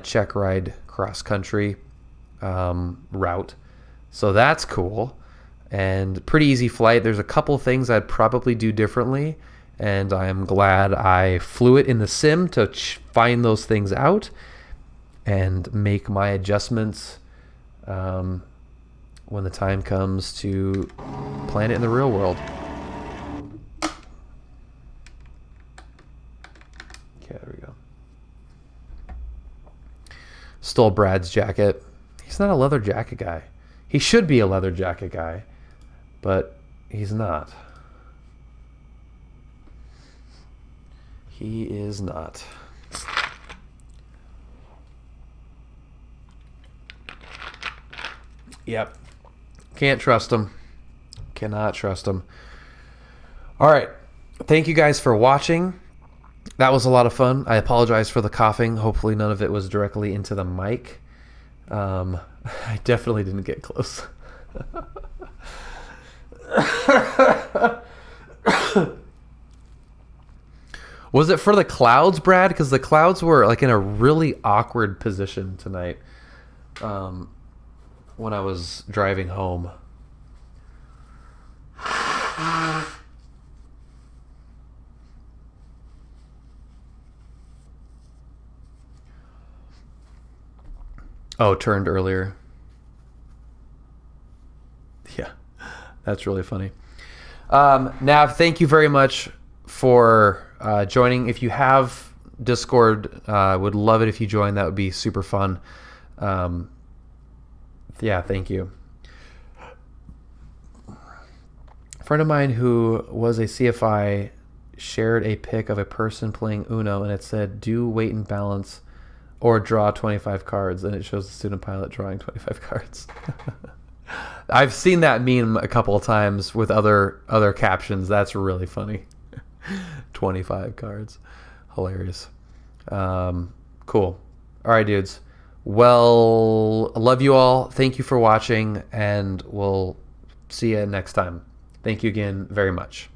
check ride cross country route. So that's cool and pretty easy flight. There's a couple things I'd probably do differently, and I'm glad I flew it in the sim to find those things out and make my adjustments when the time comes to plan it in the real world. Okay, there we go. Stole Brad's jacket. He's not a leather jacket guy. He should be a leather jacket guy, but he's not. He is not. Yep. Can't trust him. Cannot trust him. All right. Thank you guys for watching. That was a lot of fun. I apologize for the coughing. Hopefully none of it was directly into the mic. I definitely didn't get close. Was it for the clouds, Brad? Because the clouds were like in a really awkward position tonight when I was driving home. Oh, turned earlier. Yeah, that's really funny. Nav, thank you very much for joining. If you have Discord, would love it if you join. That would be super fun. Yeah, thank you. A friend of mine who was a CFI shared a pic of a person playing Uno, and it said, do weight and balance or draw 25 cards, and it shows the student pilot drawing 25 cards. I've seen that meme a couple of times with other captions. That's really funny. 25 cards. Hilarious. Cool. All right, dudes. Well, I love you all. Thank you for watching, and we'll see you next time. Thank you again very much.